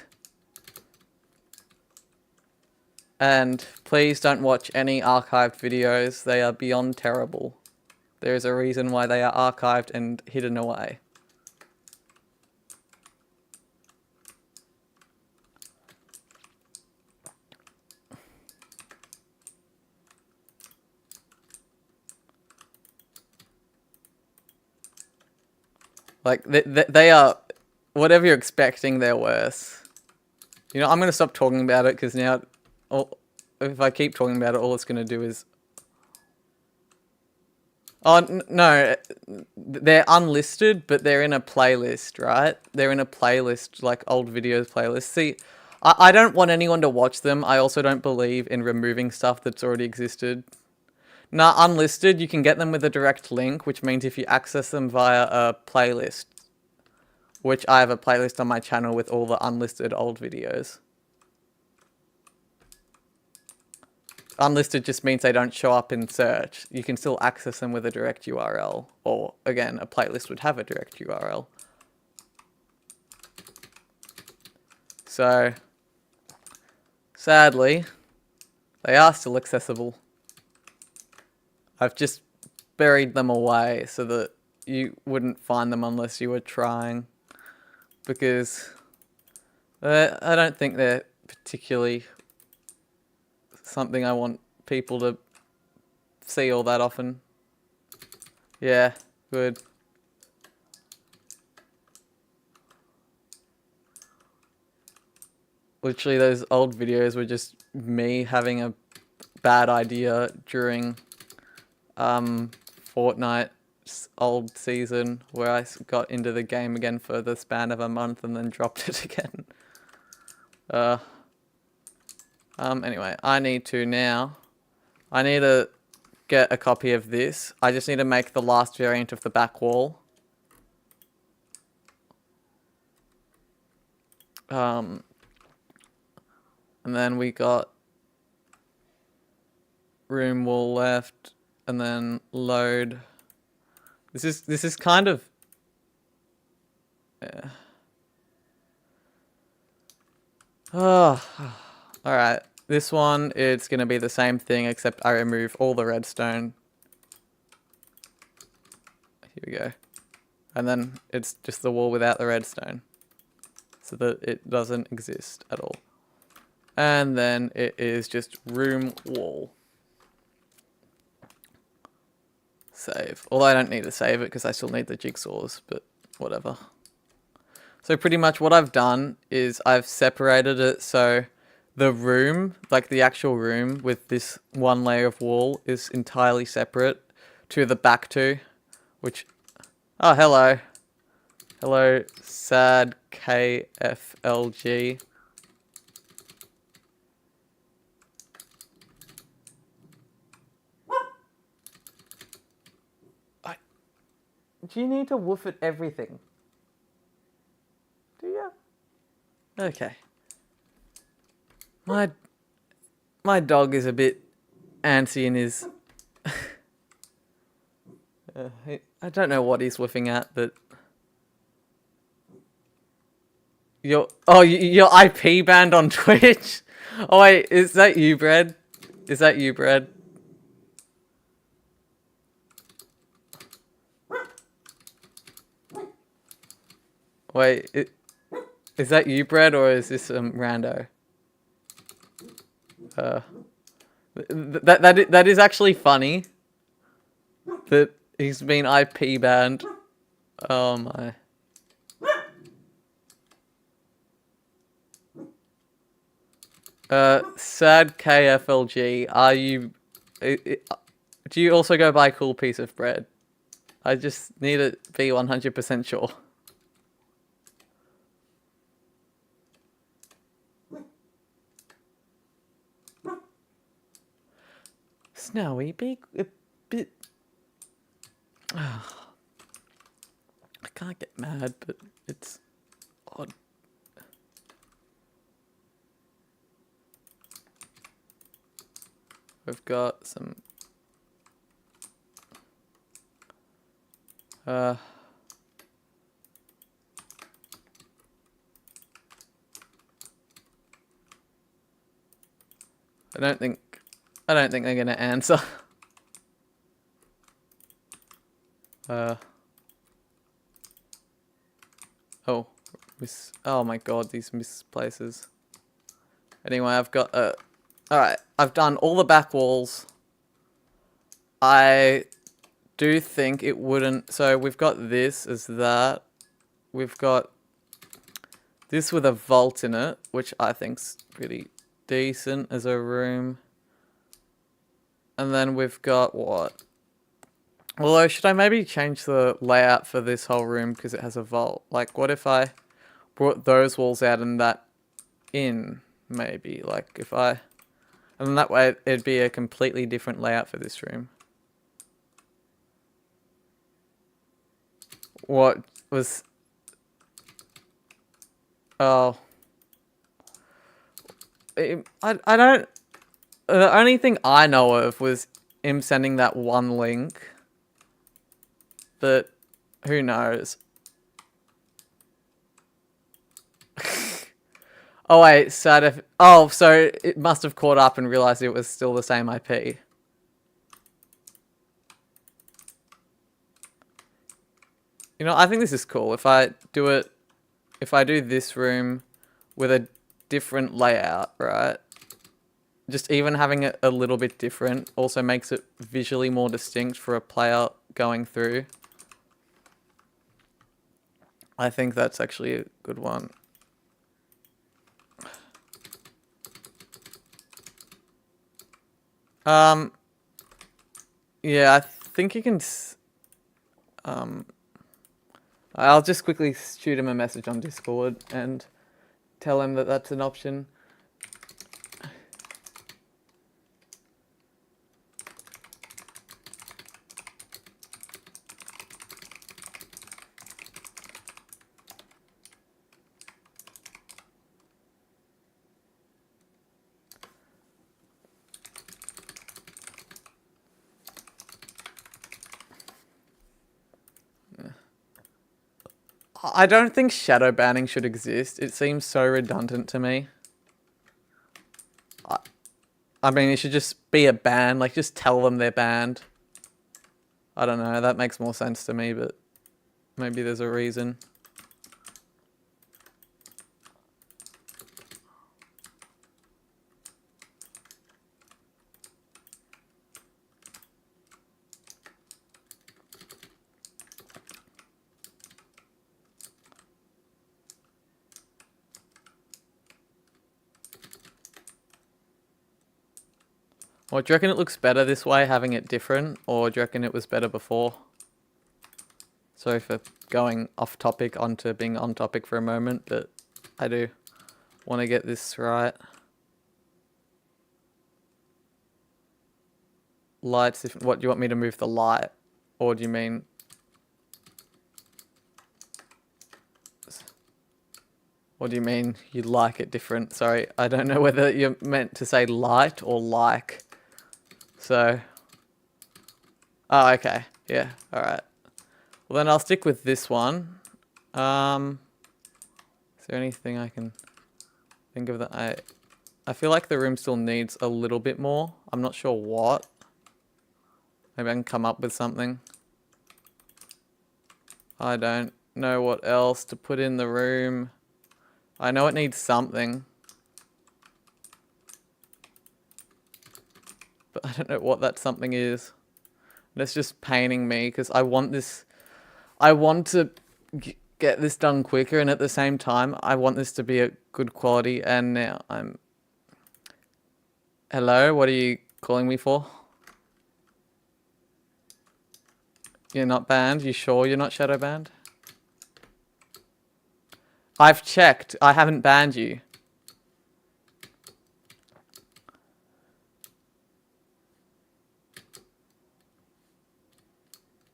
And please don't watch any archived videos. They are beyond terrible. There is a reason why they are archived and hidden away. Like, they are... Whatever you're expecting, they're worse. You know, I'm going to stop talking about it, because now... if I keep talking about it, all it's going to do is... Oh, no. They're unlisted, but they're in a playlist, right? They're in a playlist, like old videos playlist. See, I don't want anyone to watch them. I also don't believe in removing stuff that's already existed. Nah, unlisted, you can get them with a direct link, which means if you access them via a playlist, which I have a playlist on my channel with all the unlisted old videos. Unlisted just means they don't show up in search. You can still access them with a direct URL. Or, again, a playlist would have a direct URL. So, sadly, they are still accessible. I've just buried them away so that you wouldn't find them unless you were trying. Because I don't think they're particularly something I want people to see all that often. Yeah, good. Literally, those old videos were just me having a bad idea during Fortnite's old season, where I got into the game again for the span of a month and then dropped it again. Anyway, I need to get a copy of this. I just need to make the last variant of the back wall. And then we got room wall left, and then load. This is kind of... Yeah. Oh, alright. This one, it's going to be the same thing, except I remove all the redstone. Here we go. And then it's just the wall without the redstone. So that it doesn't exist at all. And then it is just room wall. Save. Although I don't need to save it because I still need the jigsaws, but whatever. So pretty much what I've done is I've separated it so the room, like the actual room with this one layer of wall, is entirely separate to the back two, which... Oh, hello. Hello, sad KFLG. Do you need to woof at everything? Do you? Okay. My dog is a bit antsy in his... I don't know what he's woofing at, but... You're IP banned on Twitch? Oh wait, is that you, Brad? Is that you, Brad? Wait, is that you, Brad, or is this rando? That is actually funny. That he's been IP banned. Oh my. Sad KFLG, are you... do you also go buy Cool Piece of Bread? I just need to be 100% sure. Snowy, be a bit... I can't get mad, but it's odd. We've got some... I don't think they're gonna answer. Oh, oh my god, these misplaces. Anyway, I've got alright, I've done all the back walls. I do think it wouldn't... So we've got this as that. We've got this with a vault in it, which I think's pretty decent as a room. And then we've got what? Although, should I maybe change the layout for this whole room because it has a vault? Like, what if I brought those walls out and that in, maybe? Like, if I... And then that way, it'd be a completely different layout for this room. What was... Oh. I don't... The only thing I know of was him sending that one link. But who knows? Oh wait, oh, so it must have caught up and realized it was still the same IP. You know, I think this is cool. If I do this room with a different layout, right? Just even having it a little bit different also makes it visually more distinct for a player going through. I think that's actually a good one. Yeah, I think you can... I'll just quickly shoot him a message on Discord and tell him that that's an option. I don't think shadow banning should exist. It seems so redundant to me. I mean, it should just be a ban. Like, just tell them they're banned. I don't know. That makes more sense to me, but maybe there's a reason. Or do you reckon it looks better this way, having it different? Or do you reckon it was better before? Sorry for going off topic onto being on topic for a moment, but I do want to get this right. Lights, what do you want me to move the light? Or do you mean... What do you mean you like it different? Sorry, I don't know whether you're meant to say light or like. So... Oh, okay. Yeah, alright. Well, then I'll stick with this one. Is there anything I can think of that I feel like the room still needs a little bit more. I'm not sure what. Maybe I can come up with something. I don't know what else to put in the room. I know it needs something. But I don't know what that something is. That's just paining me because I want this... I want to get this done quicker, and at the same time, I want this to be a good quality, and now I'm... Hello? What are you calling me for? You're not banned? You sure you're not shadow banned? I've checked. I haven't banned you.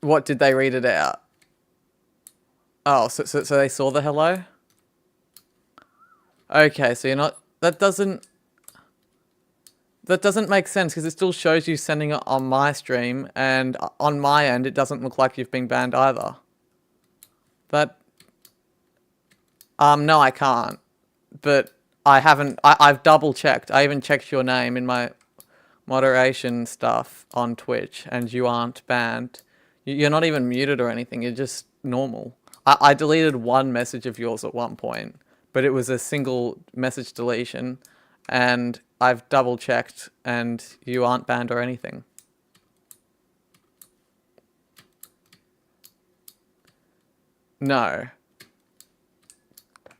What, did they read it out? Oh, so they saw the hello? Okay, so you're not... That doesn't make sense, because it still shows you sending it on my stream, and on my end, it doesn't look like you've been banned either. That... No, I can't. But I haven't... I've double-checked. I even checked your name in my moderation stuff on Twitch, and you aren't banned. You're not even muted or anything, you're just normal. I deleted one message of yours at one point, but it was a single message deletion, and I've double checked, and you aren't banned or anything. No.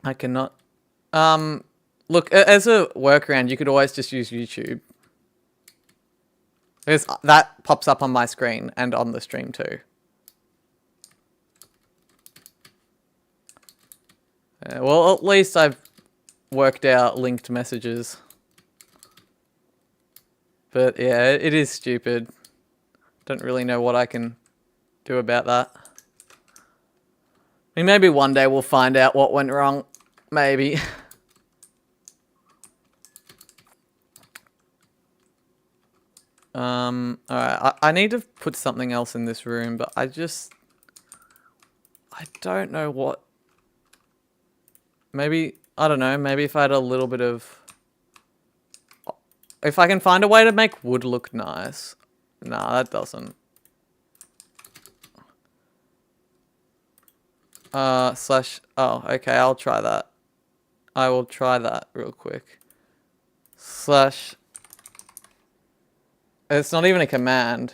I cannot... Look, as a workaround, you could always just use YouTube. Because that pops up on my screen and on the stream too. Well, at least I've worked out linked messages. But yeah, it is stupid. Don't really know what I can do about that. I mean, maybe one day we'll find out what went wrong. Maybe. Alright, I need to put something else in this room, but I don't know what... Maybe, I don't know, maybe if I had a little bit of... If I can find a way to make wood look nice. Nah, that doesn't. Slash... Oh, okay, I'll try that. I will try that real quick. Slash... It's not even a command.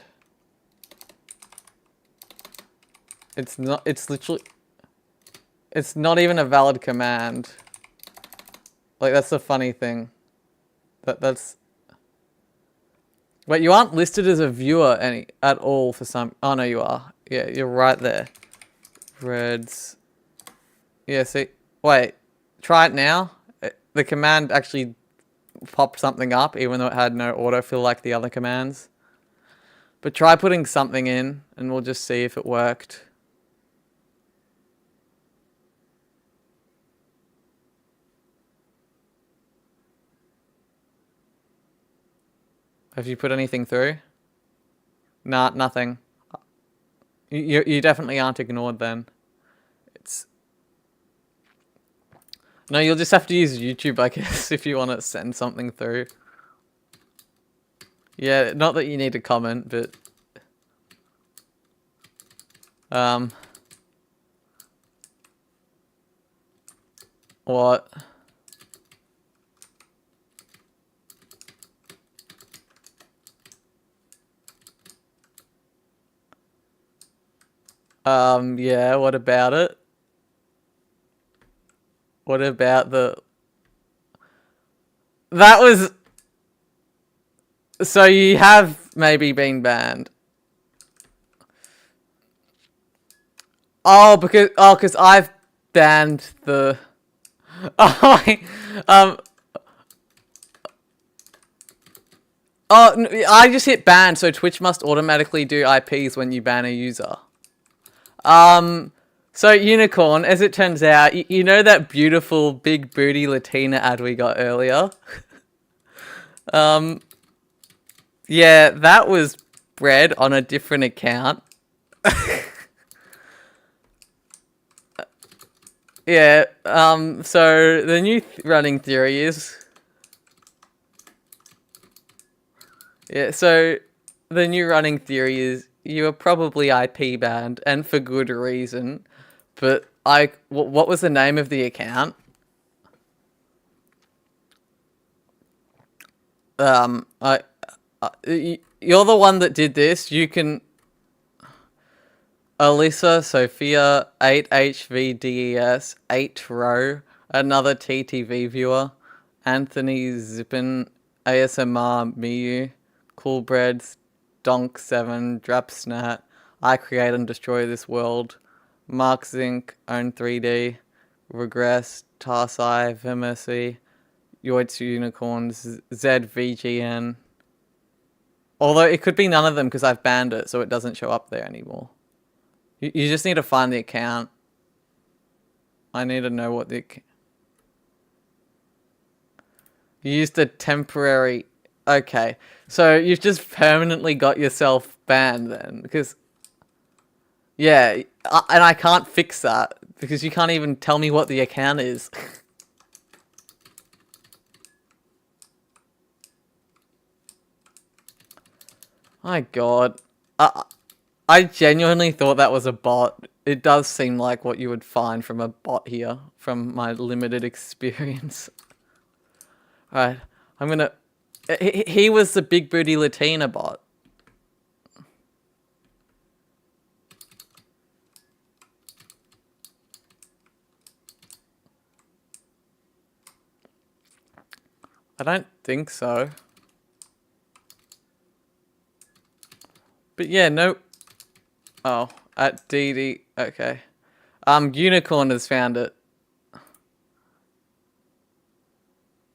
It's not, it's literally... It's not even a valid command. Like, that's the funny thing. That's... Wait, you aren't listed as a viewer at all for some... Oh, no, you are. Yeah, you're right there. Reds. Yeah, see... Wait. Try it now. The command actually popped something up, even though it had no autofill like the other commands. But try putting something in, and we'll just see if it worked. Have you put anything through? Nah, nothing. You definitely aren't ignored then. It's... No, you'll just have to use YouTube, I guess, if you want to send something through. Yeah, not that you need to comment, but... What? Yeah, what about it? What about the... That So you have maybe been banned. Because I've banned the. Oh, I just hit ban, so Twitch must automatically do IPs when you ban a user. So Unicorn, as it turns out, you know that beautiful big booty Latina ad we got earlier? Yeah, that was bred on a different account. Yeah, so the new running theory is... Yeah, so the new running theory is you were probably IP banned, and for good reason. But what was the name of the account? You're the one that did this. You can... Alyssa Sophia 8HVDES 8 row, another TTV viewer, Anthony Zippin ASMR Miyu, Coolbreads Donk 7 Drapsnat, I create and destroy this world, Mark Zink Own 3D, Regress Tarsai Vimmercy, Yoitsu Unicorns ZVGN. Although it could be none of them because I've banned it, so it doesn't show up there anymore. You just need to find the account. I need to know what the... You used a temporary... Okay. So you've just permanently got yourself banned then. Because... Yeah. And I can't fix that. Because you can't even tell me what the account is. My god. I genuinely thought that was a bot. It does seem like what you would find from a bot here, from my limited experience. Alright, I'm gonna... He was the big booty Latina bot. I don't think so. But yeah, no... Oh, at DD... Okay. Unicorn has found it.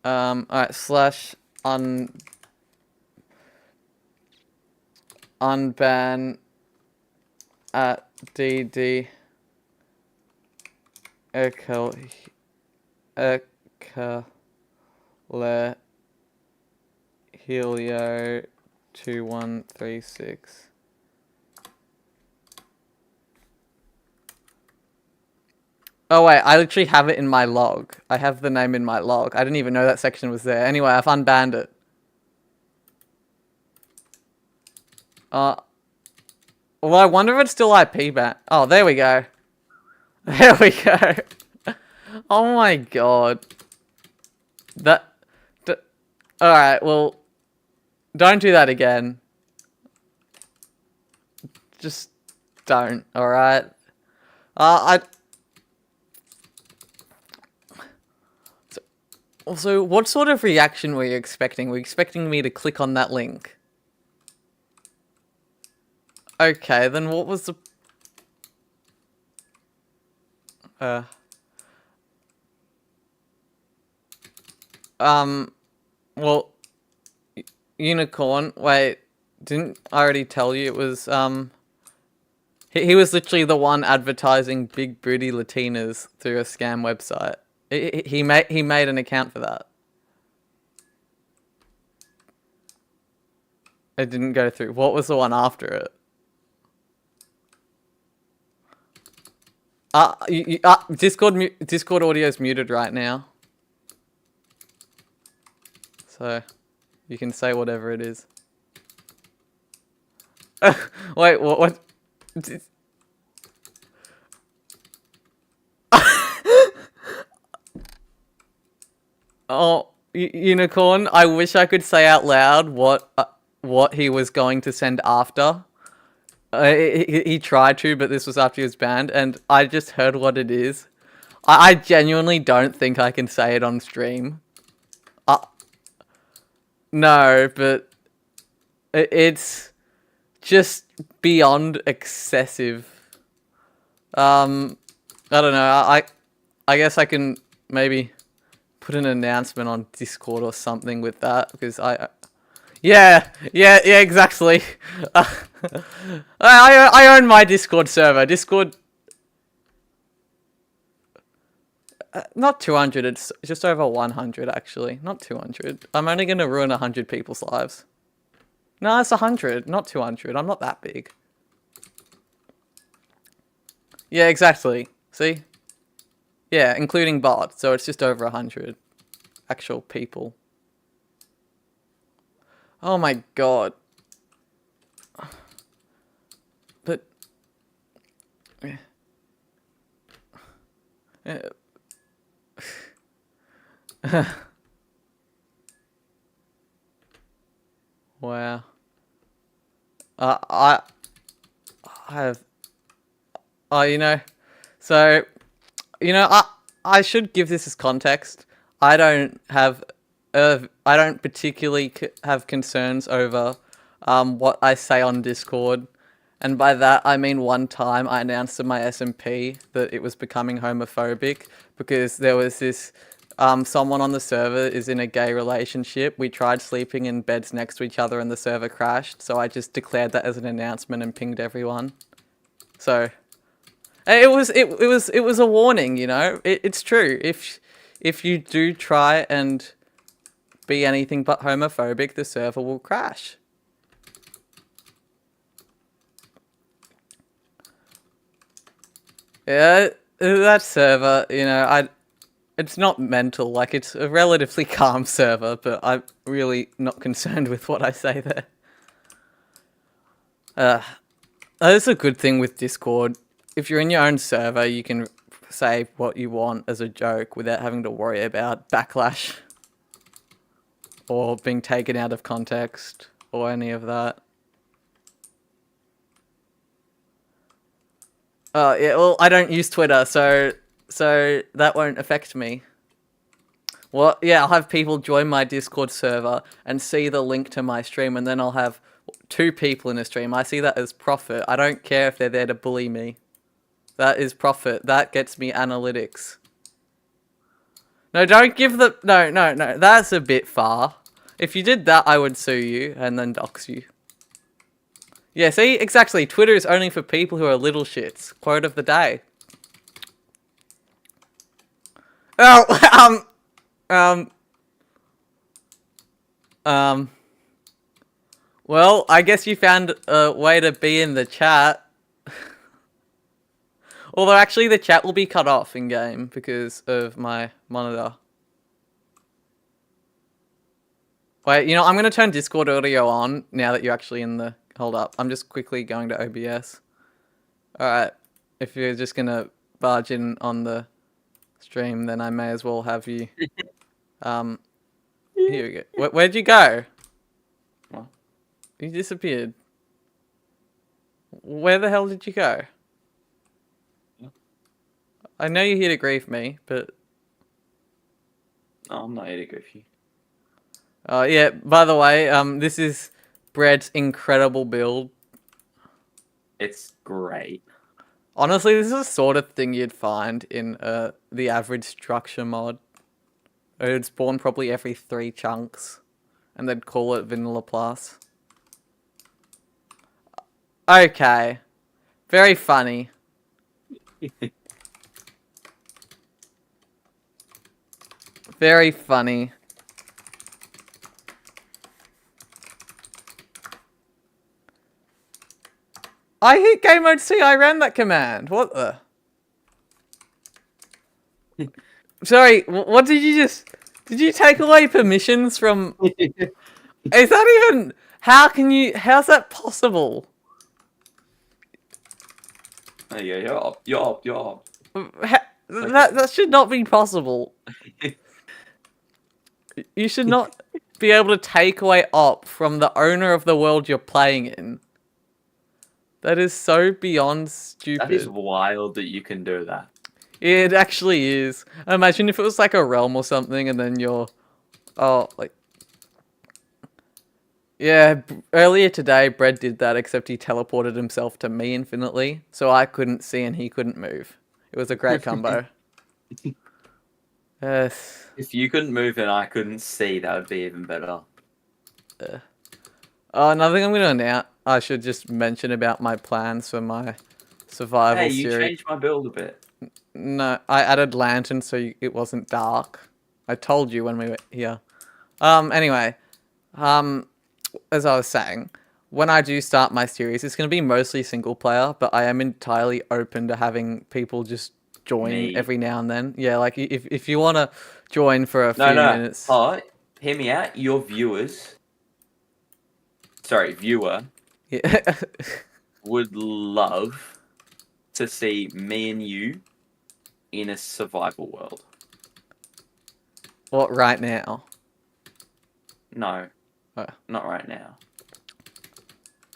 Alright, slash unban at DD le helio 2136. Oh wait, I literally have it in my log. I have the name in my log. I didn't even know that section was there. Anyway, I've unbanned it. Well, I wonder if it's still IP ban. Oh, there we go. There we go. Oh my god. Alright, well, don't do that again. Just don't, alright? Also, what sort of reaction were you expecting? Were you expecting me to click on that link? Okay, then what was the... Well, Unicorn, wait, didn't I already tell you it was, he was literally the one advertising big booty Latinas through a scam website. He made an account for that. It didn't go through. What was the one after it? Discord audio's muted right now. So, you can say whatever it is. Wait, what? Oh, Unicorn, I wish I could say out loud what he was going to send after. He tried to, but this was after he was banned, and I just heard what it is. I genuinely don't think I can say it on stream. No, but It's just beyond excessive. I don't know. I guess I can maybe put an announcement on Discord or something with that because yeah, exactly. I own my Discord server. Discord, not 200. It's just over 100 actually. Not 200. I'm only gonna ruin 100 people's lives. No, it's 100, not 200. I'm not that big. Yeah, exactly. See? Yeah, including bots, so it's just over 100 actual people. Oh my god. But... wow. I have... Oh, you know... So... You know, I should give this as context. I don't particularly have concerns over what I say on Discord, and by that I mean one time I announced in my SMP that it was becoming homophobic because there was this someone on the server is in a gay relationship. We tried sleeping in beds next to each other and the server crashed, so I just declared that as an announcement and pinged everyone. So. It was a warning, you know. It's true. If you do try and be anything but homophobic, the server will crash. Yeah, that server, you know, it's not mental. Like, it's a relatively calm server, but I'm really not concerned with what I say there. That's a good thing with Discord. If you're in your own server, you can say what you want as a joke without having to worry about backlash or being taken out of context or any of that. Yeah, well, I don't use Twitter, so that won't affect me. Well, yeah, I'll have people join my Discord server and see the link to my stream, and then I'll have 2 people in a stream. I see that as profit. I don't care if they're there to bully me. That is profit. That gets me analytics. No, don't give the... No. That's a bit far. If you did that, I would sue you and then dox you. Yeah, see? Exactly. Twitter is only for people who are little shits. Quote of the day. Oh, well, I guess you found a way to be in the chat. Although, actually, the chat will be cut off in-game because of my monitor. Wait, you know, I'm going to turn Discord audio on now that you're actually in the... Hold up. I'm just quickly going to OBS. Alright. If you're just going to barge in on the stream, then I may as well have you... Here we go. Where'd you go? What? You disappeared. Where the hell did you go? I know you're here to grief me, but... No, I'm not here to grief you. Yeah, by the way, this is Bread's incredible build. It's great. Honestly, this is the sort of thing you'd find in the average structure mod. It'd spawn probably every 3 chunks, and they'd call it Vanilla Plus. Okay. Very funny. Very funny. I hit game mode C, I ran that command. What the? Sorry, what did you just... Did you take away permissions from... Is that even... How can you... How's that possible? There you go, you're up. That should not be possible. You should not be able to take away op from the owner of the world you're playing in. That is so beyond stupid. That is wild that you can do that. It actually is. Imagine if it was like a realm or something and then you're... Oh, like... Yeah, earlier today, Brad did that, except he teleported himself to me infinitely, so I couldn't see and he couldn't move. It was a great combo. Yes. If you couldn't move and I couldn't see, that would be even better. Oh, another thing I'm going to announce, I should just mention about my plans for my survival Hey, you series. changed my build a bit. No, I added lanterns so it wasn't dark. I told you when we were here. Anyway, um, as I was saying, when I do start my series, it's going to be mostly single player, but I am entirely open to having people just join Me. every now and then. Yeah, like if you want to join for a No, few no. minutes. Oh, hear me out. Your viewers, sorry, viewer, Yeah. would love to see me and you in a survival world. What, right now? No, Oh. not right now.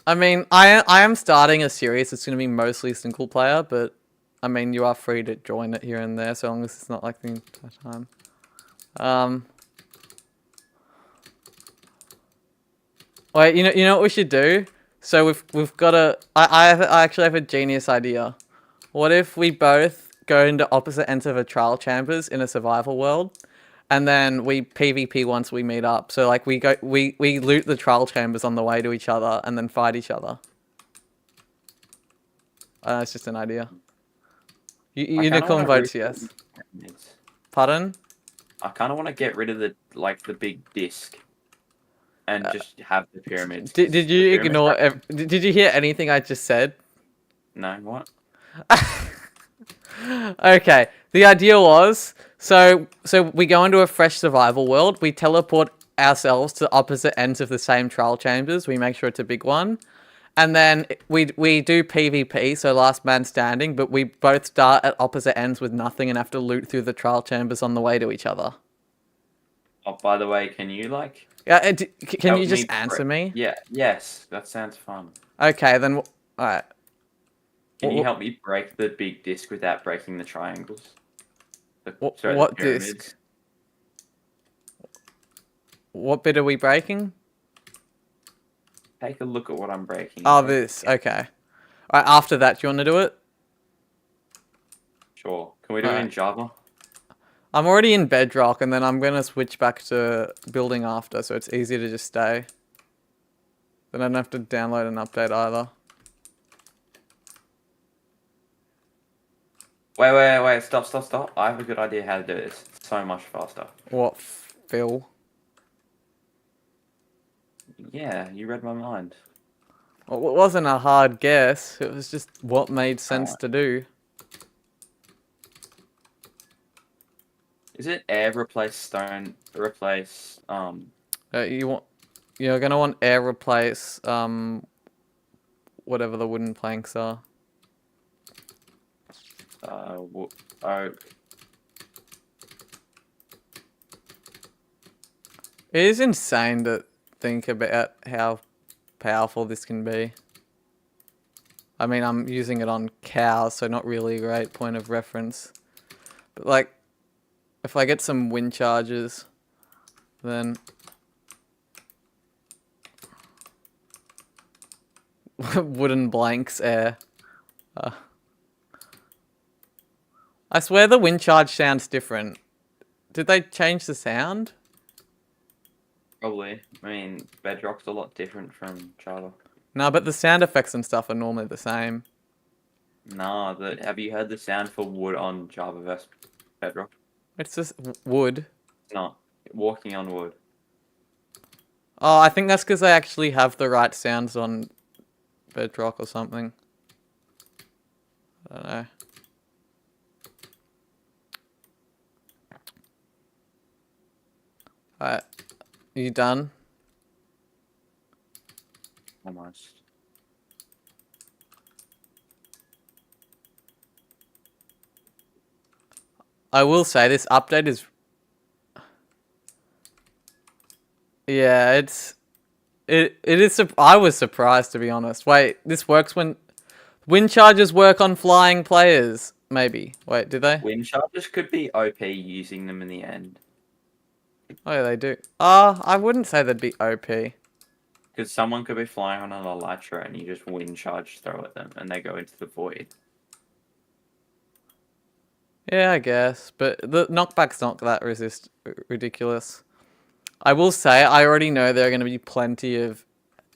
I mean, I am starting a series that's going to be mostly single player, but I mean, you are free to join it here and there, so long as it's not like the entire time. Wait, you know what we should do? So we've got a. I actually have a genius idea. What if we both go into opposite ends of a trial chambers in a survival world, and then we PvP once we meet up? So like we loot the trial chambers on the way to each other, and then fight each other. It's just an idea. I kind of Unicorn want votes to. yes. Pardon? I kind of want to get rid of the big disc and just have the pyramids. 'Cause Did the you pyramids ignore? have- Did you hear anything I just said? No, what? Okay, the idea was so we go into a fresh survival world. We teleport ourselves to opposite ends of the same trial chambers. We make sure it's a big one, and then we do PvP, so last man standing. But we both start at opposite ends with nothing and have to loot through the trial chambers on the way to each other. Oh, by the way, can you like Yeah, can help you just me answer me? Yeah, yes, that sounds fun. Okay, then all right. Can you Wh- help me break the big disc without breaking the triangles? Sorry, the What pyramids. disc? What bit are we breaking? Take a look at what I'm breaking. Oh, this. Okay. Alright, after that, do you want to do it? Sure. Can we do it in Alright. Java? I'm already in Bedrock, and then I'm going to switch back to building after, so it's easier to just stay. Then I don't have to download an update either. Wait. Stop. I have a good idea how to do this. It's so much faster. What, Phil? Yeah, you read my mind. Well, it wasn't a hard guess. It was just what made sense Alright. to do. Is it air replace stone replace You're gonna want air replace whatever the wooden planks are. oak? It is insane to think about how powerful this can be. I mean, I'm using it on cows, so not really a great point of reference. But like, if I get some wind charges, then wooden blanks air. I swear the wind charge sounds different. Did they change the sound? Probably. I mean, Bedrock's a lot different from Java. No, but the sound effects and stuff are normally the same. Nah, have you heard the sound for wood on Java vs Bedrock? It's just wood. It's not. Walking on wood. Oh, I think that's because they actually have the right sounds on Bedrock or something. I don't know. Alright. You done? Almost. I will say this update is... Yeah, it's... It is... I was surprised, to be honest. Wait, this works when... Wind charges work on flying players, maybe. Wait, do they? Wind charges could be OP using them in the end. Oh, yeah, they do. I wouldn't say they'd be OP. Because Because someone could be flying on an elytra and you just wind charge throw at them and they go into the void. Yeah, I guess, but the knockback's not that ridiculous. I will say, I already know there are going to be plenty of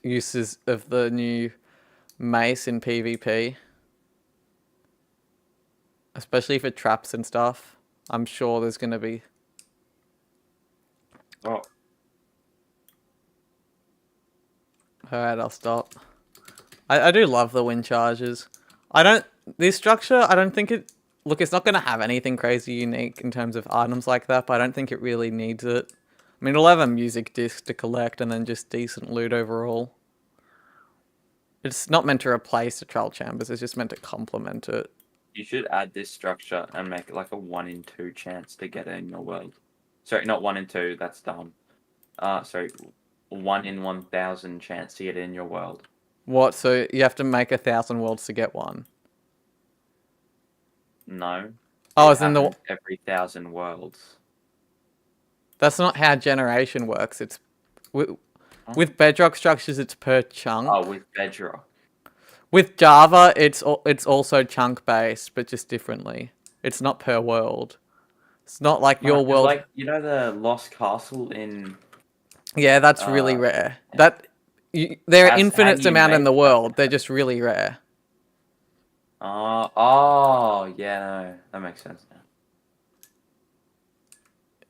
uses of the new mace in PvP. Especially for traps and stuff. I'm sure there's going to be. Oh, Alright, I'll stop. I do love the wind charges. This structure, I don't think it... Look, it's not going to have anything crazy unique in terms of items like that, but I don't think it really needs it. I mean, it'll have a music disc to collect and then just decent loot overall. It's not meant to replace the trial chambers, it's just meant to complement it. you should add this structure and make it like a 1 in 2 chance to get it in your world. Sorry, not 1 in 2, that's dumb. Sorry, 1 in 1,000 chance to get it in your world. What, so you have to make 1,000 worlds to get one? No. Oh, it it's in the... happens every 1,000 worlds. That's not how generation works. It's with Bedrock structures, it's per chunk. Oh, with Bedrock. With Java, it's also chunk based, but just differently. It's not per world. It's not like your world. Like, you know the Lost Castle in. Yeah, that's really rare. There are infinite amount in the world. They're just really rare. Oh, yeah, no, that makes sense now.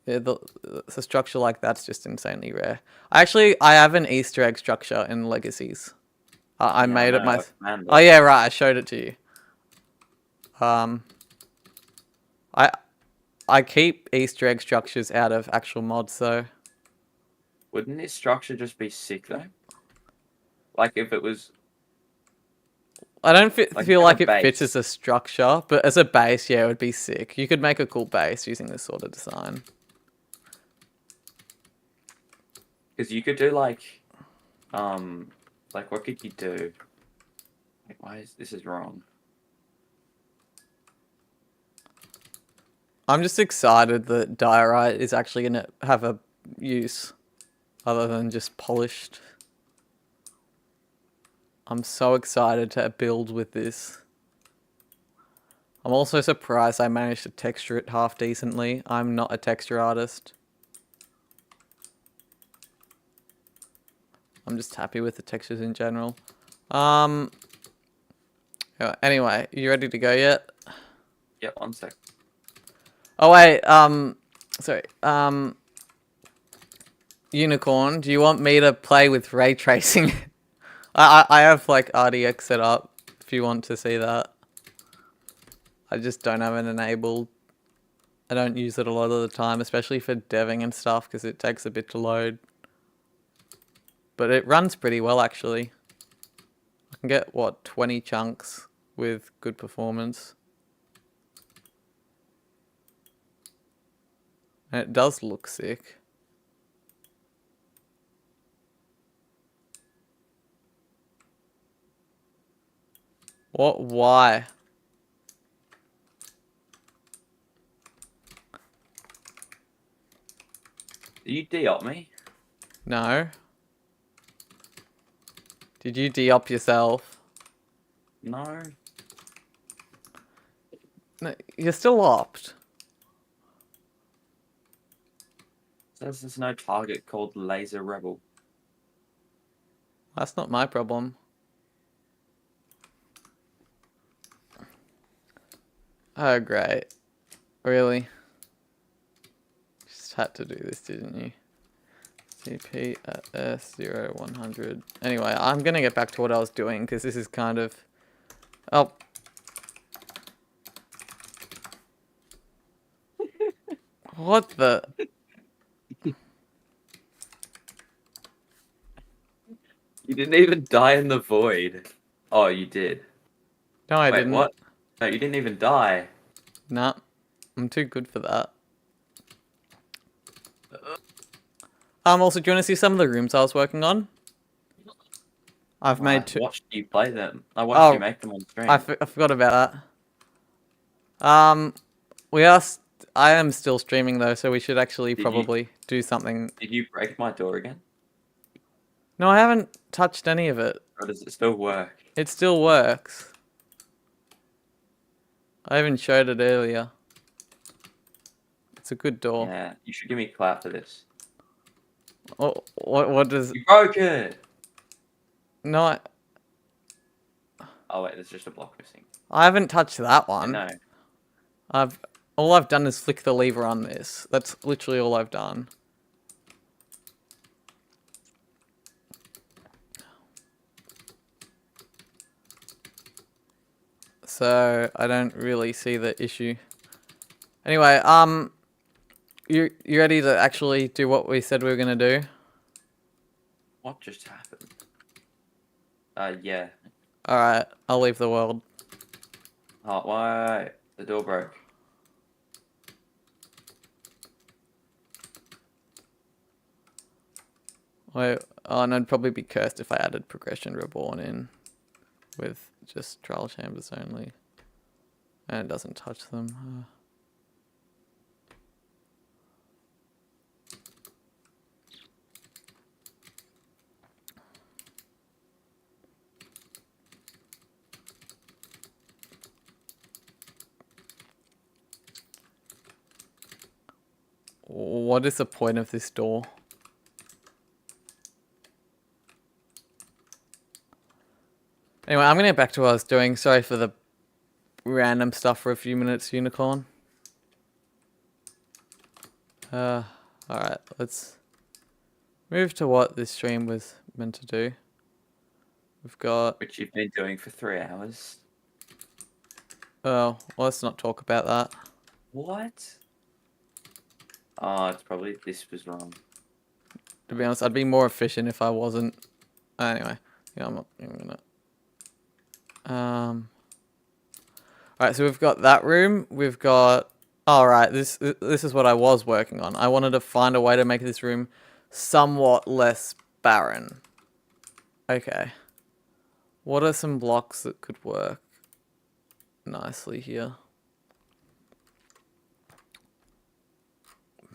Yeah, the structure like that's just insanely rare. I have an Easter egg structure in Legacies. I made it myself. Oh yeah, right. I showed it to you. I keep Easter egg structures out of actual mods though. Wouldn't this structure just be sick though? Like if it was. I don't feel like it fits as a structure, but as a base, yeah, it would be sick. You could make a cool base using this sort of design. Because you could do like what could you do? Like, why is this wrong? I'm just excited that diorite is actually gonna have a use other than just polished. I'm so excited to build with this. I'm also surprised I managed to texture it half decently. I'm not a texture artist. I'm just happy with the textures in general. Anyway, you ready to go yet? Yeah, 1 sec. Oh wait, sorry. Unicorn, do you want me to play with ray tracing? I have like RDX set up if you want to see that. I just don't have it enabled. I don't use it a lot of the time, especially for deving and stuff, because it takes a bit to load. But it runs pretty well, actually. I can get, what, 20 chunks with good performance. And it does look sick. What? Why? Did you de-op me? No. Did you de-op yourself? No. No, you're still opt. Says there's no target called Laser Rebel. That's not my problem. Oh, great. Really? Just had to do this, didn't you? CP at S0100. Anyway, I'm gonna get back to what I was doing, because this is kind of... Oh. What the... You didn't even die in the void. Oh, you did. No, I Wait, didn't. what? No, you didn't even die. Nah. I'm too good for that. Also, do you want to see some of the rooms I was working on? I've made two. I watched you play them. I watched you make them on stream. I forgot about that. I am still streaming though, so we should actually probably do something. Did you break my door again? No, I haven't touched any of it. Or does it still work? It still works. I even showed it earlier. It's a good door. Yeah, you should give me clap for this. Oh, what does... You broke it! No, Oh wait, there's just a block missing. I haven't touched that I one. know. All I've done is flick the lever on this. That's literally all I've done. So I don't really see the issue. Anyway, you ready to actually do what we said we were gonna do? What just happened? Yeah. All right, I'll leave the world. Oh, why? The door broke. Wait, oh, and I'd probably be cursed if I added Progression Reborn in with just trial chambers only, and it doesn't touch them. What is the point of this door? Anyway, I'm gonna get back to what I was doing. Sorry for the random stuff for a few minutes, Unicorn. Alright, let's move to what this stream was meant to do. We've got... Which you've been doing for 3 hours. Oh, well, let's not talk about that. What? Oh, it's probably this was wrong. To be honest, I'd be more efficient if I wasn't. Anyway, yeah, I'm not even gonna... Alright, so we've got that room. We've got... Alright, this is what I was working on. I wanted to find a way to make this room somewhat less barren. Okay. What are some blocks that could work nicely here?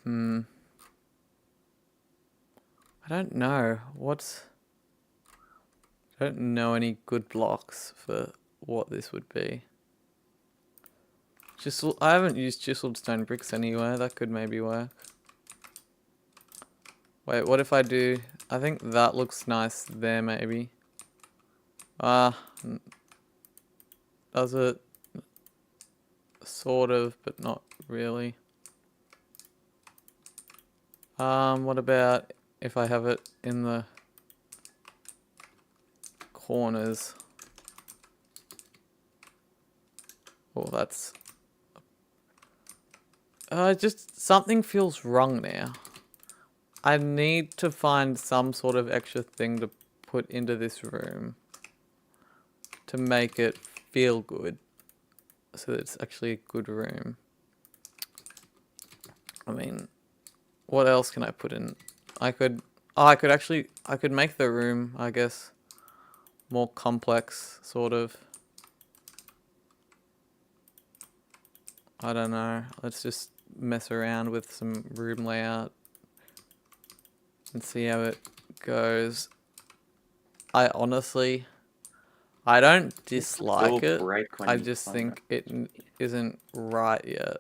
I don't know. I don't know any good blocks for what this would be. I haven't used chiseled stone bricks anywhere. That could maybe work. Wait, what if I do... I think that looks nice there, maybe. Does it? Sort of, but not really. What about if I have it in the corners? Oh, that's... just something feels wrong now. I need to find some sort of extra thing to put into this room to make it feel good, so that it's actually a good room. I mean, what else can I put in? I could make the room, I guess, more complex, sort of. I don't know. Let's just mess around with some room layout and see how it goes. I honestly, I don't dislike it. I just think it isn't right yet.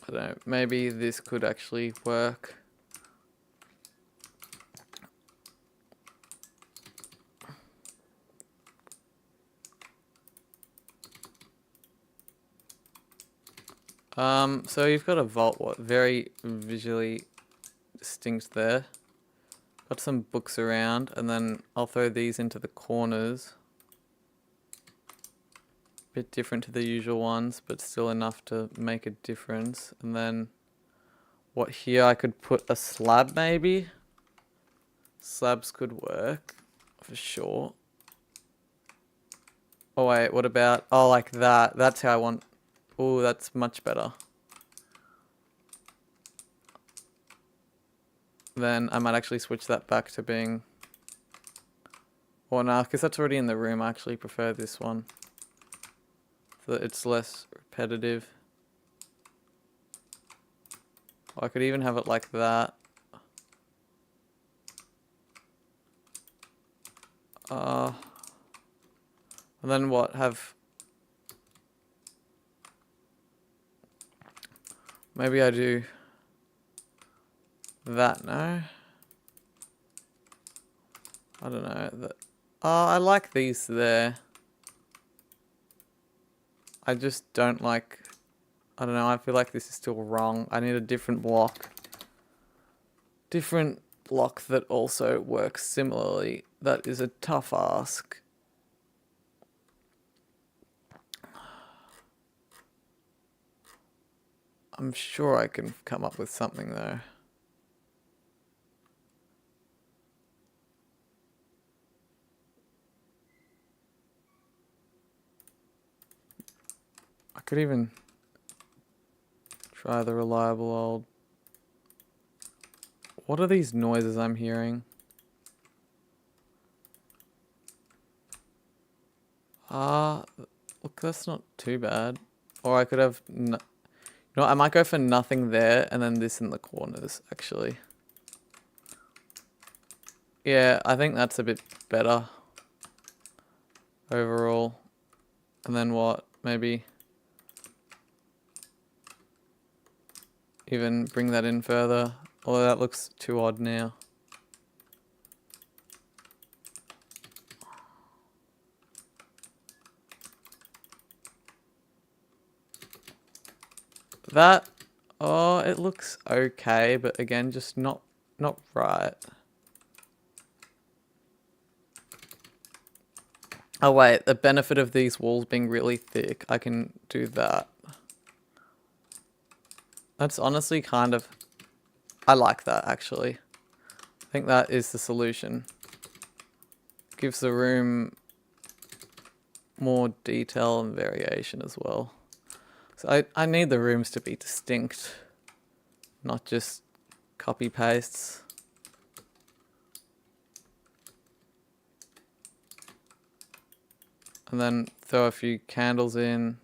I don't know. Maybe this could actually work. So you've got a vault, very visually distinct there. Got some books around, and then I'll throw these into the corners. Bit different to the usual ones, but still enough to make a difference. And then, what here, I could put a slab maybe? Slabs could work, for sure. Oh wait, what about, oh like that, that's how I want, oh that's much better. Then I might actually switch that back to being... Or no, because that's already in the room. I actually prefer this one. so that it's less repetitive. I could even have it like that. And then what? Maybe I do that, no? I don't know. I like these there. I just don't like... I don't know, I feel like this is still wrong. I need a different block. Different block that also works similarly. That is a tough ask. I'm sure I can come up with something though. I could even try the reliable old... What are these noises I'm hearing? Look, that's not too bad. Or I could have... You know, I might go for nothing there and then this in the corners, actually. Yeah, I think that's a bit better overall. And then what? Maybe even bring that in further. Although that looks too odd now. That, oh, it looks okay, but again, just not right. Oh wait, the benefit of these walls being really thick, I can do that. That's honestly kind of... I like that, actually. I think that is the solution. Gives the room more detail and variation as well. So I need the rooms to be distinct, not just copy pastes. And then throw a few candles in.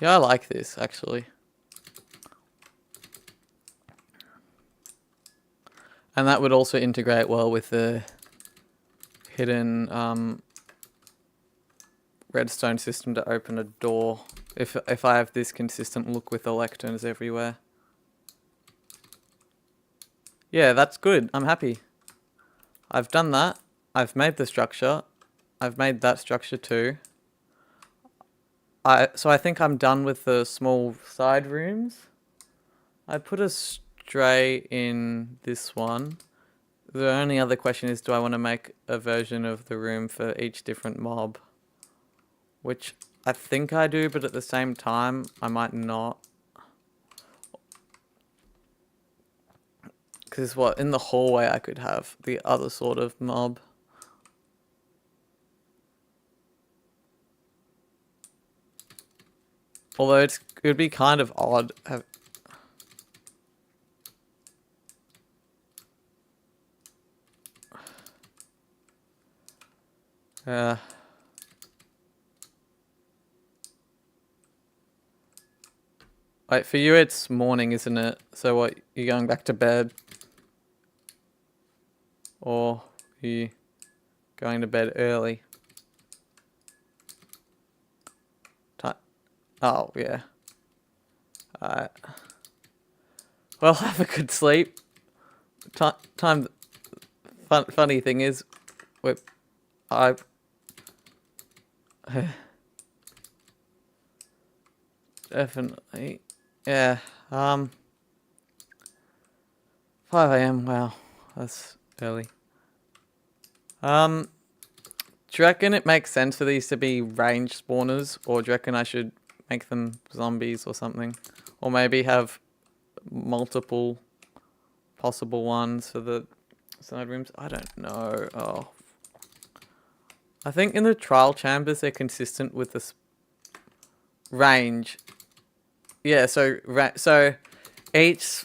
Yeah, I like this, actually. And that would also integrate well with the hidden redstone system to open a door. If I have this consistent look with the lecterns everywhere. Yeah, that's good. I'm happy. I've done that. I've made the structure. I've made that structure too. So I think I'm done with the small side rooms. I put a stray in this one. The only other question is, do I want to make a version of the room for each different mob? Which I think I do, but at the same time, I might not. Because what, in the hallway I could have the other sort of mob. Although it would be kind of odd. Wait, for you it's morning, isn't it? So what, you going back to bed? Or are you going to bed early? Oh, yeah. Alright. Well, have a good sleep. Funny thing is, I definitely, yeah. 5 a.m. Wow, that's early. Do you reckon it makes sense for these to be range spawners, or do you reckon I should make them zombies or something. Or maybe have multiple possible ones for the side rooms. I don't know. Oh. I think in the trial chambers they're consistent with this range. Yeah, so each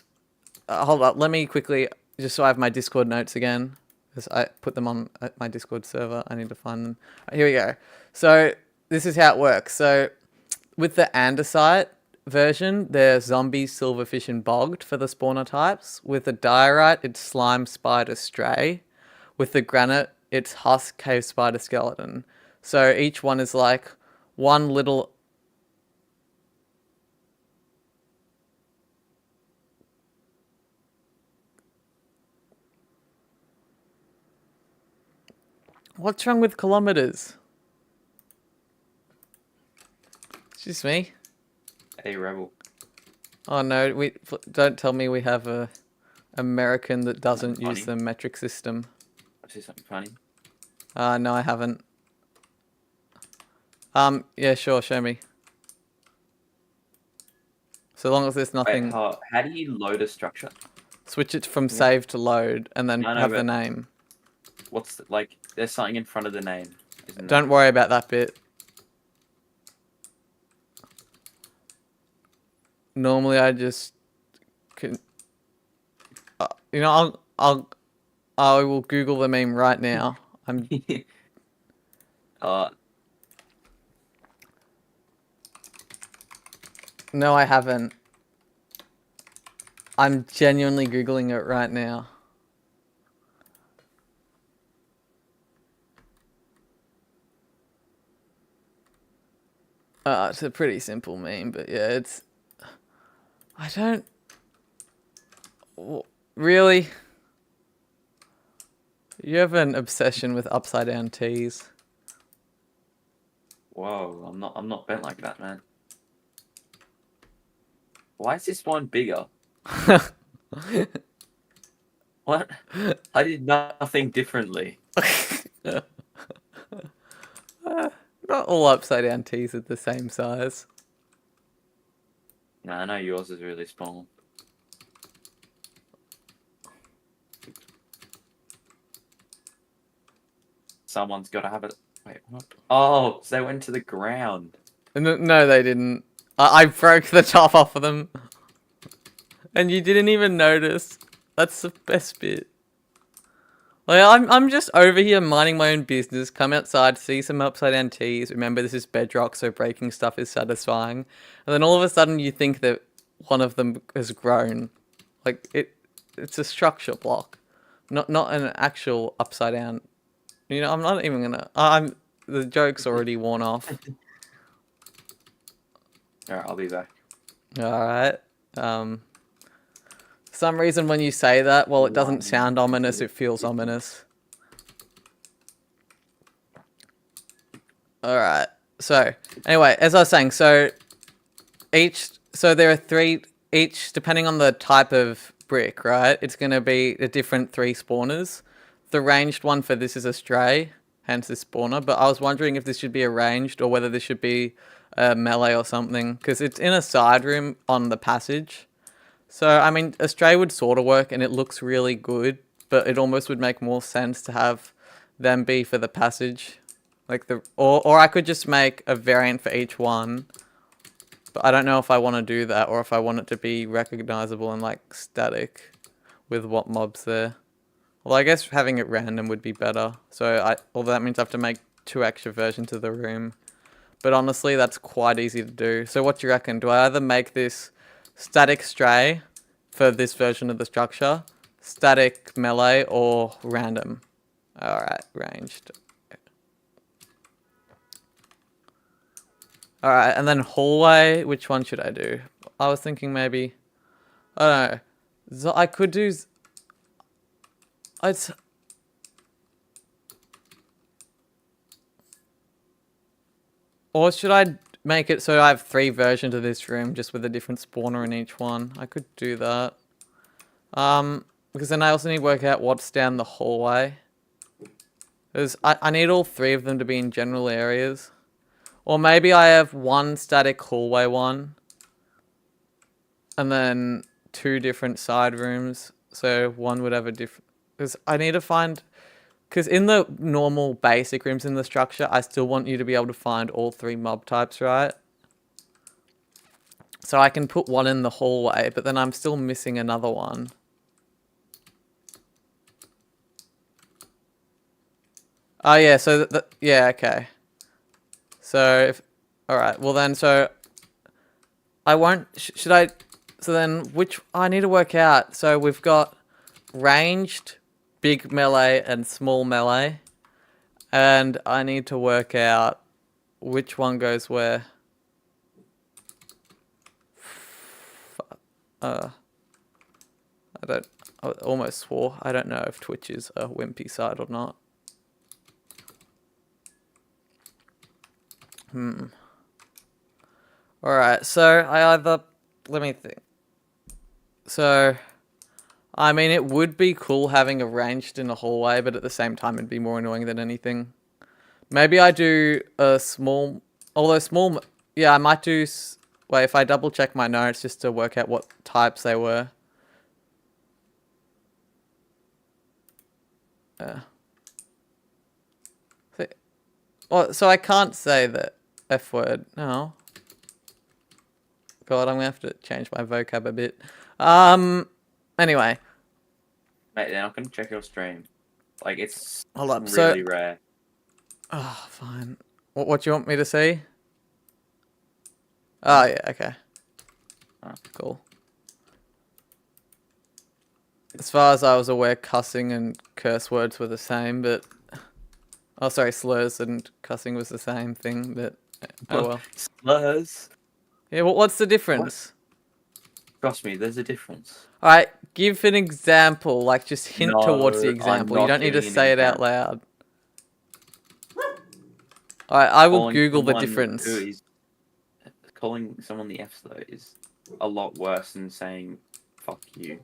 hold up, let me quickly just so I have my Discord notes again, because I put them on my Discord server. I need to find them. Here we go. So this is how it works. So with the andesite version, they're zombie, silverfish, and bogged for the spawner types. With the diorite, it's slime, spider, stray. With the granite, it's husk, cave spider, skeleton. So each one is like one little. What's wrong with kilometers? Excuse me. A rebel. Oh no, don't tell me we have a American that doesn't use the metric system. I see something funny. No, I haven't. Yeah, sure, show me. So long as there's nothing. Wait, how do you load a structure? Switch it from save to load, and then have the name. What's like? There's something in front of the name. Don't worry about that bit. Normally, I just can. You know, I will Google the meme right now. I'm. No, I haven't. I'm genuinely Googling it right now. It's a pretty simple meme, but yeah, it's... I don't... Really? You have an obsession with upside down teas. Whoa, I'm not bent like that, man. Why is this one bigger? What? I did nothing differently. Not all upside down teas are the same size. No, I know yours is really small. Someone's got to have it. Wait, what? Oh, so they went to the ground. No, they didn't. I broke the top off of them. And you didn't even notice. That's the best bit. Like, I'm just over here minding my own business, come outside, see some upside down teas, remember this is bedrock, so breaking stuff is satisfying. And then all of a sudden you think that one of them has grown. Like, it's a structure block. Not an actual upside down. You know, I'm not even gonna... the joke's already worn off. Alright, I'll be back. Alright. For some reason when you say that, well, it doesn't sound ominous, it feels ominous. Alright, so, anyway, as I was saying, so there are three, each, depending on the type of brick, right, it's going to be a different 3 spawners. The ranged one for this is a stray, hence this spawner, but I was wondering if this should be a ranged or whether this should be a melee or something, because it's in a side room on the passage. So, I mean, a stray would sort of work and it looks really good, but it almost would make more sense to have them be for the passage. Like or I could just make a variant for each one, but I don't know if I want to do that or if I want it to be recognizable and like static with what mobs there. Well, I guess having it random would be better. So although that means I have to make 2 extra versions of the room. But honestly, that's quite easy to do. So what do you reckon? Do I either make this static stray for this version of the structure, static melee, or random? Alright, ranged. Alright, and then hallway, which one should I do? I was thinking maybe, I don't know, I could do, or should I make it so I have 3 versions of this room just with a different spawner in each one? I could do that. Because then I also need to work out what's down the hallway. Because I need all 3 of them to be in general areas. Or maybe I have one static hallway one. And then 2 different side rooms. So one would have a different... Because I need to find... Because in the normal basic rooms in the structure, I still want you to be able to find all 3 mob types, right? So I can put one in the hallway, but then I'm still missing another one. Oh, yeah, so... yeah, okay. So, if... Alright, well then, so... I won't... should I... So then, which... I need to work out. So we've got ranged, big melee, and small melee. And I need to work out which one goes where. I don't... I almost swore. I don't know if Twitch is a wimpy site or not. Alright, so I either... Let me think. So, I mean, it would be cool having a ranged in a hallway, but at the same time, it'd be more annoying than anything. Maybe I do a small... Although small... Yeah, I might do... Wait, if I double check my notes just to work out what types they were. Well, so I can't say the F word. No. God, I'm gonna have to change my vocab a bit. Anyway. Mate, they're not gonna check your stream. Like, it's Hold up, really rare. Oh, fine. What do you want me to see? Oh, yeah, okay. Oh. Cool. As far as I was aware, cussing and curse words were the same, but... Oh, sorry, slurs and cussing was the same thing, but... Oh, well. Slurs? Yeah, what's the difference? Trust me, there's a difference. Alright, give an example, like just hint No, towards the I'm example. not You don't need to giving an say it out example. loud. Alright, I will Calling Google the someone difference. Calling someone the F slur is a lot worse than saying fuck you.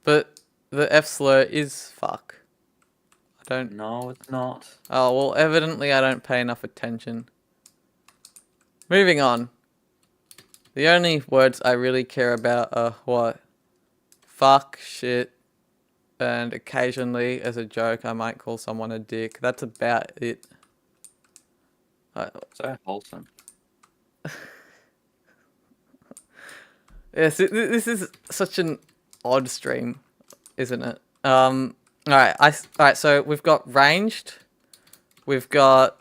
But the F slur is fuck. I don't... No, it's not. Oh, well, evidently I don't pay enough attention. Moving on. The only words I really care about are what? Fuck, shit, and occasionally, as a joke, I might call someone a dick. That's about it. So wholesome. Yes, this is such an odd stream, isn't it? Alright, so we've got ranged. We've got...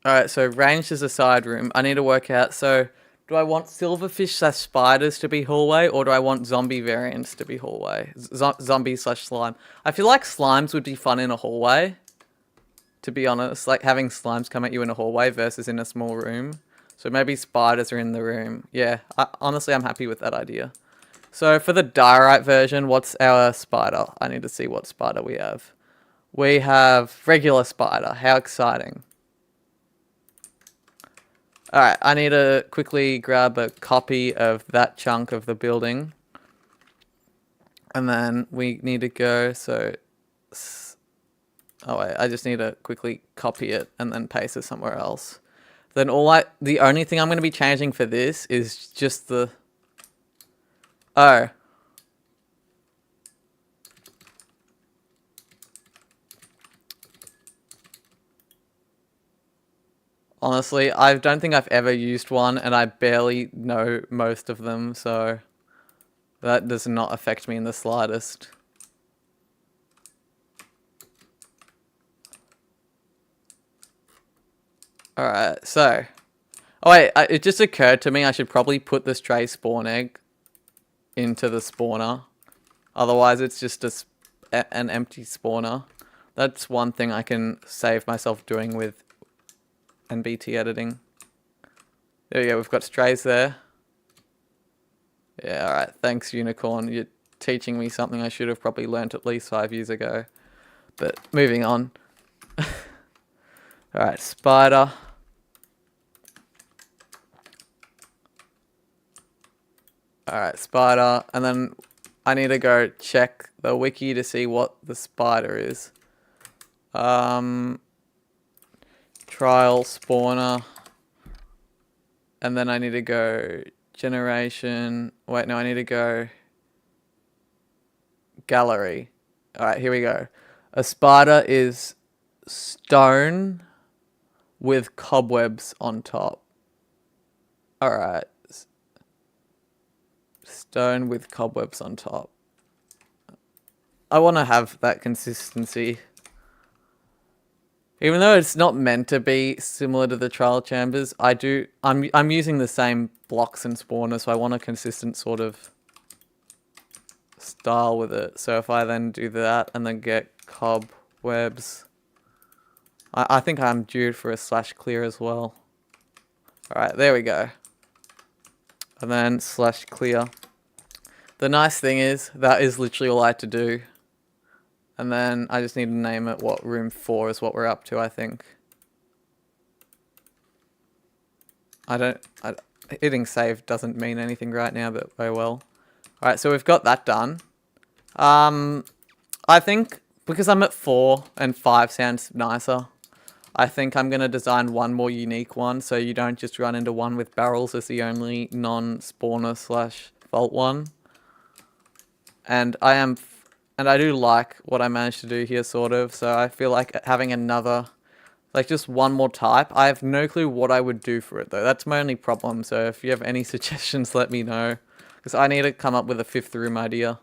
Alright, so ranged is a side room. I need to work out, so... Do I want silverfish/spiders to be hallway, or do I want zombie variants to be hallway? Zombie/slime. I feel like slimes would be fun in a hallway, to be honest. Like, having slimes come at you in a hallway versus in a small room. So maybe spiders are in the room. Yeah, honestly, I'm happy with that idea. So for the diorite version, what's our spider? I need to see what spider we have. We have regular spider. How exciting. Alright, I need to quickly grab a copy of that chunk of the building. And then we need to go, so... Oh wait, I just need to quickly copy it and then paste it somewhere else. Then the only thing I'm going to be changing for this is just the... Oh. Honestly, I don't think I've ever used one, and I barely know most of them, so that does not affect me in the slightest. Alright, so... Oh wait, it just occurred to me I should probably put the stray spawn egg into the spawner. Otherwise, it's just an empty spawner. That's one thing I can save myself doing with NBT editing. There we go, we've got strays there. Yeah, alright, thanks Unicorn. You're teaching me something I should have probably learnt at least 5 years ago. But, moving on. Alright, spider. Alright, spider. And then I need to go check the wiki to see what the spider is. Trial spawner. And then I need to go generation. Wait, no, I need to go gallery. Alright, here we go. A spider is stone with cobwebs on top. Alright. Stone with cobwebs on top. I want to have that consistency. Even though it's not meant to be similar to the trial chambers, I'm using the same blocks and spawners, so I want a consistent sort of style with it. So if I then do that and then get cobwebs, I think I'm due for a slash clear as well. Alright, there we go. And then slash clear. The nice thing is, that is literally all I had to do. And then I just need to name it what room 4 is what we're up to, I think. Hitting save doesn't mean anything right now, but oh well. Alright, so we've got that done. I think, because I'm at 4 and 5 sounds nicer, I think I'm going to design one more unique one, so you don't just run into one with barrels as the only non-spawner slash vault one. And I do like what I managed to do here, sort of, so I feel like having another, like just one more type. I have no clue what I would do for it, though. That's my only problem, so if you have any suggestions, let me know. Because I need to come up with a 5th room idea.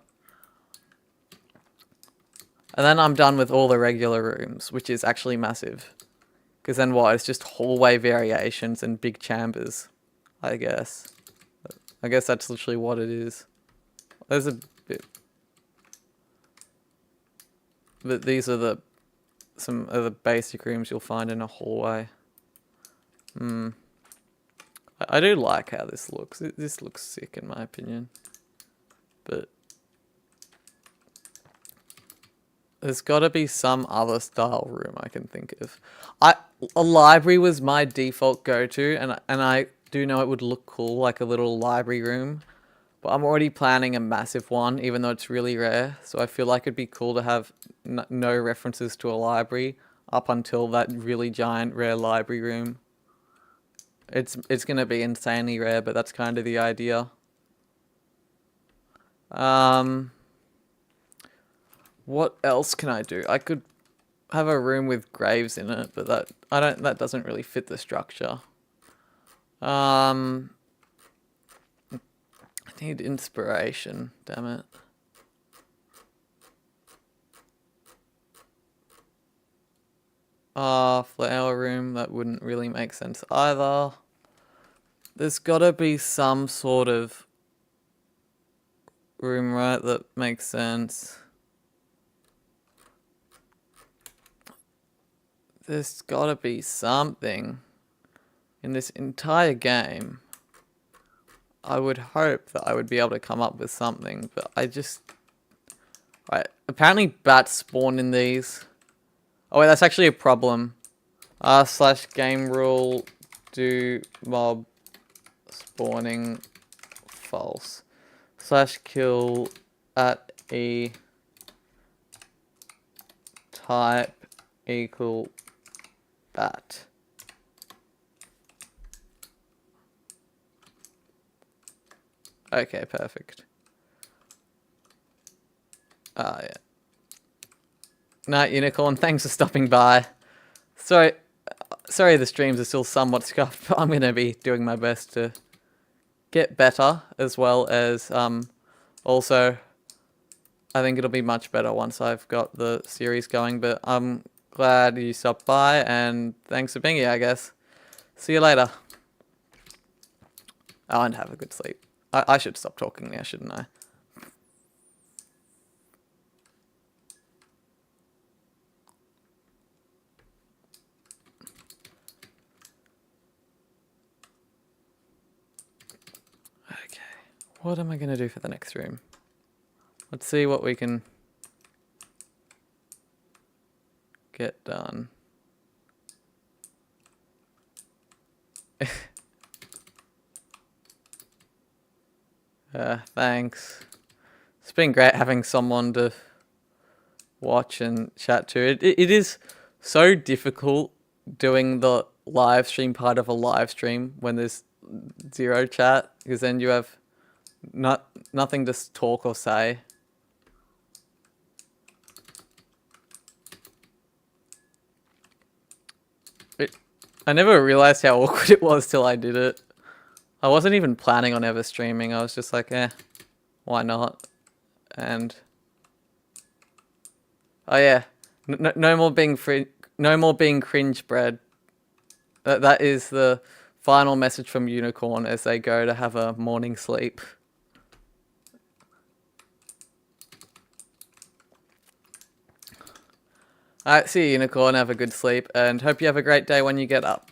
And then I'm done with all the regular rooms, which is actually massive. Because then what? It's just hallway variations and big chambers, I guess. I guess that's literally what it is. There's a bit... But these are some of the basic rooms you'll find in a hallway. I do like how this looks. This looks sick in my opinion. But there's got to be some other style room I can think of. A library was my default go-to, and I do know it would look cool, like a little library room. But I'm already planning a massive one, even though it's really rare. So I feel like it'd be cool to have no references to a library up until that really giant rare library room. It's going to be insanely rare, but that's kind of the idea. What else can I do? I could have a room with graves in it, but that doesn't really fit the structure. I need inspiration, damn it. Flower room, that wouldn't really make sense either. There's gotta be some sort of room, right, that makes sense. There's gotta be something in this entire game. I would hope that I would be able to come up with something, but I just... Right, apparently bats spawn in these. Oh wait, that's actually a problem. Slash game rule do mob spawning false. Slash kill at e type equal bat. Okay, perfect. Yeah. Night Unicorn, thanks for stopping by. Sorry the streams are still somewhat scuffed, but I'm going to be doing my best to get better, as well as, also, I think it'll be much better once I've got the series going, but I'm glad you stopped by, and thanks for being here, I guess. See you later. Oh, and have a good sleep. I should stop talking now, shouldn't I? Okay. What am I going to do for the next room? Let's see what we can get done. Thanks. It's been great having someone to watch and chat to. It is so difficult doing the live stream part of a live stream when there's zero chat, because then you have nothing to talk or say. I never realized how awkward it was till I did it. I wasn't even planning on ever streaming. I was just like, why not? And oh yeah, no more being no more being cringe bread. That is the final message from Unicorn as they go to have a morning sleep. Alright, see you, Unicorn. Have a good sleep, and hope you have a great day when you get up.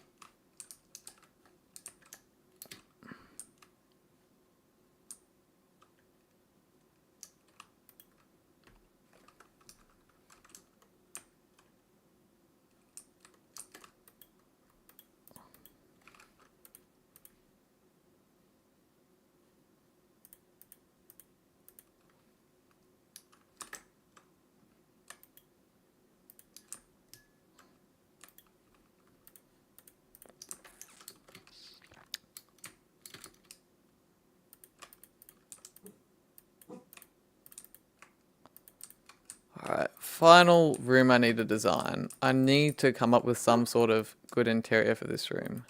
Alright, final room I need to design. I need to come up with some sort of good interior for this room.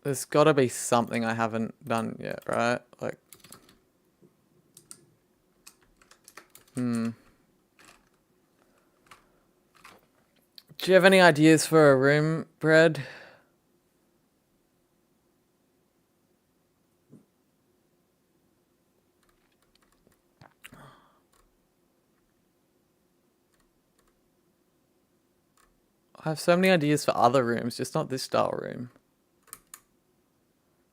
There's gotta be something I haven't done yet, right? Like, Do you have any ideas for a room, Bread? I have so many ideas for other rooms, just not this style room.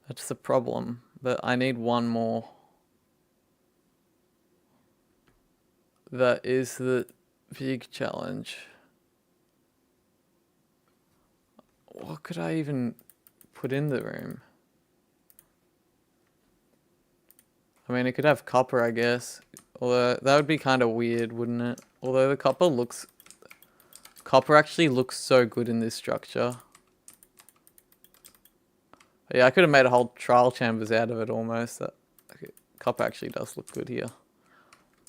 That's the problem, but I need one more. That is the big challenge. What could I even put in the room? I mean, it could have copper, I guess. Although, that would be kind of weird, wouldn't it? Although the copper looks... Copper actually looks so good in this structure. Yeah, I could have made a whole trial chambers out of it almost. That okay, copper actually does look good here.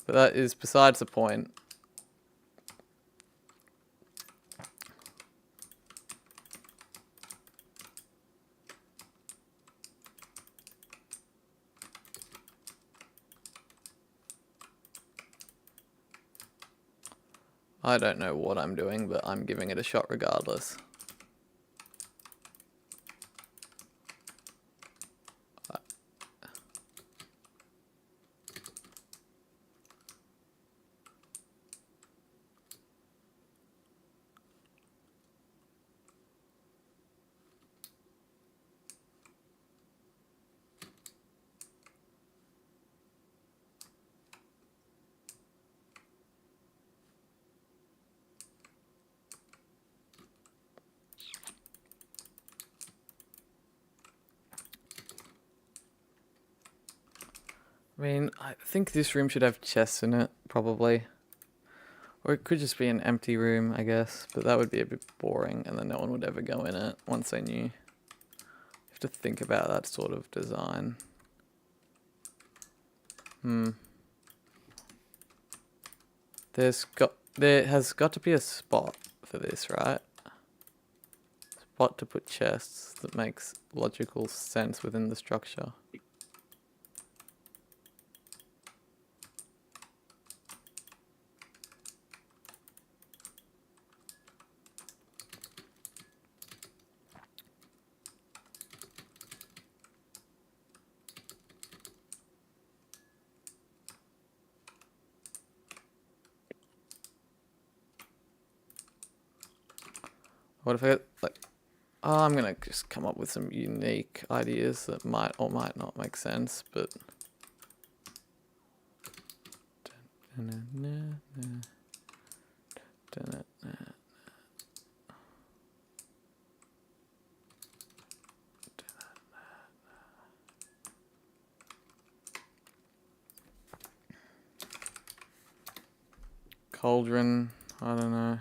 But that is besides the point. I don't know what I'm doing, but I'm giving it a shot regardless. I mean, I think this room should have chests in it, probably. Or it could just be an empty room, I guess. But that would be a bit boring, and then no one would ever go in it once they knew. You have to think about that sort of design. There has got to be a spot for this, right? Spot to put chests that makes logical sense within the structure. What if I like? Oh, I'm gonna just come up with some unique ideas that might or might not make sense, but. cauldron. I don't know.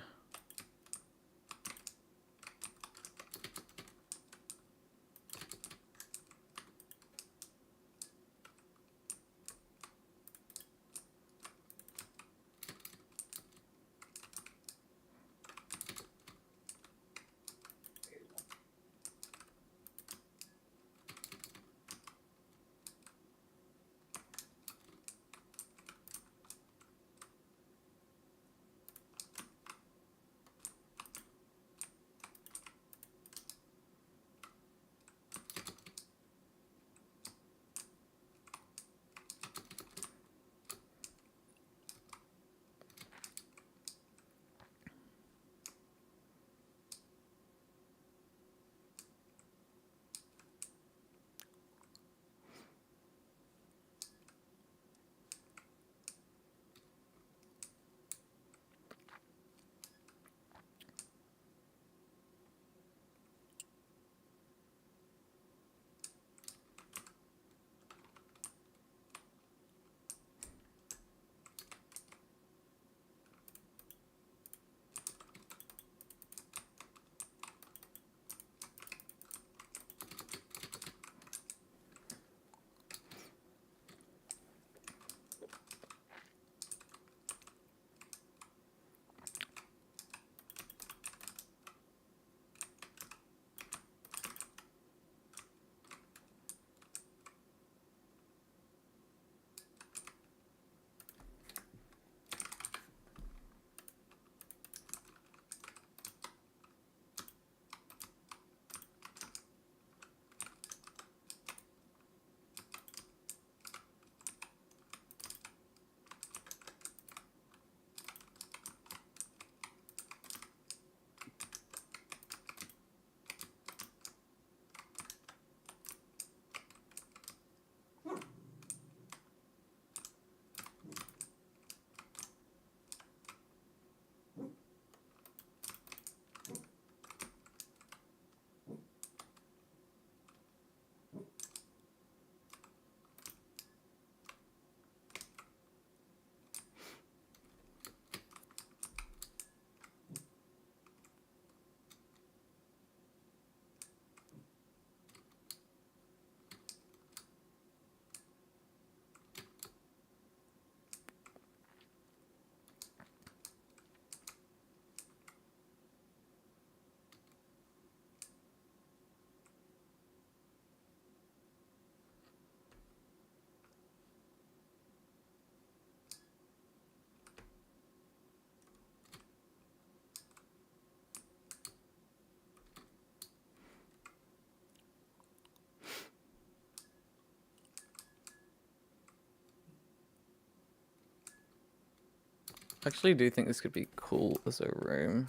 I actually do think this could be cool as a room.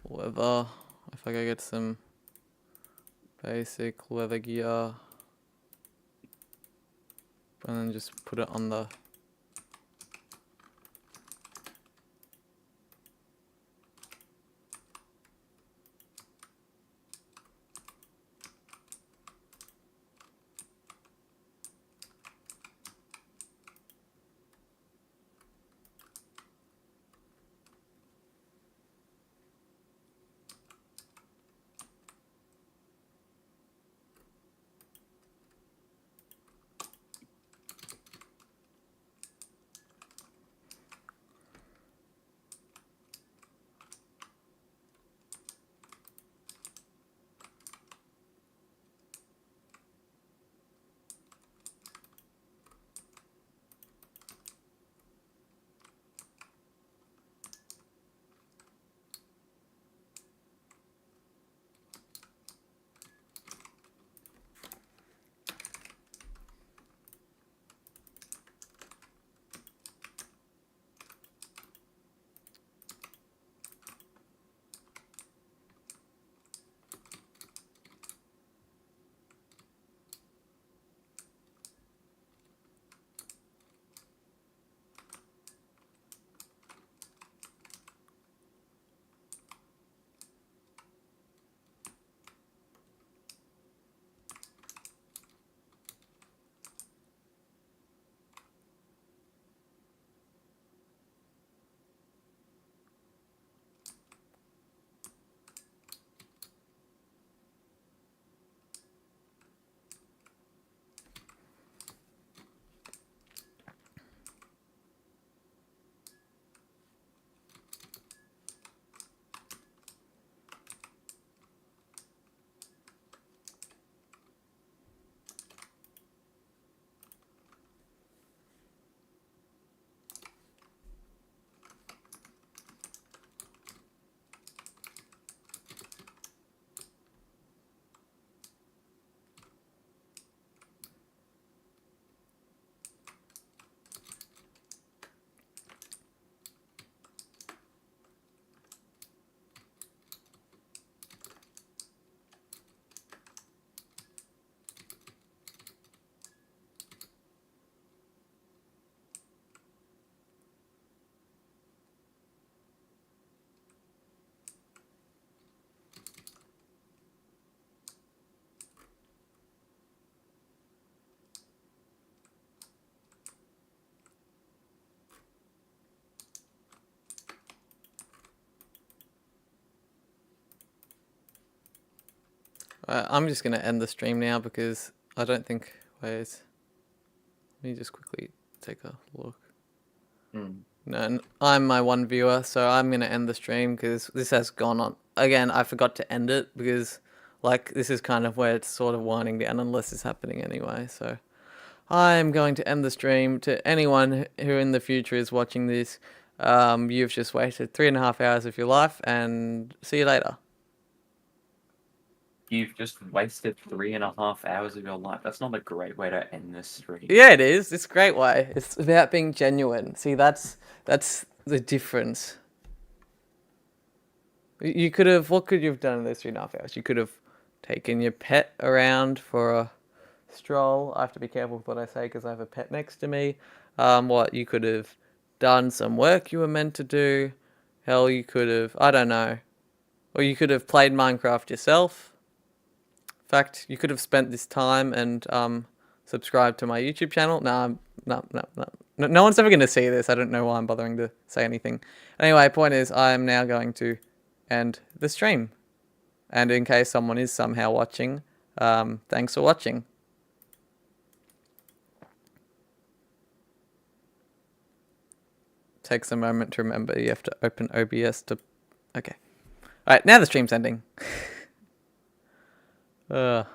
Leather. If I go get some basic leather gear. And then just put it on the... I'm just gonna end the stream now because I don't think. Wait, let me just quickly take a look. No, I'm my one viewer, so I'm gonna end the stream because this has gone on. Again, I forgot to end it because, like, this is kind of where it's sort of winding down unless it's happening anyway. So I'm going to end the stream. To anyone who in the future is watching this, you've just wasted 3.5 hours of your life, and see you later. You've just wasted 3.5 hours of your life. That's not a great way to end this stream. Yeah, it is. It's a great way. It's about being genuine. See, that's the difference. You could have. What could you have done in those 3.5 hours? You could have taken your pet around for a stroll. I have to be careful with what I say because I have a pet next to me. What you could have done some work you were meant to do. Hell, you could have. I don't know. Or you could have played Minecraft yourself. In fact, you could have spent this time and subscribed to my YouTube channel. No, no one's ever going to see this. I don't know why I'm bothering to say anything. Anyway, point is, I am now going to end the stream. And in case someone is somehow watching, thanks for watching. Takes a moment to remember you have to open OBS to... Okay. Alright, now the stream's ending. Ugh.